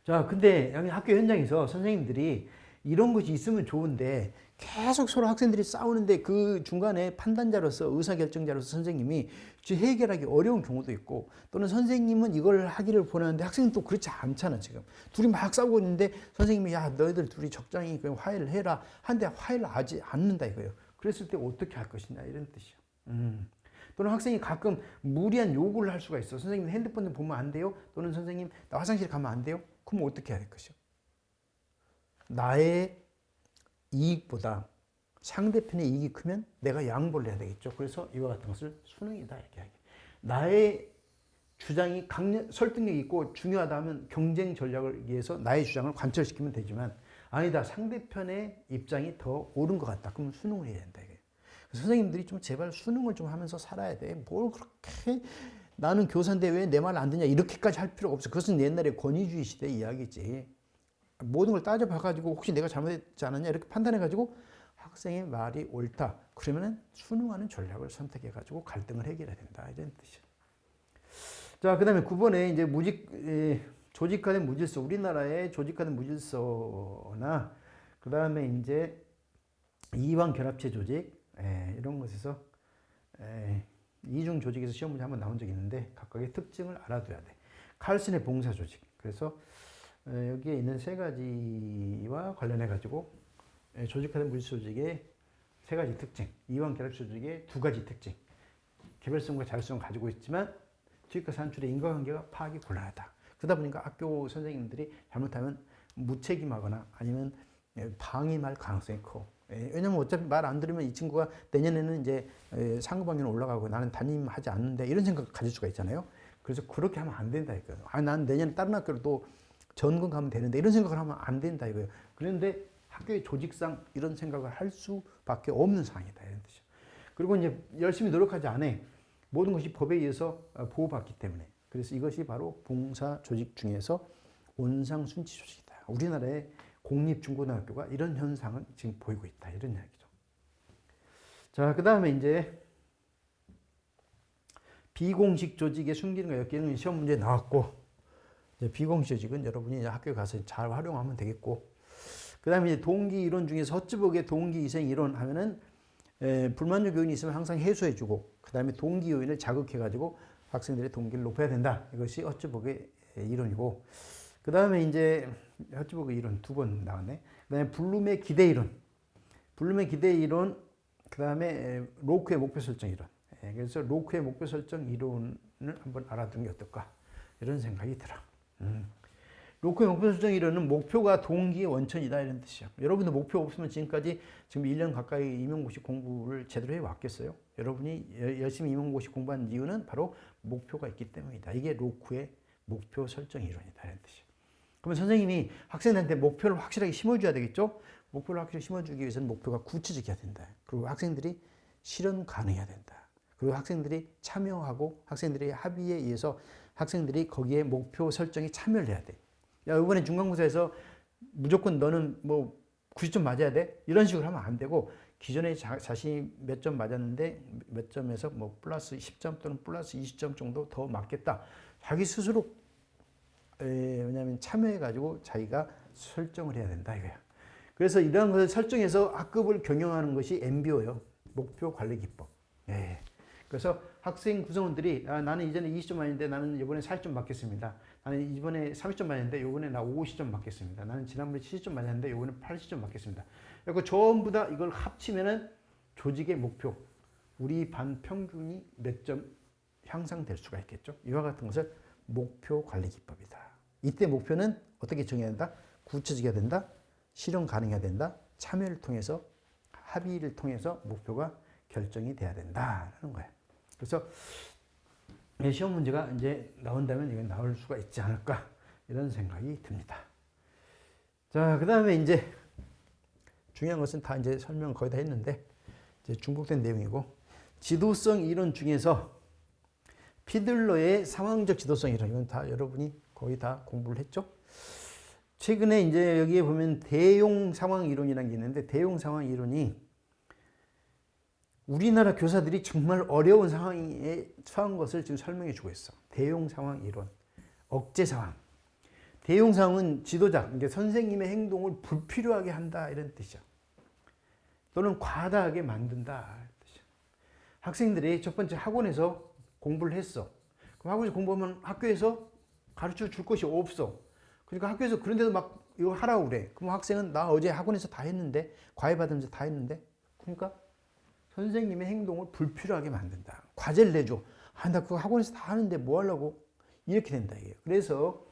자, 근데 여기 학교 현장에서 선생님들이 이런 것이 있으면 좋은데 계속 서로 학생들이 싸우는데 그 중간에 판단자로서, 의사결정자로서 선생님이 해결하기 어려운 경우도 있고, 또는 선생님은 이걸 하기를 원하는데 학생은 또 그렇지 않잖아. 지금 둘이 막 싸우고 있는데 선생님이 야, 너희들 둘이 적당히 화해를 해라 한데 화해를 하지 않는다 이거예요. 그랬을 때 어떻게 할 것이냐 이런 뜻이요. 또는 학생이 가끔 무리한 요구를 할 수가 있어. 선생님 핸드폰 좀 보면 안 돼요? 또는 선생님 나 화장실 가면 안 돼요? 그럼 어떻게 해야 될 것이요? 나의 이익보다 상대편의 이익이 크면 내가 양보를 해야 되겠죠. 그래서 이와 같은 것을 수능이다 이렇게 하게. 나의 주장이 설득력 있고 중요하다 하면 경쟁 전략을 위해서 나의 주장을 관철시키면 되지만, 아니다, 상대편의 입장이 더 옳은 것 같다, 그러면 수능을 해야 된다 이게. 선생님들이 좀 제발 수능을 좀 하면서 살아야 돼. 뭘 그렇게 나는 교사인데 왜 내 말 안 듣냐 이렇게까지 할 필요가 없어. 그것은 옛날에 권위주의 시대 이야기지. 모든 걸 따져봐가지고 혹시 내가 잘못했지 않았냐 이렇게 판단해가지고 학생의 말이 옳다 그러면은 수능하는 전략을 선택해가지고 갈등을 해결해야 된다 이런 뜻이야. 자, 그 다음에 9번에 이제 조직화된 무질서, 우리나라의 조직화된 무질서나 그 다음에 이제 이왕 결합체 조직, 이런 것에서 이중 조직에서 시험 문제 한번 나온 적이 있는데 각각의 특징을 알아둬야 돼. 칼슨의 봉사 조직. 그래서 여기에 있는 세 가지와 관련해 가지고 조직화된 무질서 조직의 세 가지 특징, 이완 결합 조직의 두 가지 특징, 개별성과 자율성을 가지고 있지만 조직과 산출의 인과관계가 파악이 곤란하다. 그러다 보니까 학교 선생님들이 잘못하면 무책임하거나 아니면 방임할 가능성이 커. 왜냐면 어차피 말 안 들으면 이 친구가 내년에는 이제 상급학년 올라가고 나는 담임하지 않는데 이런 생각을 가질 수가 있잖아요. 그래서 그렇게 하면 안 된다 이거예요. 난 내년에 다른 학교로 또 전공 가면 되는데 이런 생각을 하면 안 된다 이거예요. 그런데 학교의 조직상 이런 생각을 할 수밖에 없는 상황이다 이런 뜻이죠. 그리고 이제 열심히 노력하지 않아. 모든 것이 법에 의해서 보호받기 때문에. 그래서 이것이 바로 봉사 조직 중에서 온상 순치 조직이다. 우리나라의 공립중고등학교가 이런 현상을 지금 보이고 있다 이런 이야기죠. 자, 그 다음에 이제 비공식 조직의 숨기는과 엮이는 시험 문제 나왔고, 이제 비공식 조직은 여러분이 이제 학교에 가서 잘 활용하면 되겠고, 그 다음에 이제 동기 이론 중에서 허츠버그의 동기 이생 이론 하면은 불만족 요인이 있으면 항상 해소해주고, 그 다음에 동기 요인을 자극해가지고 학생들의 동기를 높여야 된다. 이것이 허츠버그의 이론이고, 그 다음에 이제 허츠버그 이론 두 번 나왔네. 그 다음에 블룸의 기대 이론, 그 다음에 로크의 목표 설정 이론. 그래서 로크의 목표 설정 이론을 한번 알아두는 게 어떨까 이런 생각이 들어. 로크의 목표 설정 이론은 목표가 동기의 원천이다 이런 뜻이야. 여러분도 목표 없으면 지금까지 지금 1년 가까이 임용고시 공부를 제대로 해왔겠어요? 여러분이 열심히 임용고시 공부한 이유는 바로 목표가 있기 때문이다. 이게 로크의 목표 설정 이론이다 이런 뜻이야. 그러면 선생님이 학생들한테 목표를 확실하게 심어줘야 되겠죠? 목표를 확실히 심어주기 위해서는 목표가 구체적이어야 된다. 그리고 학생들이 실현 가능해야 된다. 그리고 학생들이 참여하고 학생들의 합의에 의해서 학생들이 거기에 목표 설정에 참여를 해야 돼. 야, 이번에 중간고사에서 무조건 너는 뭐 90점 맞아야 돼? 이런 식으로 하면 안 되고 기존에 자신이 몇 점 맞았는데 몇 점에서 뭐 플러스 10점 또는 플러스 20점 정도 더 맞겠다. 자기 스스로 왜냐하면 참여해가지고 자기가 설정을 해야 된다 이거야. 그래서 이러한 것을 설정해서 학급을 경영하는 것이 MBO예요. 목표 관리 기법. 예. 그래서 학생 구성원들이 나는 이전에 20점 맞았는데 나는 이번에 40점 맞겠습니다. 나는 이번에 30점 맞았는데 이번에 나 50점 맞겠습니다. 나는 지난번에 70점 맞았는데 이번에 80점 맞겠습니다. 그리고 전부 다 이걸 합치면은 조직의 목표, 우리 반 평균이 몇 점 향상될 수가 있겠죠. 이와 같은 것을 목표 관리 기법이다. 이때 목표는 어떻게 정해야 된다? 구체적이어야 된다. 실현 가능해야 된다. 참여를 통해서 합의를 통해서 목표가 결정이 돼야 된다라는 거예요. 그래서 시험 문제가 이제 나온다면 이건 나올 수가 있지 않을까 이런 생각이 듭니다. 자, 그다음에 이제 중요한 것은 다 이제 설명 거의 다 했는데 이제 중복된 내용이고 지도성 이론 중에서 피들러의 상황적 지도성 이론 이건 다 여러분이 거의 다 공부를 했죠. 최근에 이제 여기에 보면 대용 상황 이론이라는 게 있는데 대용 상황 이론이 우리나라 교사들이 정말 어려운 상황에 처한 것을 지금 설명해 주고 있어. 대용 상황 이론, 억제 상황. 대용 상황은 지도자, 그러니까 선생님의 행동을 불필요하게 한다 이런 뜻이야. 또는 과다하게 만든다 이런 뜻이야. 학생들이 첫 번째 학원에서 공부를 했어. 그럼 학원에서 공부하면 학교에서 가르쳐 줄 것이 없어. 그러니까 학교에서 그런데도 막 이거 하라고 그래. 그럼 학생은 나 어제 학원에서 다 했는데 과외 받으면서 다 했는데 그러니까 선생님의 행동을 불필요하게 만든다. 과제를 내줘. 나 그거 학원에서 다 하는데 뭐 하려고? 이렇게 된다. 이게. 그래서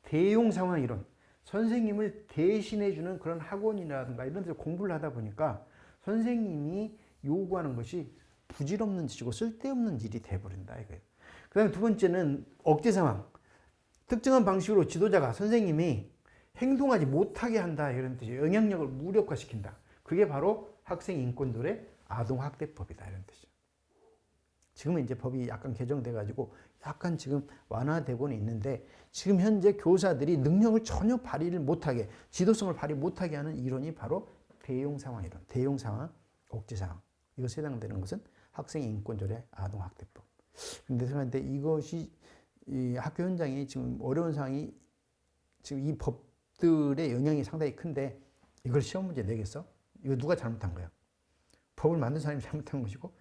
대용 상황 이론. 선생님을 대신해주는 그런 학원이라든가 이런 데서 공부를 하다 보니까 선생님이 요구하는 것이 부질없는 짓이고 쓸데없는 일이 돼버린다. 이거예요. 그 다음에 두 번째는 억제 상황. 특정한 방식으로 지도자가 선생님이 행동하지 못하게 한다. 이런 뜻이에요. 영향력을 무력화시킨다. 그게 바로 학생 인권들의 아동학대법이다 이런 뜻이죠. 지금은 이제 법이 약간 개정돼 가지고 약간 지금 완화되고는 있는데 지금 현재 교사들이 능력을 전혀 발휘를 못하게 지도성을 발휘 못하게 하는 이론이 바로 대용 상황 이론, 대용 상황, 억제 상황. 이것에 해당되는 것은 학생 인권조례 아동학대법. 근데 생각하는데 이것이 이 학교 현장이 지금 어려운 상황이 지금 이 법들의 영향이 상당히 큰데 이걸 시험 문제 내겠어? 이거 누가 잘못한 거야? 법을 만든 사람이 잘못한 것이고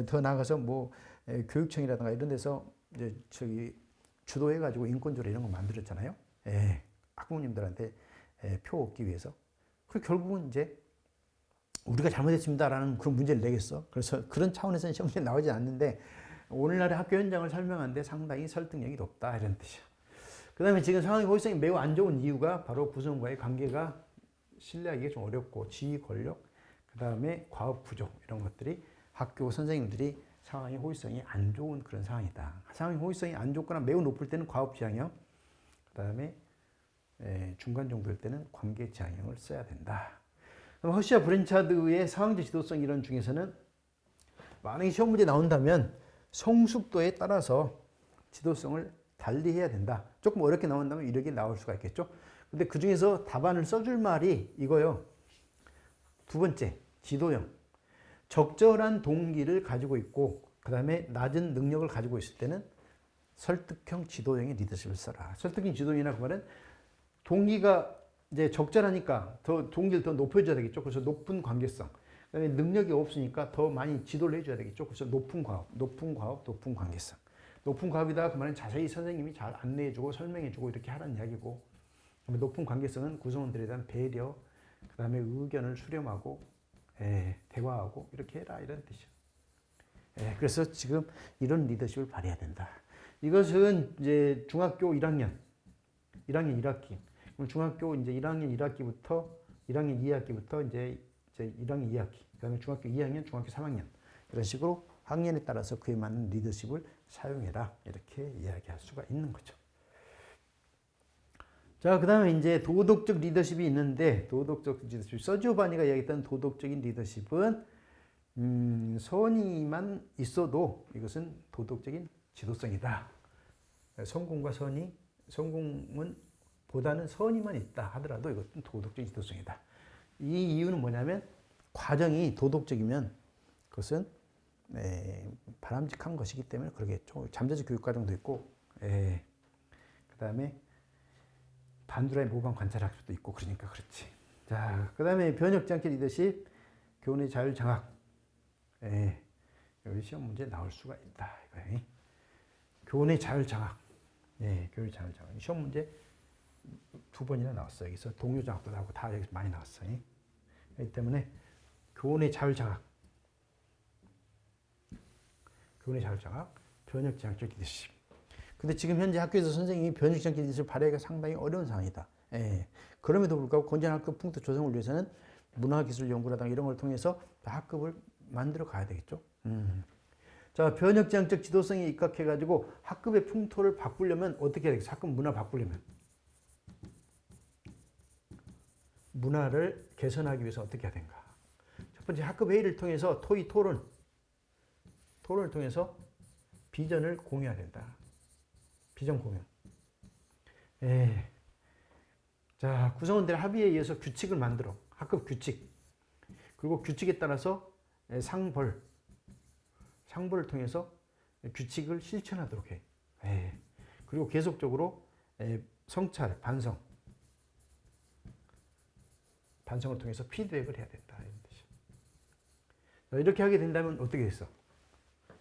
더 나아가서 뭐 교육청이라든가 이런 데서 이제 주도해가지고 인권조례 이런 거 만들었잖아요. 학부모님들한테 표 얻기 위해서. 그 결국은 이제 우리가 잘못했습니다라는 그런 문제를 내겠어. 그래서 그런 차원에서는 시험 문제 나오지 않는데 오늘날의 학교 현장을 설명하는데 상당히 설득력이 높다 이런 뜻이야. 그 다음에 지금 상황의 호기성이 매우 안 좋은 이유가 바로 구성과의 관계가 신뢰하기가 좀 어렵고 지휘 권력 그 다음에 과업 부족 이런 것들이 학교 선생님들이 상황의 호기성이 안 좋은 그런 상황이다. 상황의 호기성이 안 좋거나 매우 높을 때는 과업 지향형, 그 다음에 중간 정도일 때는 관계 지향형을 써야 된다. 허시와 브랜차드의 상황적 지도성 이론 중에서는 만약에 시험 문제 나온다면 성숙도에 따라서 지도성을 달리해야 된다. 조금 어렵게 나온다면 이렇게 나올 수가 있겠죠. 근데 그 중에서 답안을 써줄 말이 이거요. 두 번째, 지도형. 적절한 동기를 가지고 있고 그 다음에 낮은 능력을 가지고 있을 때는 설득형 지도형의 리더십을 써라. 설득형 지도형이나 그 말은 동기가 이제 적절하니까 더 동기를 더 높여줘야 되겠죠. 그래서 높은 관계성. 그다음에 능력이 없으니까 더 많이 지도를 해줘야 되겠죠. 그래서 높은 과업, 높은 과업, 높은 관계성. 높은 과업이다 그 말은 자세히 선생님이 잘 안내해주고 설명해주고 이렇게 하라는 이야기고 높은 관계성은 구성원들에 대한 배려, 그 다음에 의견을 수렴하고 대화하고 이렇게 해라 이런 뜻이에요. 그래서 지금 이런 리더십을 발휘해야 된다. 이것은 이제 중학교 1학년 1학기. 중학교 이제 1학년 1학기부터 1학년 2학기부터 이제 1학년 2학기. 그다음에 중학교 2학년, 중학교 3학년 이런 식으로 학년에 따라서 그에 맞는 리더십을 사용해라 이렇게 이야기할 수가 있는 거죠. 자, 그 다음에 이제 도덕적 리더십이 있는데, 도덕적 리더십. 서지오바니가 이야기했던 도덕적인 리더십은, 선의만 있어도 이것은 도덕적인 지도성이다. 성공과 선의, 성공은 보다는 선의만 있다 하더라도 이것은 도덕적인 지도성이다. 이 이유는 뭐냐면, 과정이 도덕적이면 그것은 바람직한 것이기 때문에 그러겠죠. 잠재적 교육 과정도 있고, 그 다음에 반드라의 모방 관찰학습도 있고 그러니까 그렇지. 자, 그 다음에 변혁지 않게 리더십, 교훈의 자율 장악. 여기 시험 문제 나올 수가 있다. 이거. 교훈의 자율 장악. 교훈의 자율 장악. 시험 문제 2번이나 나왔어요. 여기서 동료 장악도 나오고 다 여기서 많이 나왔어요. 그렇기 때문에 교훈의 자율 장악. 교훈의 자율 장악, 변혁지 않게 리더십. 근데 지금 현재 학교에서 선생님이 변혁지 않게 리더십을 발휘하기가 상당히 어려운 상황이다. 그럼에도 불구하고 건전학급 풍토 조성을 위해서는 문화기술연구라든가 이런 걸 통해서 학급을 만들어 가야 되겠죠. 자, 변혁지향적 지도성에 입각해가지고 학급의 풍토를 바꾸려면 어떻게 해야 되겠어? 학급 문화 바꾸려면. 문화를 개선하기 위해서 어떻게 해야 되는가? 첫 번째 학급 회의를 통해서 토론을 통해서 비전을 공유해야 된다. 비전 공유. 자, 구성원들의 합의에 의해서 규칙을 만들어. 학급 규칙. 그리고 규칙에 따라서 상벌을 통해서 규칙을 실천하도록 해. 그리고 계속적으로 성찰, 반성을 통해서 피드백을 해야 된다. 이런 뜻이야. 이렇게 하게 된다면 어떻게 됐어?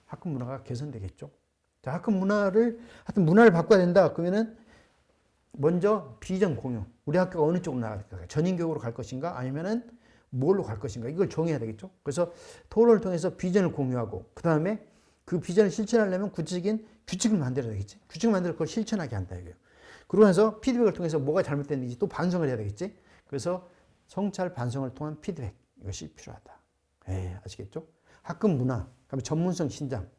학급 문화가 개선되겠죠. 자, 학급 문화를 바꿔야 된다. 그러면은 먼저 비전 공유. 우리 학교가 어느 쪽으로 나갈까? 전인교육으로 갈 것인가? 아니면은 뭘로 갈 것인가? 이걸 정해야 되겠죠. 그래서 토론을 통해서 비전을 공유하고, 그 다음에 그 비전을 실천하려면 구체적인 규칙을 만들어야 되겠지. 규칙을 만들어 그걸 실천하게 한다 이거예요. 그러고 나서 피드백을 통해서 뭐가 잘못됐는지 또 반성을 해야 되겠지. 그래서 성찰 반성을 통한 피드백, 이것이 필요하다. 아시겠죠? 학급 문화, 그다음에 전문성 신장.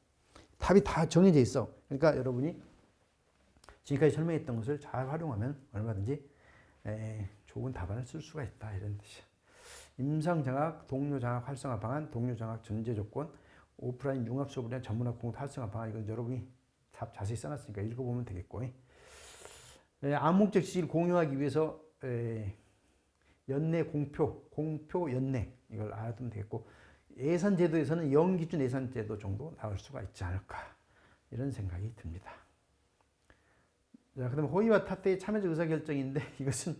답이 다 정해져 있어. 그러니까 여러분이 지금까지 설명했던 것을 잘 활용하면 얼마든지 좋은 답안을 쓸 수가 있다. 이런 뜻이야. 임상장학, 동료장학 활성화 방안, 동료장학 전제 조건, 오프라인 융합 수업을 위한 전문학 공부 활성화 방안. 이건 여러분이 답 자세히 써놨으니까 읽어보면 되겠고. 암묵적 지식을 공유하기 위해서 연내 공표 연내. 이걸 알아두면 되겠고. 예산제도에서는 영기준 예산제도 정도 나올 수가 있지 않을까. 이런 생각이 듭니다. 자, 그 다음에 호의와 탓대의 참여적 의사결정인데 이것은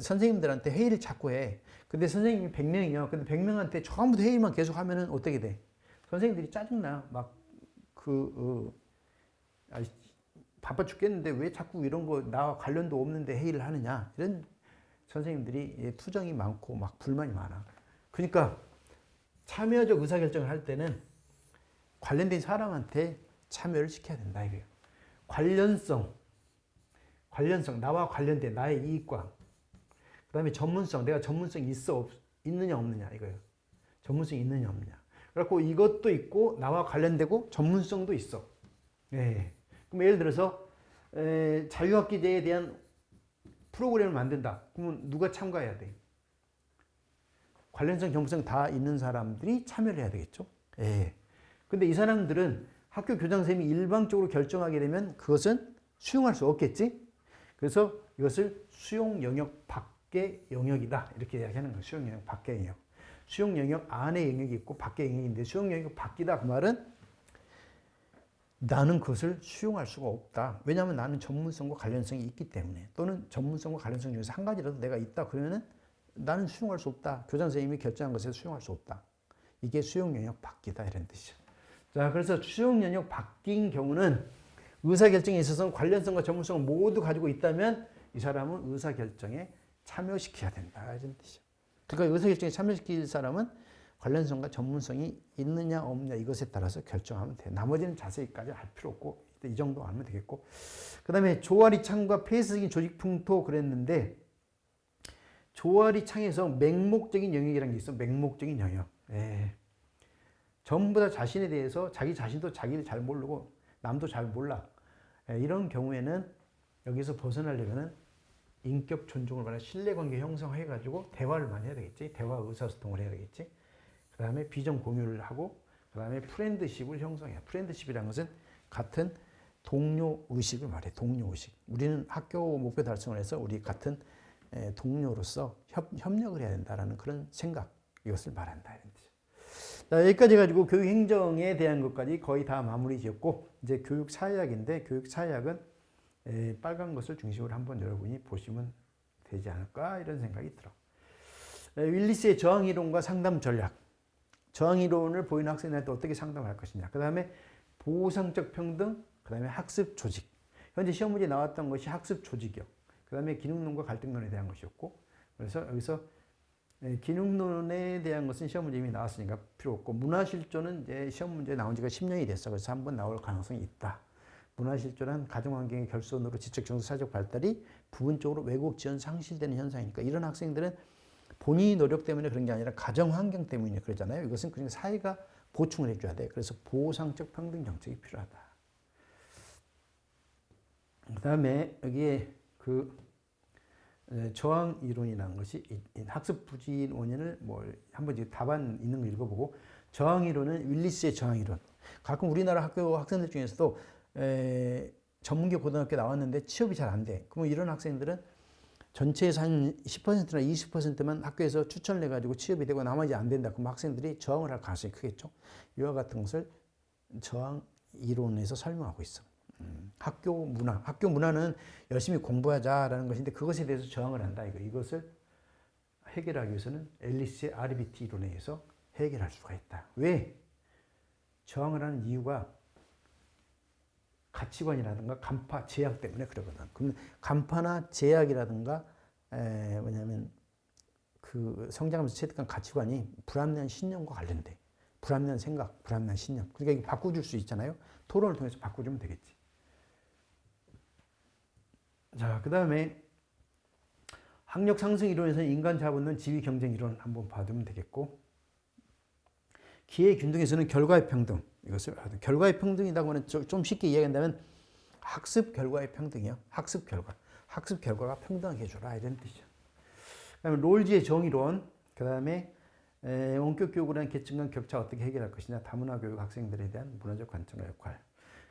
선생님들한테 회의를 자꾸 해. 근데 선생님이 100명이요. 근데 100명한테 전부 회의만 계속 하면은 어떻게 돼? 선생님들이 짜증나. 바빠 죽겠는데 왜 자꾸 이런 거 나와 관련도 없는데 회의를 하느냐. 이런 선생님들이 투정이 많고 막 불만이 많아. 그러니까 참여적 의사결정을 할 때는 관련된 사람한테 참여를 시켜야 된다 이거예요. 관련성, 나와 관련된 나의 이익과, 그 다음에 전문성, 내가 전문성이 있느냐 없느냐 이거예요. 전문성이 있느냐 없느냐. 그래갖고 이것도 있고 나와 관련되고 전문성도 있어. 그럼 예를 들어서 자유학기제에 대한 프로그램을 만든다. 그러면 누가 참가해야 돼? 관련성, 전문성 다 있는 사람들이 참여를 해야 되겠죠. 근데 이 사람들은 학교 교장선생님이 일방적으로 결정하게 되면 그것은 수용할 수 없겠지. 그래서 이것을 수용 영역 밖의 영역이다. 이렇게 이야기하는 거예요. 수용 영역 밖의 영역. 수용 영역 안에 영역이 있고 밖의 영역인데 수용 영역 밖이다. 그 말은 나는 그것을 수용할 수가 없다. 왜냐하면 나는 전문성과 관련성이 있기 때문에, 또는 전문성과 관련성 중에서 한 가지라도 내가 있다. 그러면은 나는 수용할 수 없다. 교장 선생님이 결정한 것에 수용할 수 없다. 이게 수용 영역 밖이다. 이런 뜻이죠. 자, 그래서 수용 영역 밖인 경우는 의사결정에 있어서는 관련성과 전문성을 모두 가지고 있다면 이 사람은 의사결정에 참여시켜야 된다. 이런 뜻이죠. 그러니까 의사결정에 참여시킬 사람은 관련성과 전문성이 있느냐 없느냐 이것에 따라서 결정하면 돼. 나머지는 자세히까지 할 필요 없고 이 정도 하면 되겠고. 그 다음에 조아리 창과 폐쇄적인 조직 풍토 그랬는데, 조아리 창에서 맹목적인 영역이라는 게 있어. 맹목적인 영역. 전부 다 자신에 대해서 자기 자신도 자기를 잘 모르고 남도 잘 몰라. 이런 경우에는 여기서 벗어나려면은 인격 존중을 말하는 신뢰관계 형성해가지고 대화를 많이 해야 되겠지. 대화 의사소통을 해야 되겠지. 그 다음에 비전 공유를 하고 그 다음에 프렌드십을 형성해요. 프렌드십이라는 것은 같은 동료 의식을 말해. 동료 의식. 우리는 학교 목표 달성을 해서 우리 같은 동료로서 협력을 해야 된다라는 그런 생각, 이것을 말한다 이런 뜻이죠. 자, 여기까지 가지고 교육 행정에 대한 것까지 거의 다 마무리 지었고 이제 교육 사회학인데 교육 사회학은 빨간 것을 중심으로 한번 여러분이 보시면 되지 않을까 이런 생각이 들어. 윌리스의 저항 이론과 상담 전략. 저항 이론을 보이는 학생들한테 어떻게 상담할 것이냐. 그 다음에 보상적 평등, 그 다음에 학습 조직. 현재 시험 문제에 나왔던 것이 학습 조직이요. 그 다음에 기능론과 갈등론에 대한 것이었고, 그래서 여기서 기능론에 대한 것은 시험 문제 이미 나왔으니까 필요 없고, 문화실조는 이제 시험 문제에 나온 지가 10년이 됐어. 그래서 한번 나올 가능성이 있다. 문화실조는 가정환경의 결손으로 지적정서 사회적 발달이 부분적으로 왜곡 지연 상실되는 현상이니까 이런 학생들은 본인이 노력 때문에 그런 게 아니라 가정환경 때문에 그러잖아요. 이것은 그냥 사회가 보충을 해줘야 돼. 그래서 보상적 평등 정책이 필요하다. 그 다음에 여기에 그 저항 이론이라는 것이 학습 부진 원인을 뭐 한번 이제 답안 있는 거 읽어보고 저항 이론은 윌리스의 저항 이론. 가끔 우리나라 학교 학생들 중에서도 전문교 고등학교 나왔는데 취업이 잘 안 돼. 그러면 이런 학생들은 전체에서 한 10%나 20%만 학교에서 추천을 해가지고 취업이 되고 나머지 안 된다. 그럼 학생들이 저항을 할 가능성이 크겠죠. 이와 같은 것을 저항 이론에서 설명하고 있어. 학교 문화는 열심히 공부하자라는 것인데 그것에 대해서 저항을 한다. 이것을 해결하기 위해서는 앨리스의 RBT 이론에 의해서 해결할 수가 있다. 왜? 저항을 하는 이유가 가치관이라든가 간파, 제약 때문에 그러거든. 그럼 간파나 제약이라든가 뭐냐면 그 성장하면서 체득한 가치관이 불합리한 신념과 관련돼. 불합리한 생각, 불합리한 신념. 그러니까 이거 바꿔줄 수 있잖아요. 토론을 통해서 바꿔주면 되겠지. 자, 그 다음에 학력 상승 이론에서는 인간 자본론, 지위 경쟁 이론 한번 봐두면 되겠고, 기회 균등에서는 결과의 평등. 이것을 결과의 평등이라고 하면 좀 쉽게 이야기한다면 학습 결과의 평등이요. 학습 결과가 평등하게 해줘라 이런 뜻이죠. 그다음에 롤즈의 정의론. 그다음에 원격 교육으로 한 계층 간 격차 어떻게 해결할 것이냐. 다문화 교육 학생들에 대한 문화적 관점과 역할.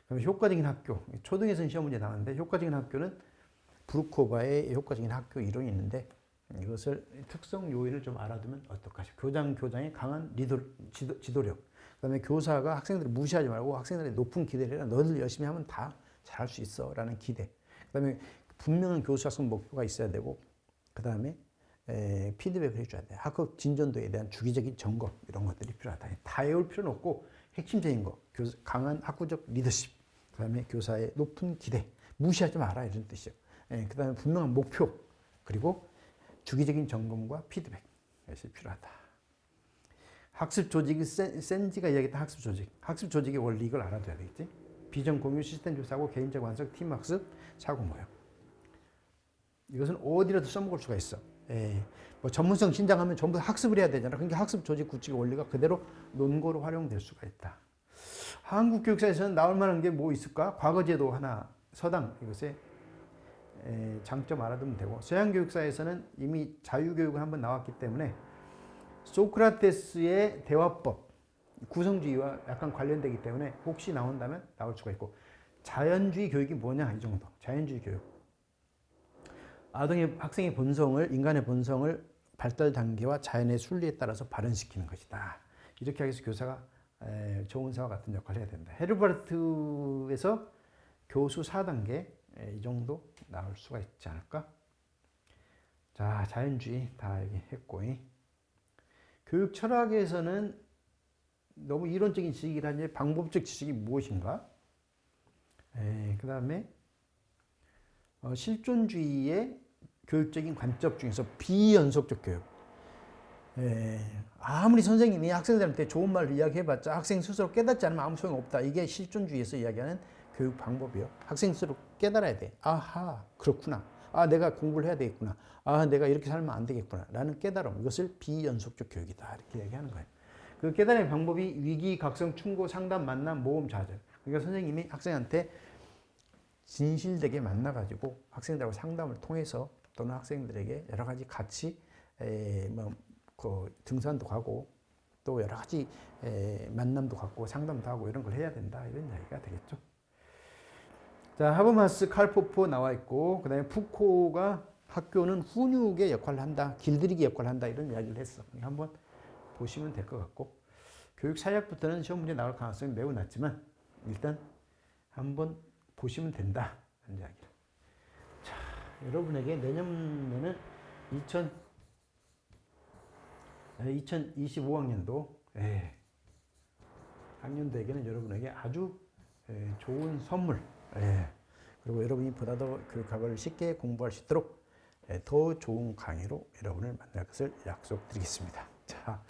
그다음에 효과적인 학교. 초등에서는 시험 문제 나왔는데 효과적인 학교는 브루코바의 효과적인 학교 이론이 있는데 이것을 특성 요인을 좀 알아두면 어떨까 싶어요. 교장의 강한 지도력. 그다음에 교사가 학생들을 무시하지 말고 학생들의 높은 기대를 해라. 너희들 열심히 하면 다 잘할 수 있어 라는 기대. 그다음에 분명한 교수 학생 목표가 있어야 되고 그다음에 피드백을 해줘야 돼. 학업 진전도에 대한 주기적인 점검 이런 것들이 필요하다. 다 외울 필요는 없고 핵심적인 거. 강한 학구적 리더십. 그다음에 교사의 높은 기대. 무시하지 마라 이런 뜻이죠. 그다음에 분명한 목표. 그리고 주기적인 점검과 피드백. 이것이 필요하다. 학습 조직이 센지가 이야기했던 학습 조직. 학습 조직의 원리 이걸 알아둬야 되겠지. 비전 공유, 시스템 조사하고 개인적 완성, 팀 학습, 사고 모형. 이것은 어디라도 써먹을 수가 있어. 뭐 전문성 신장하면 전부 학습을 해야 되잖아. 그러니까 학습 조직 구칙의 원리가 그대로 논거로 활용될 수가 있다. 한국 교육사에서는 나올 만한 게 뭐 있을까? 과거제도 하나, 서당 이것에 장점 알아두면 되고 서양 교육사에서는 이미 자유교육은 한번 나왔기 때문에 소크라테스의 대화법, 구성주의와 약간 관련되기 때문에 혹시 나온다면 나올 수가 있고 자연주의 교육이 뭐냐 이 정도. 자연주의 교육. 학생의 본성을 인간의 본성을 발달 단계와 자연의 순리에 따라서 발현시키는 것이다. 이렇게 하기 위해서 교사가 좋은 사와 같은 역할을 해야 된다. 헤르바르트에서 교수 4단계 이 정도 나올 수가 있지 않을까? 자, 자연주의 다 얘기했고 교육 철학에서는 너무 이론적인 지식이라 이제 방법적 지식이 무엇인가? 그 다음에 실존주의의 교육적인 관점 중에서 비연속적 교육. 아무리 선생님이 학생들한테 좋은 말을 이야기해봤자 학생 스스로 깨닫지 않으면 아무 소용없다. 이게 실존주의에서 이야기하는 교육 방법이요. 학생 스스로 깨달아야 돼. 아하, 그렇구나. 아, 내가 공부를 해야 되겠구나. 아, 내가 이렇게 살면 안 되겠구나. 라는 깨달음. 이것을 비연속적 교육이다. 이렇게 얘기하는 거예요. 그 깨달음의 방법이 위기, 각성, 충고, 상담, 만남, 모험, 좌절. 그러니까 선생님이 학생한테 진실되게 만나가지고 학생들하고 상담을 통해서 또는 학생들에게 여러 가지 같이 등산도 가고 또 여러 가지 만남도 갖고 상담도 하고 이런 걸 해야 된다 이런 이야기가 되겠죠. 자, 하버마스, 칼포포 나와 있고 그다음에 푸코가 학교는 훈육의 역할을 한다, 길들이기 역할을 한다 이런 이야기를 했어. 한번 보시면 될 것 같고 교육 사역부터는 시험 문제 나올 가능성이 매우 낮지만 일단 한번 보시면 된다 하는 이야기를. 자, 여러분에게 내년에는 2025학년도 학년도에게는 여러분에게 아주 좋은 선물 그리고 여러분이 보다 더 교육학을 쉽게 공부할 수 있도록 더 좋은 강의로 여러분을 만날 것을 약속드리겠습니다. 자,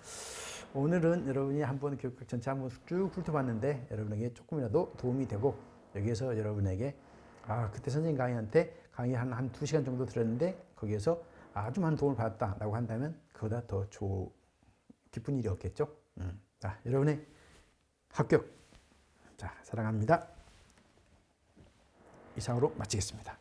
오늘은 여러분이 한번 교육학 전체 한번 쭉 훑어봤는데 여러분에게 조금이라도 도움이 되고 여기에서 여러분에게 그때 선생님 강의 한 2시간 정도 들었는데 거기에서 아주 많은 도움을 받았다라고 한다면 그보다 더 기쁜 일이 없겠죠. 자, 여러분의 합격. 자, 사랑합니다. 이상으로 마치겠습니다.